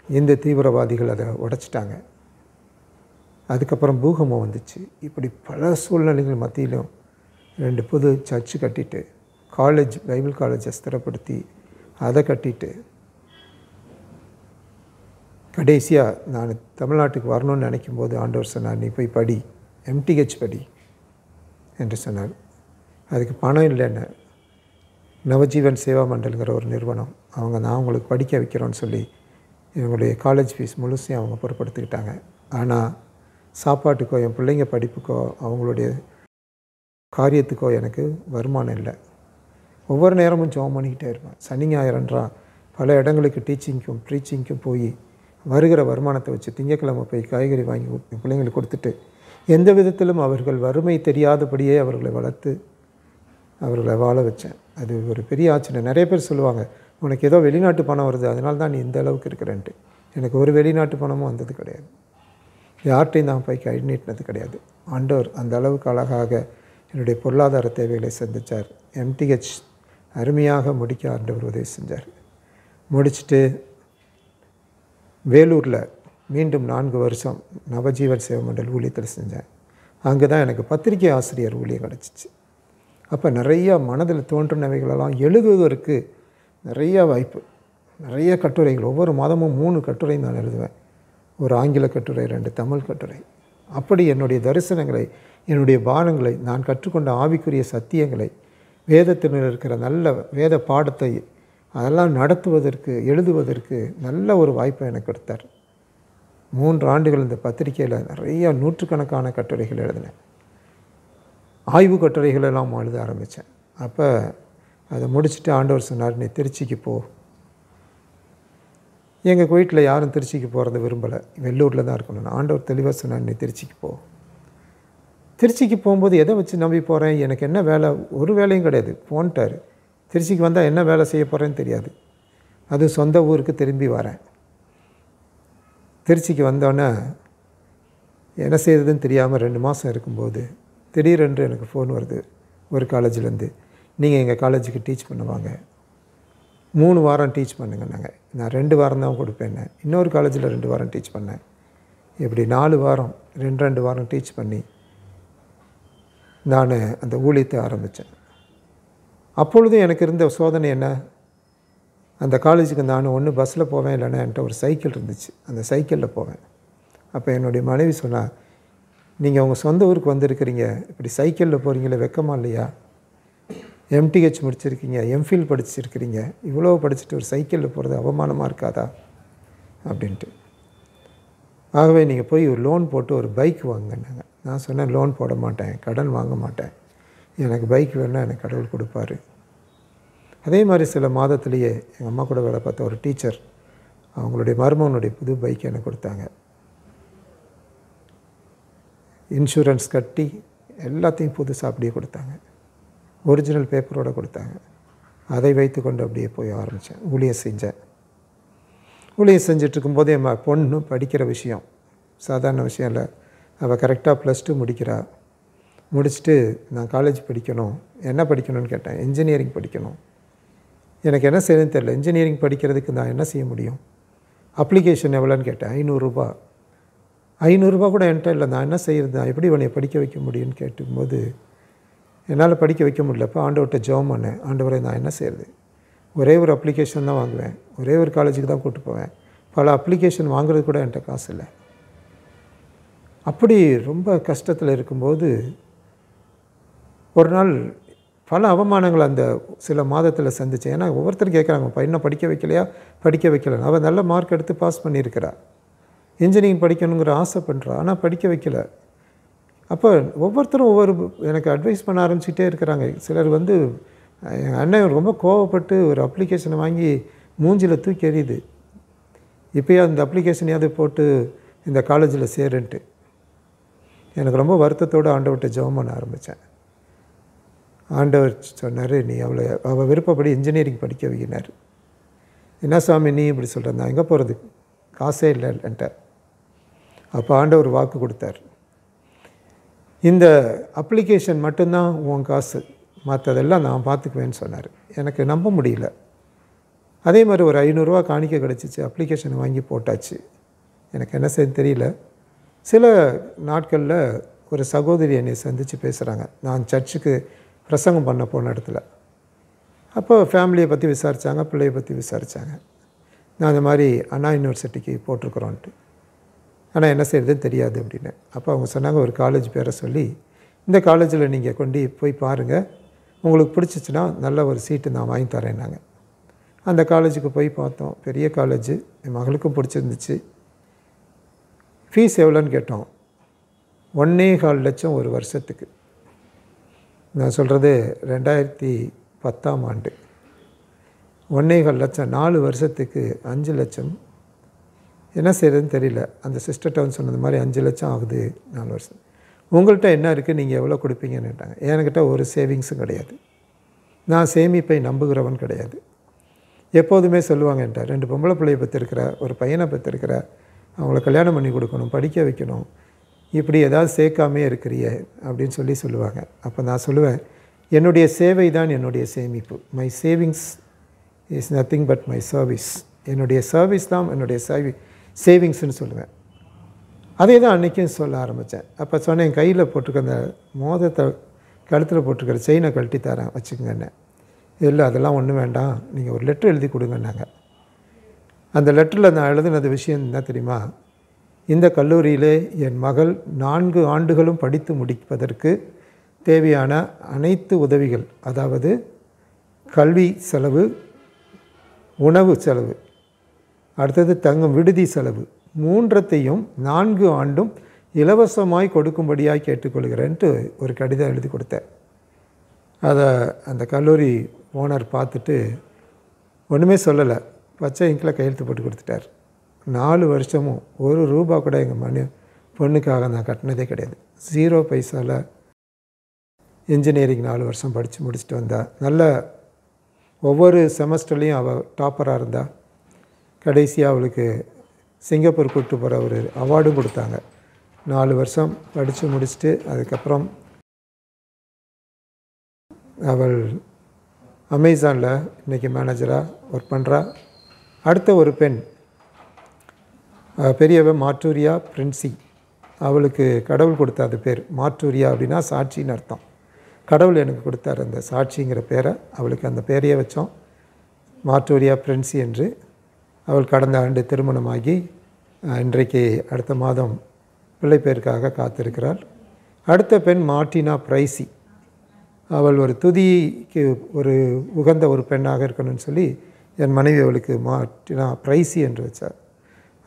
இந்து தீவிரவாதிகள் அதை உடைச்சிட்டாங்க. அதுக்கப்புறம் பூகம்பம் வந்துச்சு. இப்படி பல சூழ்நிலைகள் மத்தியிலும் 2 புது சர்ச்சு கட்டிட்டு, காலேஜ் பைபிள் காலேஜை ஸ்திரப்படுத்தி அதை கட்டிட்டு, கடைசியாக நான் தமிழ்நாட்டுக்கு வரணும்னு நினைக்கும் போது ஆண்டவர் சொன்னார், நீ போய் படி, MTH படி என்று சொன்னார். அதுக்கு பணம் இல்லைன்னு நவஜீவன் சேவா மண்டலுங்கிற ஒரு நிறுவனம், நான் உங்களுக்கு படிக்க வைக்கிறோன்னு சொல்லி என்னுடைய காலேஜ் ஃபீஸ் முழுசையும் அவங்க பொறுப்படுத்திக்கிட்டாங்க. ஆனால் சாப்பாட்டுக்கோ என் பிள்ளைங்க படிப்புக்கோ அவங்களுடைய காரியத்துக்கோ எனக்கு வருமானம் இல்லை. ஒவ்வொரு நேரமும் ஜெபம் பண்ணிக்கிட்டே இருப்பேன். சனி ஞாயிறன்றா பல இடங்களுக்கு டீச்சிங்க்கும் ப்ரீச்சிங்க்கும் போய் வருகிற வருமானத்தை வச்சு திங்கக்கிழமை போய் காய்கறி வாங்கி என் பிள்ளைங்களுக்கு கொடுத்துட்டு எந்த விதத்திலும் அவர்கள் வறுமை தெரியாதபடியே அவர்களை வளர்த்து அவர்களை வாழ வச்சேன். அது ஒரு பெரிய ஆச்சரியம். நிறைய பேர் சொல்லுவாங்க, உனக்கு ஏதோ வெளிநாட்டு பணம் வருது அதனால தான் நீ இந்த அளவுக்கு இருக்கிறேன்ட்டு. எனக்கு ஒரு வெளிநாட்டு பணமும் வந்தது கிடையாது. யார்கிட்டையும் நான் போய் கை நீட்டினது கிடையாது. ஆண்டவர் அந்த அளவுக்கு அழகாக என்னுடைய பொருளாதார தேவைகளை சந்தித்தார். MTH அருமையாக முடிக்க ஆண்டவர் உதவி செஞ்சார். முடிச்சுட்டு வேலூரில் மீண்டும் 4 வருஷம் நவஜீவன் சேவா மண்டல் ஊழியத்தில் செஞ்சேன். அங்கே தான் எனக்கு பத்திரிகை ஆசிரியர் ஊழியம் கிடச்சிச்சு. அப்போ நிறையா மனதில் தோன்றினவைகளெல்லாம் எழுதுவதற்கு நிறைய வாய்ப்பு, நிறைய கட்டுரைகள். ஒவ்வொரு மாதமும் 3 கட்டுரை நான் எழுதுவேன். ஒரு ஆங்கில கட்டுரை, 2 தமிழ் கட்டுரை. அப்படி என்னுடைய தரிசனங்களை, என்னுடைய பானங்களை, நான் கற்றுக்கொண்ட ஆவிக்குரிய சத்தியங்களை, வேதத்தில் இருக்கிற நல்ல வேத பாடத்தை அதெல்லாம் நடத்துவதற்கு, எழுதுவதற்கு நல்ல ஒரு வாய்ப்பை எனக்கு கொடுத்தார். 3 ஆண்டுகள் இந்த பத்திரிகையில் நிறையா 100கணக்கான கட்டுரைகள் எழுதினேன். ஆய்வு கட்டுரைகளெல்லாம் எழுத ஆரம்பித்தேன். அப்போ அதை முடிச்சுட்டு ஆண்டவர் சொன்னார், நீ திருச்சிக்கு போ. எங்கள் வீட்டில் யாரும் திருச்சிக்கு போகிறத விரும்பலை, வெள்ளூரில் தான் இருக்கணும். ஆண்டவர் தெளிவாக சொன்னார், நீ திருச்சிக்கு போ. திருச்சிக்கு போகும்போது எதை வச்சு நம்பி போகிறேன், எனக்கு என்ன வேலை, ஒரு வேலையும் கிடையாது. போன்ட்டார். திருச்சிக்கு வந்தால் என்ன வேலை செய்ய போகிறேன்னு தெரியாது. அது சொந்த ஊருக்கு திரும்பி வரேன். திருச்சிக்கு வந்தோன்னே என்ன செய்கிறதுன்னு தெரியாமல் 2 மாதம் இருக்கும்போது திடீரென்று எனக்கு ஃபோன் வருது ஒரு காலேஜிலேருந்து, நீங்கள் எங்கள் காலேஜுக்கு டீச் பண்ணுவாங்க, 3 வாரம் டீச் பண்ணுங்க. நான் 2 வாரம் தான் கொடுப்பேன். இன்னொரு காலேஜில் 2 வாரம் டீச் பண்ணேன். இப்படி 4 வாரம் 2 வாரம் டீச் பண்ணி நான் அந்த ஊழியத்தை ஆரம்பித்தேன். அப்பொழுதும் எனக்கு இருந்த சோதனை என்ன, அந்த காலேஜுக்கு நான் ஒன்று பஸ்ஸில் போவேன், இல்லைன்னா என்கிட்ட ஒரு சைக்கிள் இருந்துச்சு, அந்த சைக்கிளில் போவேன். அப்போ என்னுடைய மனைவி சொன்னால், நீங்கள் உங்கள் சொந்த ஊருக்கு வந்திருக்கிறீங்க, இப்படி சைக்கிளில் போகிறீங்களே, வெக்கமா இல்லையா? MTH முடிச்சிருக்கீங்க, MPhil படிச்சிருக்கிறீங்க, இவ்வளோ படிச்சுட்டு ஒரு சைக்கிளில் போகிறது அவமானமாக இருக்காதா அப்படின்ட்டு. ஆகவே நீங்கள் போய் ஒரு லோன் போட்டு ஒரு பைக் வாங்கினாங்க. நான் சொன்னேன், லோன் போட மாட்டேன், கடன் வாங்க மாட்டேன், எனக்கு பைக் வேணால் எனக்கு கடவுள் கொடுப்பாரு. அதே மாதிரி சில மாதத்துலேயே எங்கள் அம்மா கூட வேலை பார்த்த ஒரு டீச்சர் அவங்களுடைய மருமகனுடைய புது பைக் எனக்கு கொடுத்தாங்க. இன்சூரன்ஸ் கட்டி எல்லாத்தையும் புதுசாக அப்படியே கொடுத்தாங்க. ஒரிஜினல் பேப்பரோடு கொடுத்தாங்க. அதை வைத்து கொண்டு அப்படியே போய் ஆரம்பித்தேன். ஊழியம் செஞ்சேன். ஊழியம் செஞ்சிட்ருக்கும்போது என் பொண்ணு படிக்கிற விஷயம் சாதாரண விஷயம் இல்லை. அவள் கரெக்டாக +2 முடிக்கிறா. முடிச்சுட்டு நான் காலேஜ் படிக்கணும், என்ன படிக்கணும்னு கேட்டேன். இன்ஜினியரிங் படிக்கணும். எனக்கு என்ன செய்யணும்னு தெரியல. இன்ஜினியரிங் படிக்கிறதுக்கு நான் என்ன செய்ய முடியும்? அப்ளிகேஷன் எவ்வளோன்னு கேட்டேன். 500 ரூபா. 500 ரூபா கூட என்கிட்ட இல்லை. நான் என்ன செய்கிறது? நான் எப்படி உன்னை படிக்க வைக்க முடியும்னு கேட்டுக்கும்போது என்னால் படிக்க வைக்க முடியலப்போ ஆண்டவர்கிட்ட ஜெபம் பண்ணேன். ஆண்டவரை நான் என்ன செய்கிறது? ஒரே ஒரு அப்ளிகேஷன் தான் வாங்குவேன், ஒரே ஒரு காலேஜுக்கு தான் கூப்பிட்டு போவேன். பல அப்ளிகேஷன் வாங்குறது கூட என்கிட்ட காசு இல்லை. அப்படி ரொம்ப கஷ்டத்தில் இருக்கும்போது ஒரு நாள் பல அவமானங்கள் அந்த சில மாதத்தில் சந்தித்தேன். ஏன்னா ஒவ்வொருத்தரும் கேட்குறாங்க, பையனை படிக்க வைக்கலையா, படிக்க வைக்கல. அவள் நல்ல மார்க் எடுத்து பாஸ் பண்ணியிருக்கிறா, இன்ஜினியரிங் படிக்கணுங்கிற ஆசை பண்ணுறா, ஆனால் படிக்க வைக்கல. அப்போ ஒவ்வொருத்தரும் ஒவ்வொரு எனக்கு அட்வைஸ் பண்ண ஆரம்பிச்சுட்டே இருக்கிறாங்க. சிலர் எங்கள் அண்ணன் ரொம்ப கோவப்பட்டு ஒரு அப்ளிகேஷனை வாங்கி மூஞ்சில் தூக்கி எறியுது. இப்போயே அந்த அப்ளிகேஷனையாவது போட்டு இந்த காலேஜில் சேருன்ட்டு. எனக்கு ரொம்ப வருத்தத்தோடு ஆண்டவர்கிட்ட ஜெபம் பண்ண ஆரம்பித்தேன். ஆண்டவர் சொன்னார், நீ அவள் விருப்பப்படி இன்ஜினியரிங் படிக்க வைக்கினார். என்ன சாமி நீ இப்படி சொல்கிற? நான் எங்கே போகிறது? காசே இல்லைன்ட்ட. அப்போ ஆண்டவர் வாக்கு கொடுத்தார், இந்த அப்ளிகேஷன் மட்டும்தான் உன் காசு, மற்றதெல்லாம் நான் பார்த்துக்குவேன்னு சொன்னார். எனக்கு நம்ப முடியல. அதே மாதிரி ஒரு 500 ரூபா காணிக்க கிடச்சிச்சு. அப்ளிகேஷன் வாங்கி போட்டாச்சு. எனக்கு என்ன செய்ய தெரியல. சில நாட்களில் ஒரு சகோதரி என்னை சந்தித்து பேசுகிறாங்க. நான் சர்ச்சுக்கு பிரசங்கம் பண்ண போன இடத்துல. அப்போ ஃபேமிலியை பற்றி விசாரித்தாங்க, பிள்ளையை பற்றி விசாரித்தாங்க. நான் இந்த மாதிரி அண்ணா யூனிவர்சிட்டிக்கு போட்டிருக்குறோன்ட்டு. ஆனால் என்ன செய்கிறதுன்னு தெரியாது அப்படின்னு. அப்போ அவங்க சொன்னாங்க, ஒரு காலேஜ் பேரை சொல்லி, இந்த காலேஜில் நீங்கள் கொண்டு போய் பாருங்கள், உங்களுக்கு பிடிச்சிச்சின்னா நல்ல ஒரு சீட்டு நான் வாங்கி தரேன்னாங்க. அந்த காலேஜுக்கு போய் பார்த்தோம். பெரிய காலேஜு, என் மகளுக்கும் பிடிச்சிருந்துச்சு. ஃபீஸ் எவ்வளோன்னு கேட்டோம். 1.25 லட்சம் ஒரு வருஷத்துக்கு. நான் சொல்கிறது 2010ஆம் ஆண்டு. 1.25 லட்சம் 4 வருஷத்துக்கு 5 லட்சம். என்ன செய்கிறதுன்னு தெரியல. அந்த சிஸ்டர் டவுன் சொன்னது மாதிரி 5 லட்சம் ஆகுது 4 வருஷம். உங்கள்கிட்ட என்ன இருக்குது, நீங்கள் எவ்வளோ கொடுப்பீங்கன்னு கேட்டாங்க. என்கிட்ட ஒரு சேவிங்ஸும் கிடையாது. நான் சேமிப்பை நம்புகிறவன் கிடையாது. எப்போதுமே சொல்லுவாங்க என்கிட்ட, 2 பொம்பளை பிள்ளையை பெற்றிருக்கிற, ஒரு பையனை பெற்றிருக்கிற, அவங்கள கல்யாணம் பண்ணி கொடுக்கணும், படிக்க வைக்கணும், இப்படி ஏதாவது சேர்க்காமே இருக்கிறிய அப்படின்னு சொல்லுவாங்க. அப்போ நான் சொல்லுவேன், என்னுடைய சேவை தான் என்னுடைய சேமிப்பு. My savings is nothing but my service. என்னுடைய சர்வீஸ் தான் என்னுடைய சேவிங்ஸ்ன்னு சொல்லுவேன். அதே தான் அன்றைக்கும் சொல்ல ஆரம்பித்தேன். அப்போ சொன்னேன், என் கையில் போட்டிருக்க அந்த மோதத்தை, கழுத்தில் போட்டிருக்கிற செயினை கழட்டி தரேன் வச்சுக்கோங்கண்ணே. இல்லை அதெல்லாம் ஒன்றும் வேண்டாம், நீங்கள் ஒரு லெட்ரு எழுதி கொடுங்கன்னாங்க. அந்த லெட்டரில் நான் எழுதினது விஷயம் என்ன தெரியுமா? இந்த கல்லூரியிலே என் மகள் 4 ஆண்டுகளும் படித்து முடிப்பதற்கு தேவையான அனைத்து உதவிகள், அதாவது கல்வி செலவு, உணவு செலவு, அடுத்தது தங்கும் விடுதி செலவு, 3த்தையும் 4 ஆண்டும் இலவசமாய் கொடுக்கும்படியாக கேட்டுக்கொள்கிறேன்ட்டு ஒரு கடிதம் எழுதி கொடுத்தேன். அதை அந்த கல்லூரி ஓனர் பார்த்துட்டு ஒன்றுமே சொல்லலை, பச்சை இங்கில் கையெழுத்து போட்டு கொடுத்துட்டார். 4 வருஷமும் 1 ரூபா கூட எங்கள் பொண்ணுக்காக நான் கட்டினதே கிடையாது. 0 பைசாவில் இன்ஜினியரிங் 4 வருஷம் படித்து முடிச்சுட்டு வந்தா. நல்ல ஒவ்வொரு செமஸ்டர்லேயும் அவள் டாப்பராக இருந்தாள். கடைசியாக அவளுக்கு சிங்கப்பூர் கூப்பிட்டு போகிற ஒரு அவார்டும் கொடுத்தாங்க. 4 வருஷம் படித்து முடிச்சுட்டு அதுக்கப்புறம் அவள் அமேசானில் இன்றைக்கி மேனேஜராக ஒர்க் பண்ணுறா. அடுத்த ஒரு பெண், பெரியவ மாற்றூரியா பிரின்சி. அவளுக்கு கடவுள் கொடுத்தாத பேர் மாற்றூரியா அப்படின்னா சாட்சின்னு அர்த்தம். கடவுள் எனக்கு கொடுத்தார் அந்த சாட்சிங்கிற பேரை. அவளுக்கு அந்த பேரையே வச்சோம், மாற்றூரியா பிரின்சி என்று. அவள் கடந்த ஆண்டு திருமணமாகி இன்றைக்கு அடுத்த மாதம் பிள்ளை பேருக்காக காத்திருக்கிறாள். அடுத்த பெண் மார்டினா பிரைசி. அவள் ஒரு துதிக்கு ஒரு உகந்த ஒரு பெண்ணாக இருக்கணும்னு சொல்லி என் மனைவி அவளுக்கு மார்டினா பிரைசி என்று வச்சார்.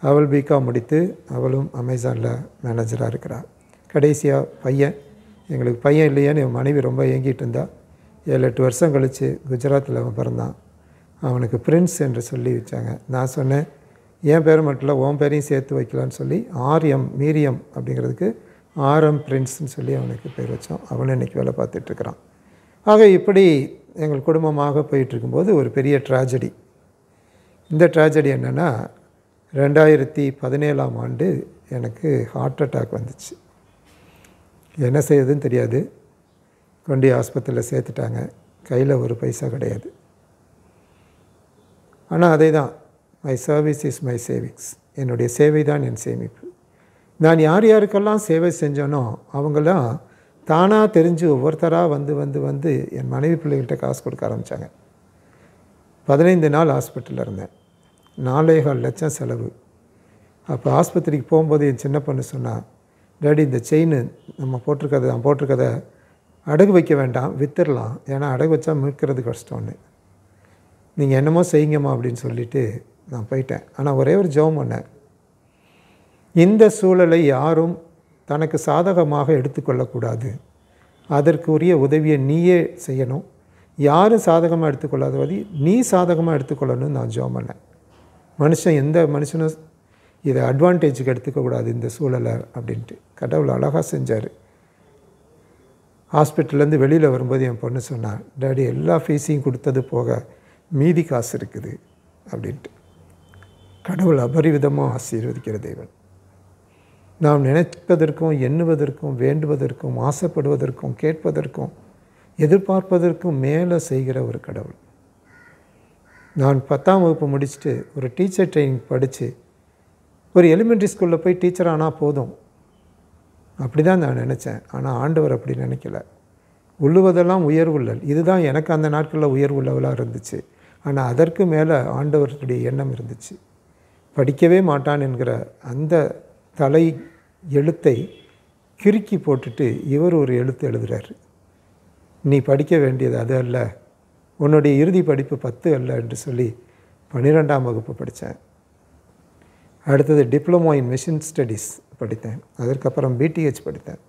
அவள் பிகாம் முடித்து அவளும் அமேசானில் மேனேஜராக இருக்கிறாள். கடைசியாக பையன் எங்களுக்கு பையன் இல்லையான்னு என் மனைவி ரொம்ப ஏங்கிட்டு இருந்தா. 7-8 வருஷம் கழித்து குஜராத்தில் அவன் பிறந்தான். அவனுக்கு பிரின்ஸ் என்று சொல்லி வச்சாங்க. நான் சொன்னேன், என் பேர் மட்டும் இல்லை உன் பேரையும் சேர்த்து வைக்கலான்னு சொல்லி ஆர்எம் மீரியம் அப்படிங்கிறதுக்கு ஆர்எம் பிரின்ஸ்ன்னு சொல்லி அவனுக்கு பேர் வச்சோம். அவனும் இன்றைக்கி வேலை பார்த்துட்ருக்கிறான். ஆக இப்படி எங்கள் குடும்பமாக போயிட்டுருக்கும்போது ஒரு பெரிய ட்ராஜடி. இந்த ட்ராஜடி என்னென்னா, 2017ஆம் ஆண்டு எனக்கு ஹார்ட் அட்டாக் வந்துச்சு. என்ன செய்யுதுன்னு தெரியாது. கொண்டு ஆஸ்பத்திரியில் சேர்த்துட்டாங்க. கையில் ஒரு பைசா கிடையாது. ஆனால் அதே தான், my service is my savings. என்னுடைய சேவை தான் என் சேமிப்பு. நான் யார் யாருக்கெல்லாம் சேவை செஞ்சேனோ அவங்களாம் தானாக தெரிஞ்சு ஒவ்வொருத்தராக வந்து என் மனைவி பிள்ளைகள்கிட்ட காசு கொடுக்க ஆரம்பித்தாங்க. 15 நாள் ஹாஸ்பிட்டலில் இருந்தேன். 4,4 லட்சம் செலவு. அப்போ ஆஸ்பத்திரிக்கு போகும்போது என் சின்ன பொண்ணு சொன்னால், டேடி இந்த செயின் நான் போட்டிருக்கதை அடகு வைக்க வேண்டாம், வித்துடலாம், ஏன்னா அடகு வச்சா மீட்கிறது கஷ்டம்னு. நீங்கள் என்னமோ செய்யுங்கம்மா அப்படின்னு சொல்லிவிட்டு நான் போயிட்டேன். ஆனால் ஒரே ஒரு ஜெபம் பண்ணேன், இந்த சூழலை யாரும் தனக்கு சாதகமாக எடுத்துக்கொள்ளக்கூடாது. அதற்குரிய உதவியை நீயே செய்யணும். யாரும் சாதகமாக எடுத்துக்கொள்ளாதபடி நீ சாதகமாக எடுத்துக்கொள்ளணும்னு நான் ஜெபம் பண்ணேன். எந்த மனுஷனும் இதை அட்வான்டேஜுக்கு எடுத்துக்கக்கூடாது இந்த சூழலை அப்படின்ட்டு. கடவுள் அழகாக செஞ்சார். ஹாஸ்பிட்டல்லேருந்து வெளியில் வரும்போது என் பொண்ணு சொன்னான், டேடி எல்லா ஃபீஸையும் கொடுத்தது போக மீதி காசு இருக்குது அப்படின்ட்டு. கடவுள் அபரிவிதமாக ஆசீர்வதிக்கிற தேவன். நாம் நினைப்பதற்கும் எண்ணுவதற்கும் வேண்டுவதற்கும் ஆசைப்படுவதற்கும் கேட்பதற்கும் எதிர்பார்ப்பதற்கும் மேலே செய்கிற ஒரு கடவுள். நான் 10ஆம் வகுப்பு முடிச்சுட்டு ஒரு டீச்சர் ட்ரைனிங் படித்து ஒரு எலிமெண்ட்ரி ஸ்கூலில் போய் டீச்சர் ஆனால் போதும் அப்படி தான் நான் நினச்சேன். ஆனால் ஆண்டவர் அப்படி நினைக்கல. உள்ளுவதெல்லாம் உயர்வுள்ளல். இதுதான் எனக்கு அந்த நாட்களில் உயர்வுள்ளவளாக இருந்துச்சு. ஆனால் அதற்கு மேலே ஆண்டவருடைய எண்ணம் இருந்துச்சு. படிக்கவே மாட்டான் என்கிற அந்த தலை எழுத்தை கிறுக்கி போட்டுட்டு இவர் ஒரு எழுத்து எழுதுகிறார், நீ படிக்க வேண்டியது அது அல்ல, உன்னுடைய இறுதி படிப்பு 10 அல்ல என்று சொல்லி 12ஆம் வகுப்பு படித்தேன். அடுத்தது டிப்ளமோ இன் மிஷின் ஸ்டடீஸ் படித்தேன். அதற்கப்புறம் பிடிஹெச் படித்தேன்.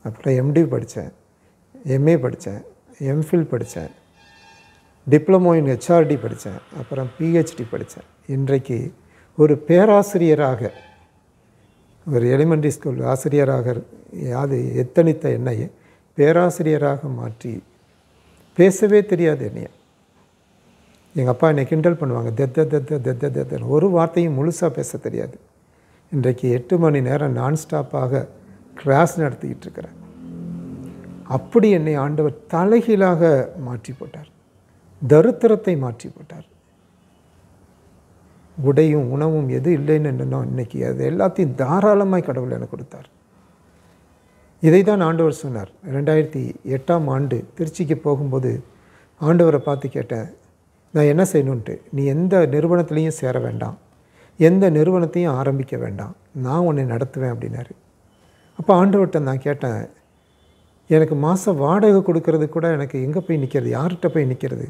அப்புறம் எம்டி படித்தேன், எம்ஏ படித்தேன், எம்ஃபில் படித்தேன், டிப்ளமோ இன் ஹெச்ஆர்டி படித்தேன், அப்புறம் பிஹெச்டி படித்தேன். இன்றைக்கு ஒரு பேராசிரியராக, ஒரு எலிமெண்ட்ரி ஸ்கூல் ஆசிரியராக எத்தனித்த என்னை பேராசிரியராக மாற்றி பேசவே தெரியாது என்னைய. எங்கள் அப்பா என்னை கிண்டல் பண்ணுவாங்க, தெத்த ஒரு வார்த்தையும் முழுசாக பேச தெரியாது. இன்றைக்கு 8 மணி நேரம் நான்ஸ்டாப்பாக கிளாஸ் நடத்திக்கிட்டு இருக்கிறேன். அப்படி என்னை ஆண்டவர் தலைகீழாக மாற்றி போட்டார். தரித்திரத்தை மாற்றி போட்டார். உடையும் உணவும் எது இல்லைன்னு என்னன்னா இன்றைக்கி அது எல்லாத்தையும் தாராளமாய் கடவுள் எனக்கு கொடுத்தார். இதை தான் ஆண்டவர் சொன்னார். 2008ஆம் ஆண்டு திருச்சிக்கு போகும்போது ஆண்டவரை பார்த்து கேட்டேன், நான் என்ன செய்யணுன்ட்டு. நீ எந்த நிறுவனத்துலேயும் சேர வேண்டாம், எந்த நிறுவனத்தையும் ஆரம்பிக்க வேண்டாம், நான் உன்னை நடத்துவேன் அப்படின்னாரு. அப்போ ஆண்டவர்கிட்ட நான் கேட்டேன், எனக்கு மாதம் வாடகை கொடுக்கறது கூட எனக்கு எங்கே போய் நிற்கிறது, யார்கிட்ட போய் நிற்கிறது?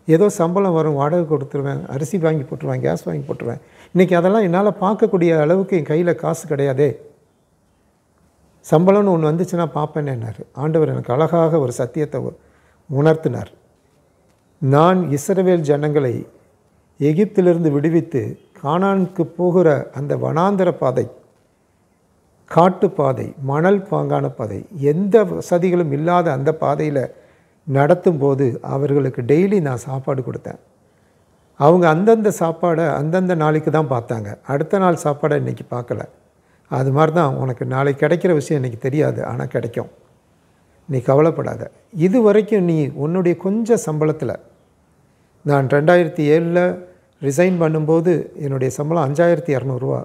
ஏதோ சம்பளம் வரும், வாடகை கொடுத்துருவேன், அரிசி வாங்கி போட்டுருவேன், கேஸ் வாங்கி போட்டுருவேன். இன்றைக்கி அதெல்லாம் என்னால் பார்க்கக்கூடிய அளவுக்கு என் கையில் காசு கிடையாதே. சம்பளம்னு ஒன்று வந்துச்சுன்னா பார்ப்பேன்னேன்னாரு. ஆண்டவர் எனக்கு அழகாக ஒரு சத்தியத்தை உணர்த்தினார். நான் இஸ்ரவேல் ஜனங்களை எகிப்திலிருந்து விடுவித்து கானானுக்கு போகிற அந்த வனாந்தர பாதை, காட்டுப்பாதை, மணல் பாங்கான பாதை, எந்த வசதிகளும் இல்லாத அந்த பாதையில் நடத்தும்போது அவர்களுக்கு டெய்லி நான் சாப்பாடு கொடுத்தேன். அவங்க அந்தந்த சாப்பாடை அந்தந்த நாளைக்கு தான் பார்த்தாங்க, அடுத்த நாள் சாப்பாடை இன்றைக்கி பார்க்கல. அது மாதிரி தான் உனக்கு நாளைக்கு கிடைக்கிற விஷயம் இன்றைக்கி தெரியாது, ஆனால் கிடைக்கும், நீ கவலைப்படாத. இது வரைக்கும் நீ உன்னுடைய கொஞ்சம் சம்பளத்தில், நான் 2007 ரிசைன் பண்ணும்போது என்னுடைய சம்பளம் 5200 ரூபா,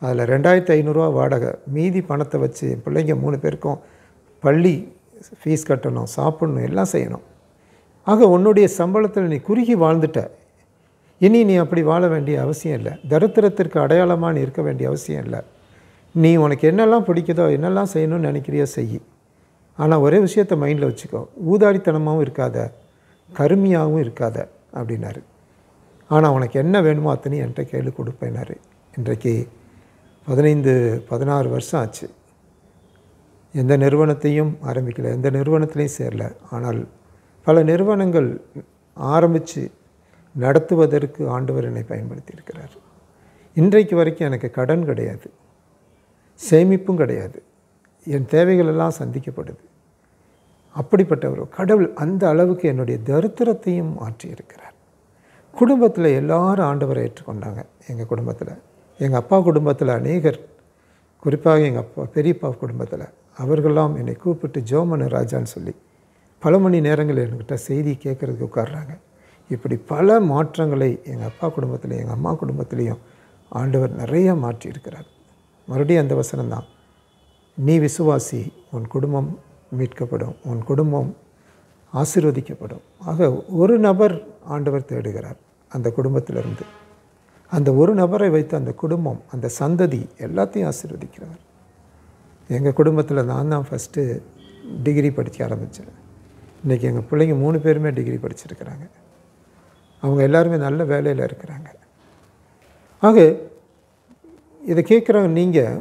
அதில் 2500 ரூபா வாடகை, மீதி பணத்தை வச்சு என் பிள்ளைங்க 3 பேருக்கும் பள்ளி ஃபீஸ் கட்டணும், சாப்பிடணும், எல்லாம் செய்யணும். ஆக உன்னுடைய சம்பளத்தில் நீ குறுகி வாழ்ந்துட்ட. இனி நீ அப்படி வாழ வேண்டிய அவசியம் இல்லை. தரித்திரத்திற்கு அடையாளமாக நீ இருக்க வேண்டிய அவசியம் இல்லை. நீ உனக்கு என்னெல்லாம் பிடிக்குதோ, என்னெல்லாம் செய்யணும்னு நினைக்கிறியோ செய். ஆனால் ஒரே விஷயத்தை மைண்டில் வச்சுக்கோ, ஊதாரித்தனமாகவும் இருக்காத, கருமையாகவும் இருக்காத அப்படின்னாரு. ஆனால் உனக்கு என்ன வேணுமோ அத்தனையும் என்கிட்ட கேள்வி கொடுப்பேனாரு. இன்றைக்கு 15-16 வருஷம் ஆச்சு. எந்த நிறுவனத்தையும் ஆரம்பிக்கலை, எந்த நிறுவனத்திலையும் சேரல. ஆனால் பல நிறுவனங்கள் ஆரம்பித்து நடத்துவதற்கு ஆண்டவர் என்னை பயன்படுத்தி இருக்கிறார். இன்றைக்கு வரைக்கும் எனக்கு கடன் கிடையாது, சேமிப்பும் கிடையாது. என் தேவைகள் எல்லாம் சந்திக்கப்படுது. அப்படிப்பட்ட ஒரு கடவுள் அந்த அளவுக்கு என்னுடைய தரித்திரத்தையும் மாற்றியிருக்கிறார். குடும்பத்தில் எல்லாரும் ஆண்டவரை ஏற்றுக்கொண்டாங்க. எங்கள் குடும்பத்தில், எங்கள் அப்பா குடும்பத்தில் அநேகர், குறிப்பாக எங்கள் அப்பா பெரியப்பா குடும்பத்தில் அவர்களெல்லாம் என்னை கூப்பிட்டு ஜோமனு ராஜான்னு சொல்லி பல மணி நேரங்கள் என்கிட்ட செய்தி கேட்குறதுக்கு உட்கார்றாங்க. இப்படி பல மாற்றங்களை எங்கள் அப்பா குடும்பத்திலையும் எங்கள் அம்மா குடும்பத்திலையும் ஆண்டவர் நிறைய மாற்றியிருக்கிறார். மறுபடியும் அந்த வசனம் தான், நீ விசுவாசி, உன் குடும்பம் மீட்கப்படும், உன் குடும்பம் ஆசீர்வதிக்கப்படும். ஆக ஒரு நபர் ஆண்டவர் தேடுகிறார். அந்த குடும்பத்திலிருந்து அந்த ஒரு நபரை வைத்து அந்த குடும்பம், அந்த சந்ததி எல்லாத்தையும் ஆசீர்வதிக்கிறார். எங்கள் குடும்பத்தில் நான் தான் ஃபஸ்ட்டு டிகிரி படிக்க ஆரம்பித்தேன். இன்றைக்கி எங்கள் பிள்ளைங்க 3 பேருமே டிகிரி படிச்சிருக்கிறாங்க. அவங்க எல்லாருமே நல்ல வேலையில் இருக்கிறாங்க. ஆக இதை கேட்குறாங்க, நீங்கள்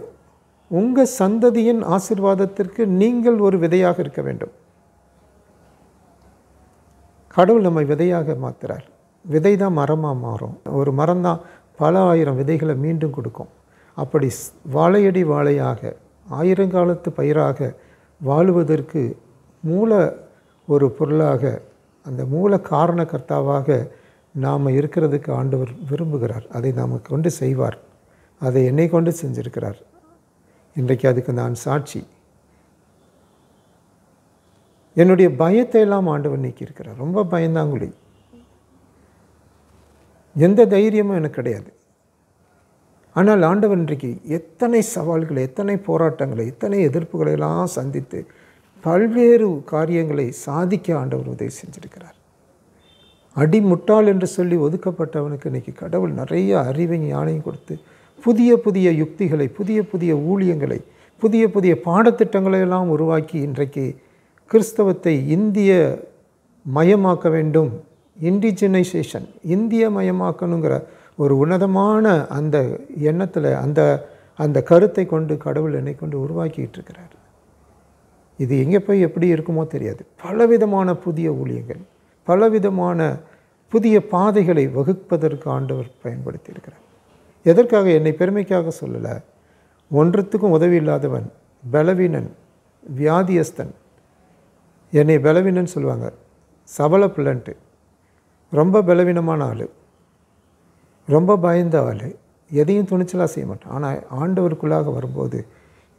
உங்கள் சந்ததியின் ஆசீர்வாதத்திற்கு நீங்கள் ஒரு விதையாக இருக்க வேண்டும். கடவுள் நம்மை விதையாக மாற்றுறார். விதை தான் மரமாக மாறும். ஒரு மரம் தான் பல ஆயிரம் விதைகளை மீண்டும் கொடுக்கும். அப்படி வாழையடி வாழையாக ஆயிரங்காலத்து பயிராக வாழுவதற்கு மூல ஒரு பொருளாக, அந்த மூல காரணக்கர்த்தாவாக நாம் இருக்கிறதுக்கு ஆண்டவர் விரும்புகிறார். அதை நாம் கொண்டு செய்வார். அதை என்னை கொண்டு செஞ்சிருக்கிறார். இன்றைக்கு அதுக்கு நான் சாட்சி. என்னுடைய பயத்தை எல்லாம் ஆண்டவர் நீக்கியிருக்கிறார். ரொம்ப பயந்தாங்குழி, எந்த தைரியமும் எனக்கு கிடையாது. ஆனால் ஆண்டவர் இன்றைக்கு எத்தனை சவால்களை, எத்தனை போராட்டங்களை, எத்தனை எதிர்ப்புகளை எல்லாம் சந்தித்து பல்வேறு காரியங்களை சாதிக்க ஆண்டவர் உதவி செஞ்சிருக்கிறார். அடிமுட்டாள் என்று சொல்லி ஒதுக்கப்பட்டவனுக்கு இன்றைக்கி கடவுள் நிறைய அறிவை ஞானையும் கொடுத்து புதிய புதிய யுக்திகளை, புதிய புதிய ஊழியங்களை, புதிய புதிய பாடத்திட்டங்களை எல்லாம் உருவாக்கி இன்றைக்கு கிறிஸ்தவத்தை இந்திய மயமாக்க வேண்டும், இண்டிஜினைசேஷன், இந்திய மயமாக்கணுங்கிற ஒரு உன்னதமான அந்த எண்ணத்தில், அந்த கருத்தை கொண்டு கடவுள் என்னை கொண்டு உருவாக்கிட்டு இருக்கிறார். இது எங்கே போய் எப்படி இருக்குமோ தெரியாது. பலவிதமான புதிய ஊழியங்கள், பலவிதமான புதிய பாதைகளை வகுப்பதற்கு ஆண்டவர் பயன்படுத்தி இருக்கிறார். எதற்காக? என்னை பெருமைக்காக சொல்லலை. ஒன்றத்துக்கும் உதவி இல்லாதவன், பலவீனன், வியாதியஸ்தன். என்னை பலவீனன்னு சொல்லுவாங்க, சபல பிள்ளைன்ட்டு. ரொம்ப பலவீனமான ஆள், ரொம்ப பயந்த ஆள், எதையும் துணிச்சலாக செய்ய மாட்டான். ஆனால் ஆண்டவருக்குள்ளாக வரும்போது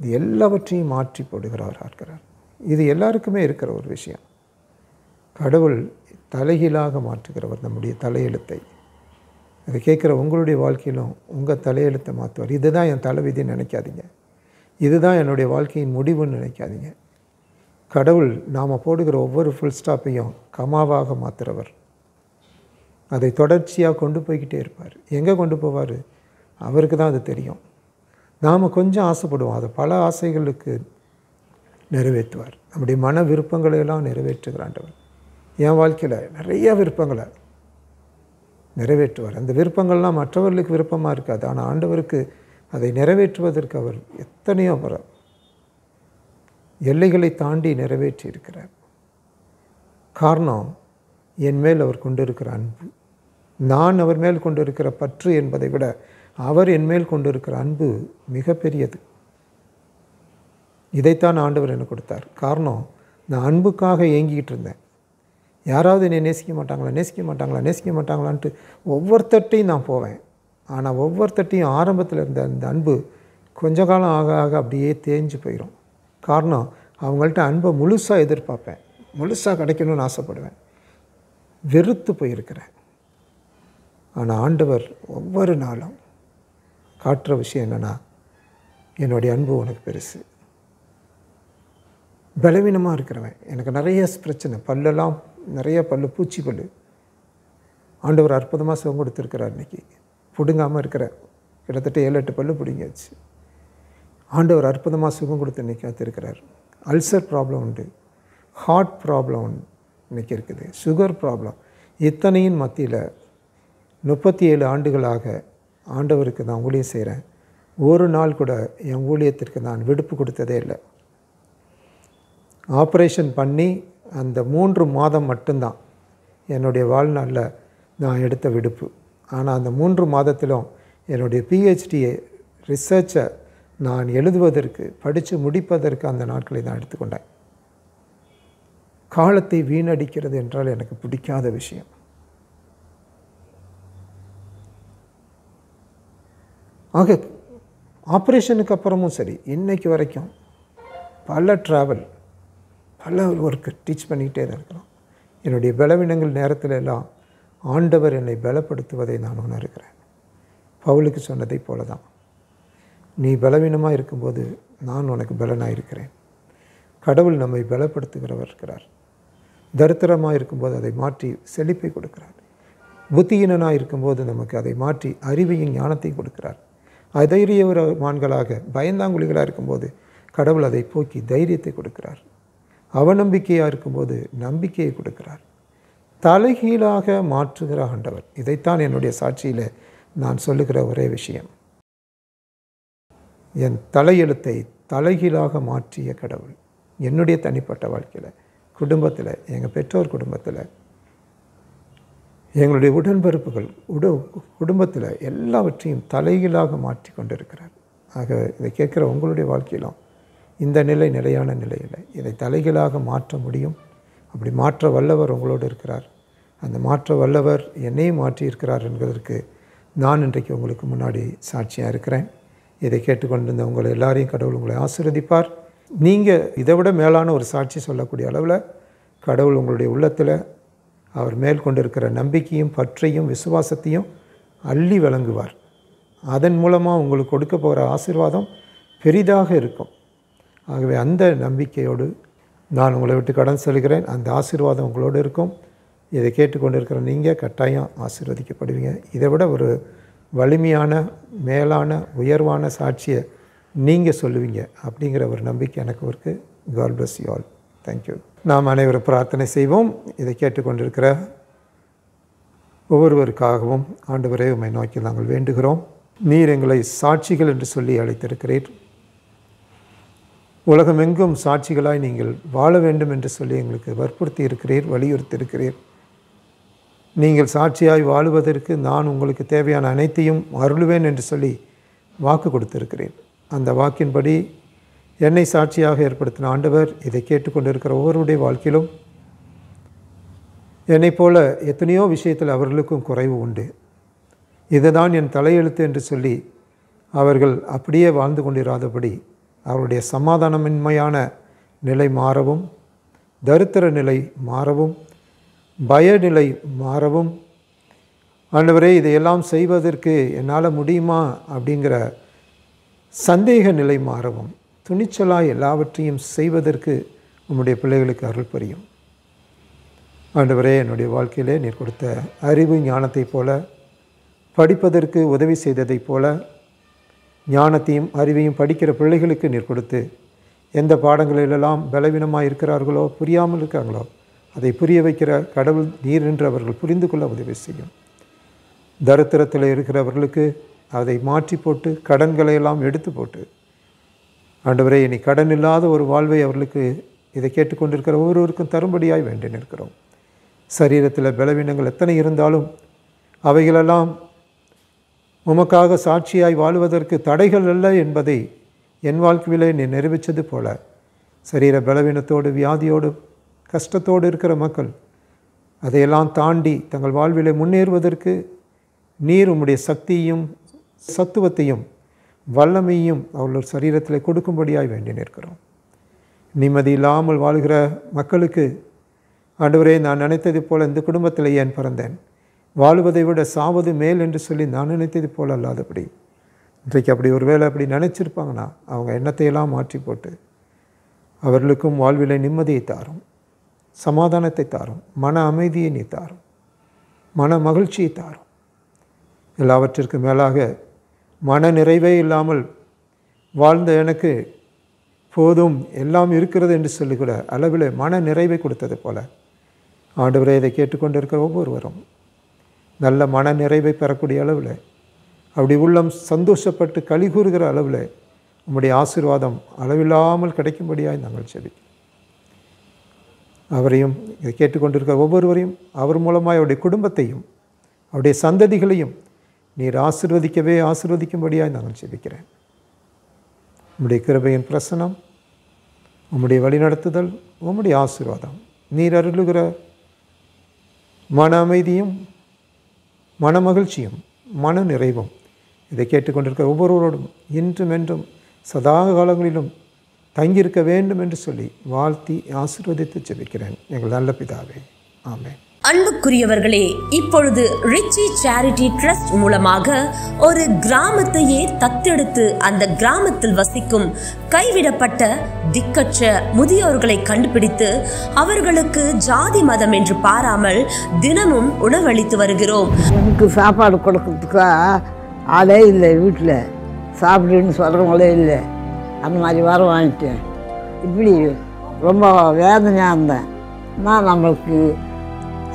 இது எல்லாவற்றையும் மாற்றி போடுகிறவராக இருக்கிறார். இது எல்லாருக்குமே இருக்கிற ஒரு விஷயம். கடவுள் தலைகீழாக மாற்றுகிறவர் நம்முடைய தலையெழுத்தை. அதை கேட்குற உங்களுடைய வாழ்க்கையிலும் உங்கள் தலையெழுத்தை மாற்றுவார். இதுதான் என் தலைவிதின்னு நினைக்காதீங்க, இதுதான் என்னுடைய வாழ்க்கையின் முடிவுன்னு நினைக்காதீங்க. கடவுள் நாம் போடுகிற ஒவ்வொரு ஃபுல் ஸ்டாப்பையும் கமாவாக மாற்றுறவர். அதை தொடர்ச்சியாக கொண்டு போய்கிட்டே இருப்பார். எங்கே கொண்டு போவார் அவருக்கு தான் அது தெரியும். நாம் கொஞ்சம் ஆசைப்படுவோம், அதை பல ஆசைகளுக்கு நிறைவேற்றுவார். நம்முடைய மன விருப்பங்களையெல்லாம் நிறைவேற்றுகிறாண்டவர். என் வாழ்க்கையில் நிறைய விருப்பங்களை நிறைவேற்றுவார். அந்த விருப்பங்கள்லாம் மற்றவர்களுக்கு விருப்பமாக இருக்காது, ஆனால் ஆண்டவருக்கு அதை நிறைவேற்றுவதற்கு அவர் எத்தனையோ எல்லைகளை தாண்டி நிறைவேற்றி இருக்கிறார். காரணம், என் மேல் அவர் கொண்டிருக்கிற அன்பு. நான் அவர் மேல் கொண்டிருக்கிற பற்று என்பதை விட அவர் என் மேல் கொண்டிருக்கிற அன்பு மிகப்பெரியது. இதைத்தான் ஆண்டவர் எனக்கு கொடுத்தார். காரணம், நான் அன்புக்காக ஏங்கிக்கிட்டு இருந்தேன். யாராவது என்னை நேசிக்க மாட்டாங்களா, நேசிக்க மாட்டாங்களா, நேசிக்க மாட்டாங்களான்ட்டு ஒவ்வொருத்தட்டையும் நான் போவேன். ஆனால் ஒவ்வொருத்தட்டையும் ஆரம்பத்தில் இருந்த அந்த அன்பு கொஞ்ச காலம் ஆக ஆக அப்படியே தேஞ்சு போயிடும். காரணம், அவங்கள்ட்ட அன்பை முழுசாக எதிர்பார்ப்பேன், முழுசாக கிடைக்கணும்னு ஆசைப்படுவேன். வெறுத்து போயிருக்கிறேன். ஆனால் ஆண்டவர் ஒவ்வொரு நாளும் காட்டுற விஷயம் என்னென்னா, என்னுடைய அன்பு உனக்கு பெருசு. பலவீனமாக இருக்கிறவன், எனக்கு நிறைய பிரச்சனை, பல்லெல்லாம் நிறைய பூச்சி பல். ஆண்டவர் அற்புதமாக சுகம் கொடுத்துருக்கிறார். இன்றைக்கி பிடுங்காமல் இருக்கிற கிட்டத்தட்ட 7-8 பல்லு பிடிங்காச்சு. ஆண்டவர் அற்புதமாக சுகம் கொடுத்து இன்றைக்கி காத்திருக்கிறார். அல்சர் ப்ராப்ளம் உண்டு, ஹார்ட் ப்ராப்ளம் இன்றைக்கி இருக்குது, சுகர் ப்ராப்ளம். இத்தனையின் மத்தியில் 37 ஆண்டுகளாக ஆண்டவருக்கு நான் ஊழியம் செய்கிறேன். ஒரு நாள் கூட என் ஊழியத்திற்கு நான் விடுப்பு கொடுத்ததே இல்லை. ஆப்ரேஷன் பண்ணி அந்த 3 மாதம் மட்டும்தான் என்னுடைய வாழ்நாளில் நான் எடுத்த விடுப்பு. ஆனால் அந்த 3 மாதத்திலும் என்னுடைய பிஹெச்டி ரிசர்ச்சை நான் எழுதுவதற்கு, படித்து முடிப்பதற்கு அந்த நாட்களை நான் எடுத்துக்கொண்டேன். காலத்தை வீணடிக்கிறது என்றால் எனக்கு பிடிக்காத விஷயம். ஆக ஆப்ரேஷனுக்கு அப்புறமும் சரி, இன்றைக்கு வரைக்கும் பல ட்ராவல், பல ஒர்க்கு டீச் பண்ணிக்கிட்டே தான் இருக்கிறோம். என்னுடைய பலவீனங்கள் நேரத்தில் எல்லாம் ஆண்டவர் என்னை பலப்படுத்துவதை நான் உணர்கிறேன். பவுலுக்கு சொன்னதை போல தான், நீ பலவீனமாக இருக்கும்போது நான் உனக்கு பலனாக இருக்கிறேன். கடவுள் நம்மை பலப்படுத்துகிறவர் இருக்கிறார். தரித்திரமாக இருக்கும்போது அதை மாற்றி செழிப்பை கொடுக்கிறார். புத்தியினனாக இருக்கும்போது நமக்கு அதை மாற்றி அறிவையும் ஞானத்தையும் கொடுக்கிறார். அதைரியமான்களாக பயந்தாங்குழிகளாக இருக்கும்போது கடவுள் அதை போக்கி தைரியத்தை கொடுக்கிறார். அவநம்பிக்கையாக இருக்கும்போது நம்பிக்கையை கொடுக்கிறார். தலைகீழாக மாற்றுகிற ஆண்டவர். இதைத்தான் என்னுடைய சாட்சியில் நான் சொல்லுகிற ஒரே விஷயம். என் தலையெழுத்தை தலைகீழாக மாற்றிய கடவுள் என்னுடைய தனிப்பட்ட வாழ்க்கையில், குடும்பத்தில், எங்கள் பெற்றோர் குடும்பத்தில், எங்களுடைய உடன்பிறப்புகள் குடும்பத்தில் எல்லாவற்றையும் தலைகீழாக மாற்றி கொண்டிருக்கிறார். ஆக இதை கேட்குற உங்களுடைய வாழ்க்கையிலும் இந்த நிலை நிலையான நிலை இல்லை. இதை தலைகீழாக மாற்ற முடியும். அப்படி மாற்ற வல்லவர் உங்களோடு இருக்கிறார். அந்த மாற்ற வல்லவர் என்னையும் மாற்றி இருக்கிறார் என்பதற்கு நான் இன்றைக்கு உங்களுக்கு முன்னாடி சாட்சியாக இருக்கிறேன். இதை கேட்டுக்கொண்டிருந்த உங்களை எல்லாரையும் கடவுள் உங்களை ஆசீர்வதிப்பார். நீங்கள் இதை விட மேலான ஒரு சாட்சி சொல்லக்கூடிய அளவில் கடவுள் உங்களுடைய உள்ளத்தில் அவர் மேல் கொண்டிருக்கிற நம்பிக்கையும் பற்றையும் விசுவாசத்தையும் அள்ளி வழங்குவார். அதன் மூலமாக உங்களுக்கு கொடுக்க போகிற ஆசீர்வாதம் பெரிதாக இருக்கும். ஆகவே அந்த நம்பிக்கையோடு நான் உங்களை விட்டு கடன் செல்கிறேன். அந்த ஆசீர்வாதம் உங்களோடு இருக்கும். இதை கேட்டுக்கொண்டிருக்கிற நீங்கள் கட்டாயம் ஆசீர்வதிக்கப்படுவீங்க. இதை விட ஒரு வலிமையான, மேலான, உயர்வான சாட்சியை நீங்கள் சொல்லுவீங்க அப்படிங்கிற ஒரு நம்பிக்கை எனக்கு இருக்குது. God bless you all. Thank you. நாம் அனைவரும் பிரார்த்தனை செய்வோம். இதை கேட்டுக்கொண்டிருக்கிற ஒவ்வொருவருக்காகவும் ஆண்டவரே உம்மை நோக்கி நாங்கள் வேண்டுகிறோம். நீர் எங்களை சாட்சிகள் என்று சொல்லி அழைத்திருக்கிறீர். உலகமெங்கும் சாட்சிகளாய் நீங்கள் வாழ வேண்டும் என்று சொல்லி எங்களுக்கு வற்புறுத்தி இருக்கிறீர், வலியுறுத்தி இருக்கிறீர். நீங்கள் சாட்சியாய் வாழுவதற்கு நான் உங்களுக்கு தேவையான அனைத்தையும் அருளுவேன் என்று சொல்லி வாக்கு கொடுத்திருக்கிறேன். அந்த வாக்கின்படி என்னை சாட்சியாக ஏற்படுத்தின ஆண்டவர் இதை கேட்டுக்கொண்டிருக்கிற ஒவ்வொருடைய வாழ்க்கையிலும் என்னைப் போல எத்தனையோ விஷயத்தில் அவர்களுக்கும் குறைவு உண்டு. இதுதான் என் தலையெழுத்து என்று சொல்லி அவர்கள் அப்படியே வாழ்ந்து கொண்டிராதபடி அவருடைய சமாதானமின்மையான நிலை மாறவும், தரித்திர நிலை மாறவும், பயநிலை மாறவும், ஆண்டவரே இதையெல்லாம் செய்வதற்கு என்னால் முடியுமா அப்படிங்கிற சந்தேக நிலை மாறவும், துணிச்சலாய் எல்லாவற்றையும் செய்வதற்கு உம்முடைய பிள்ளைகளுக்கு அருள் புரியும். ஆண்டவரே, என்னுடைய வாழ்க்கையிலே நீர் கொடுத்த அறிவு ஞானத்தைப் போல, படிப்பதற்கு உதவி செய்ததைப் போல, ஞானத்தையும் அறிவையும் படிக்கிற பிள்ளைகளுக்கு நீர் கொடுத்து எந்த பாடங்களிலெல்லாம் பலவீனமாக இருக்கிறார்களோ, புரியாமல் இருக்காங்களோ அதை புரிய வைக்கிற கடவுள் நீர் என்று அவர்கள் புரிந்து கொள்ள உதவி செய்யும். தரித்திரத்தில் இருக்கிறவர்களுக்கு அதை மாற்றி போட்டு கடன்களை எல்லாம் எடுத்து போட்டு, ஆண்டவரே இனி கடன் இல்லாத ஒரு வாழ்வை அவர்களுக்கு இதை கேட்டுக்கொண்டிருக்கிற ஒவ்வொருவருக்கும் தரும்படியாய் வேண்டி நிற்கிறோம். சரீரத்தில் பலவீனங்கள் எத்தனை இருந்தாலும் அவைகளெல்லாம் உமக்காக சாட்சியாய் வாழுவதற்கு தடைகள் அல்ல என்பதை என் வாழ்க்கையிலே நீ நிரூபித்தது போல, சரீர பலவீனத்தோடு, வியாதியோடு, கஷ்டத்தோடு இருக்கிற மக்கள் அதையெல்லாம் தாண்டி தங்கள் வாழ்விலே முன்னேறுவதற்கு நீர் உம்முடைய சக்தியையும் சத்துவத்தையும் வல்லமையும் அவர்கள் சரீரத்தில் கொடுக்கும்படியாய் வேண்டி நிற்கிறோம். நிம்மதி இல்லாமல் வாழ்கிற மக்களுக்கு ஆண்டவரே, நான் நினைத்தது போல் இந்த குடும்பத்தில் ஏன் பிறந்தேன், வாழுவதை விட சாவது மேல் என்று சொல்லி நான் நினைத்தது போல் அல்லாதபடி இன்றைக்கு அப்படி ஒரு வேளை அப்படி நினச்சிருப்பாங்கன்னா அவங்க எண்ணத்தையெல்லாம் மாற்றி போட்டு அவர்களுக்கும் வாழ்விலை நிம்மதியை தாரும், சமாதானத்தை தாரும், மன அமைதியை நீ தாரும், மன மகிழ்ச்சியை தாரும். எல்லாவற்றிற்கும் மேலாக மன நிறைவே இல்லாமல் வாழ்ந்த எனக்கு போதும் எல்லாம் இருக்கிறது என்று சொல்லிக்கூட அளவில் மன நிறைவை கொடுத்தது போல ஆண்டவரே, இதை கேட்டுக்கொண்டிருக்கிற ஒவ்வொருவரும் நல்ல மன நிறைவை பெறக்கூடிய அளவில், அப்படி உள்ளம் சந்தோஷப்பட்டு களி கூறுகிற அளவில் உம்முடைய ஆசீர்வாதம் அளவில்லாமல் கிடைக்கும்படியாய் நாங்கள் செபிக்கிறோம். அவரையும் இதை கேட்டுக்கொண்டிருக்கிற ஒவ்வொருவரையும் அவர் மூலமாக அவருடைய குடும்பத்தையும் அவருடைய சந்ததிகளையும் நீர் ஆசீர்வதிக்கும்படியாக நான் ஜெபிக்கிறேன். உம்முடைய கிருபையின் பிரசனம், உம்முடைய வழிநடத்துதல், உம்முடைய ஆசீர்வாதம், நீர் அருளுகிற மன அமைதியும் மன மகிழ்ச்சியும் மன நிறைவும் இதை கேட்டுக்கொண்டிருக்கிற ஒவ்வொருவரோடும் இன்றும் என்றும் சதா காலங்களிலும் தங்கியிருக்க வேண்டும் என்று சொல்லி வாழ்த்தி ஆசீர்வதித்து ஜெபிக்கிறேன் எங்கள் நல்ல பிதாவே, ஆமென். அன்புக்குரியவர்களே, இப்பொழுது ரிச்சி சேரிட்டி ட்ரஸ்ட் மூலமாக ஒரு கிராமத்தையே தத்தெடுத்து அந்த கிராமத்தில் வசிக்கும் கைவிடப்பட்ட திக்கற்ற முதியோர்களை கண்டுபிடித்து அவர்களுக்கு ஜாதி மதம் என்று பாராமல் தினமும் உணவளித்து வருகிறோம். எனக்கு சாப்பாடு கொடுக்கறதுக்கா ஆளே இல்லை, வீட்டில் சாப்பிடுன்னு சொல்கிறவங்களே இல்லை. அந்த மாதிரி வர வாங்கிட்டேன். இப்படி ரொம்ப வேதனையாக இருந்தேன். நான் நம்மளுக்கு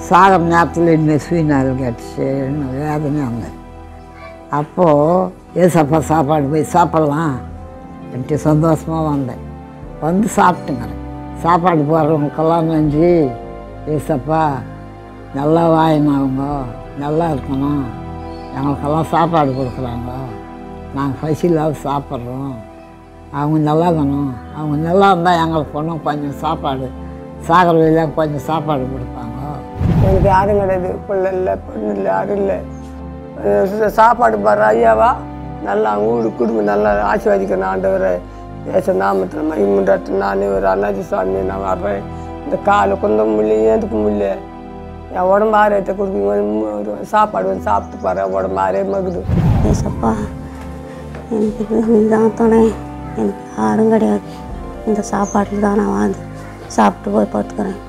சாகிற நேரத்தில் இன்னும் சுயநாள் கிடச்சின்னு வேதனையாக இருந்தேன். அப்போது ஏசப்பா சாப்பாடு போய் சாப்பிட்லாம் என்கிட்ட சந்தோஷமாக வந்தேன். வந்து சாப்பிட்டுங்கிறேன். சாப்பாடு போடுறவங்களுக்கெல்லாம் நன்றி ஏசப்பா, நல்லா வாயினவங்க நல்லா இருக்கணும், எங்களுக்கெல்லாம் சாப்பாடு கொடுக்குறாங்க, நாங்கள் பசியில்லாத சாப்பிட்றோம், அவங்க நல்லா இருக்கணும், அவங்க நல்லா இருந்தால் எங்களுக்கு ஒன்றும் கொஞ்சம் சாப்பாடு சாகிற வழியாக கொஞ்சம் சாப்பாடு கொடுப்பாங்க. எனக்கு யாரும் கிடையாது, பிள்ளை இல்லை, பொண்ணு இல்லை, யாரும் இல்லை. சாப்பாடு பாரு ஐயாவா, நல்லா ஊடு குடும்பம் நல்லா ஆசீர்வதிக்கணும் ஆண்டவரை. ஏச நாமத்தில் மகிமுண்டாட்டு நான் ஒரு அண்ணாச்சி சுவாமி நான் வர்றேன். இந்த காலை கொஞ்சம் முடியல, ஏந்துக்க முடியல, என் உடம்பு ஆரோக்கியத்தை கொடுக்குங்க, சாப்பாடு வந்து சாப்பிட்டு பாரு, உடம்பு ஆரோக்கியமாகுது. ஏசப்பா, எனக்கு இதுதான் துணை, எனக்கு யாரும் கிடையாது. இந்த சாப்பாட்டில் தான் நான் வாழ்ந்து சாப்பிட்டு போய் பார்த்துக்கிறேன்.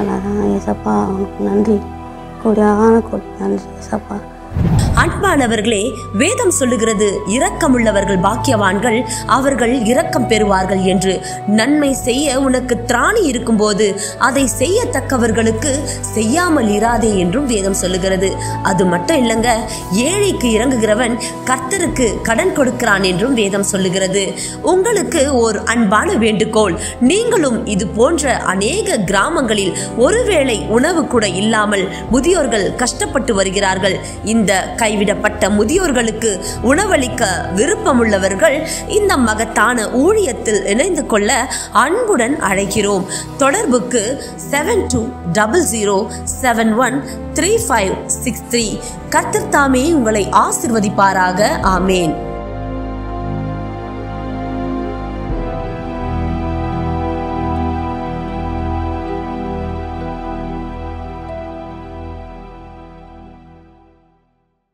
அதான் ஏசப்பா, உனக்கு நன்றி, கொடியான நன்றி ஏசப்பா. அன்பானவர்களே, வேதம் சொல்லுகிறது, இரக்கமுள்ளவர்கள் பாக்கியவான்கள், அவர்கள் இரக்கம் பெறுவார்கள் என்று. நன்மை செய்ய உனக்கு திராணி இருக்கும்போது அதை செய்யத்தக்கவர்களுக்கு செய்யாமல் இராதே என்றும் வேதம் சொல்லுகிறது. அது மட்டும் இல்லைங்க, ஏழைக்கு இறங்குகிறவன் கர்த்தருக்கு கடன் கொடுக்கிறான் என்றும் வேதம் சொல்லுகிறது. உங்களுக்கு ஒரு அன்பான வேண்டுகோள், நீங்களும் இது போன்ற அநேக கிராமங்களில் ஒருவேளை உணவு கூட இல்லாமல் முதியோர்கள் கஷ்டப்பட்டு வருகிறார்கள். இந்த கைவிடப்பட்ட முதியோர்களுக்கு உணவளிக்க விருப்பமுள்ளவர்கள் இந்த மகத்தான ஊழியத்தில் இணைந்து கொள்ள அன்புடன் அழைக்கிறோம். தொடர்புக்கு 7200713563. கர்த்தர் தாமே உங்களை ஆசீர்வதிப்பாராக. ஆமேன்.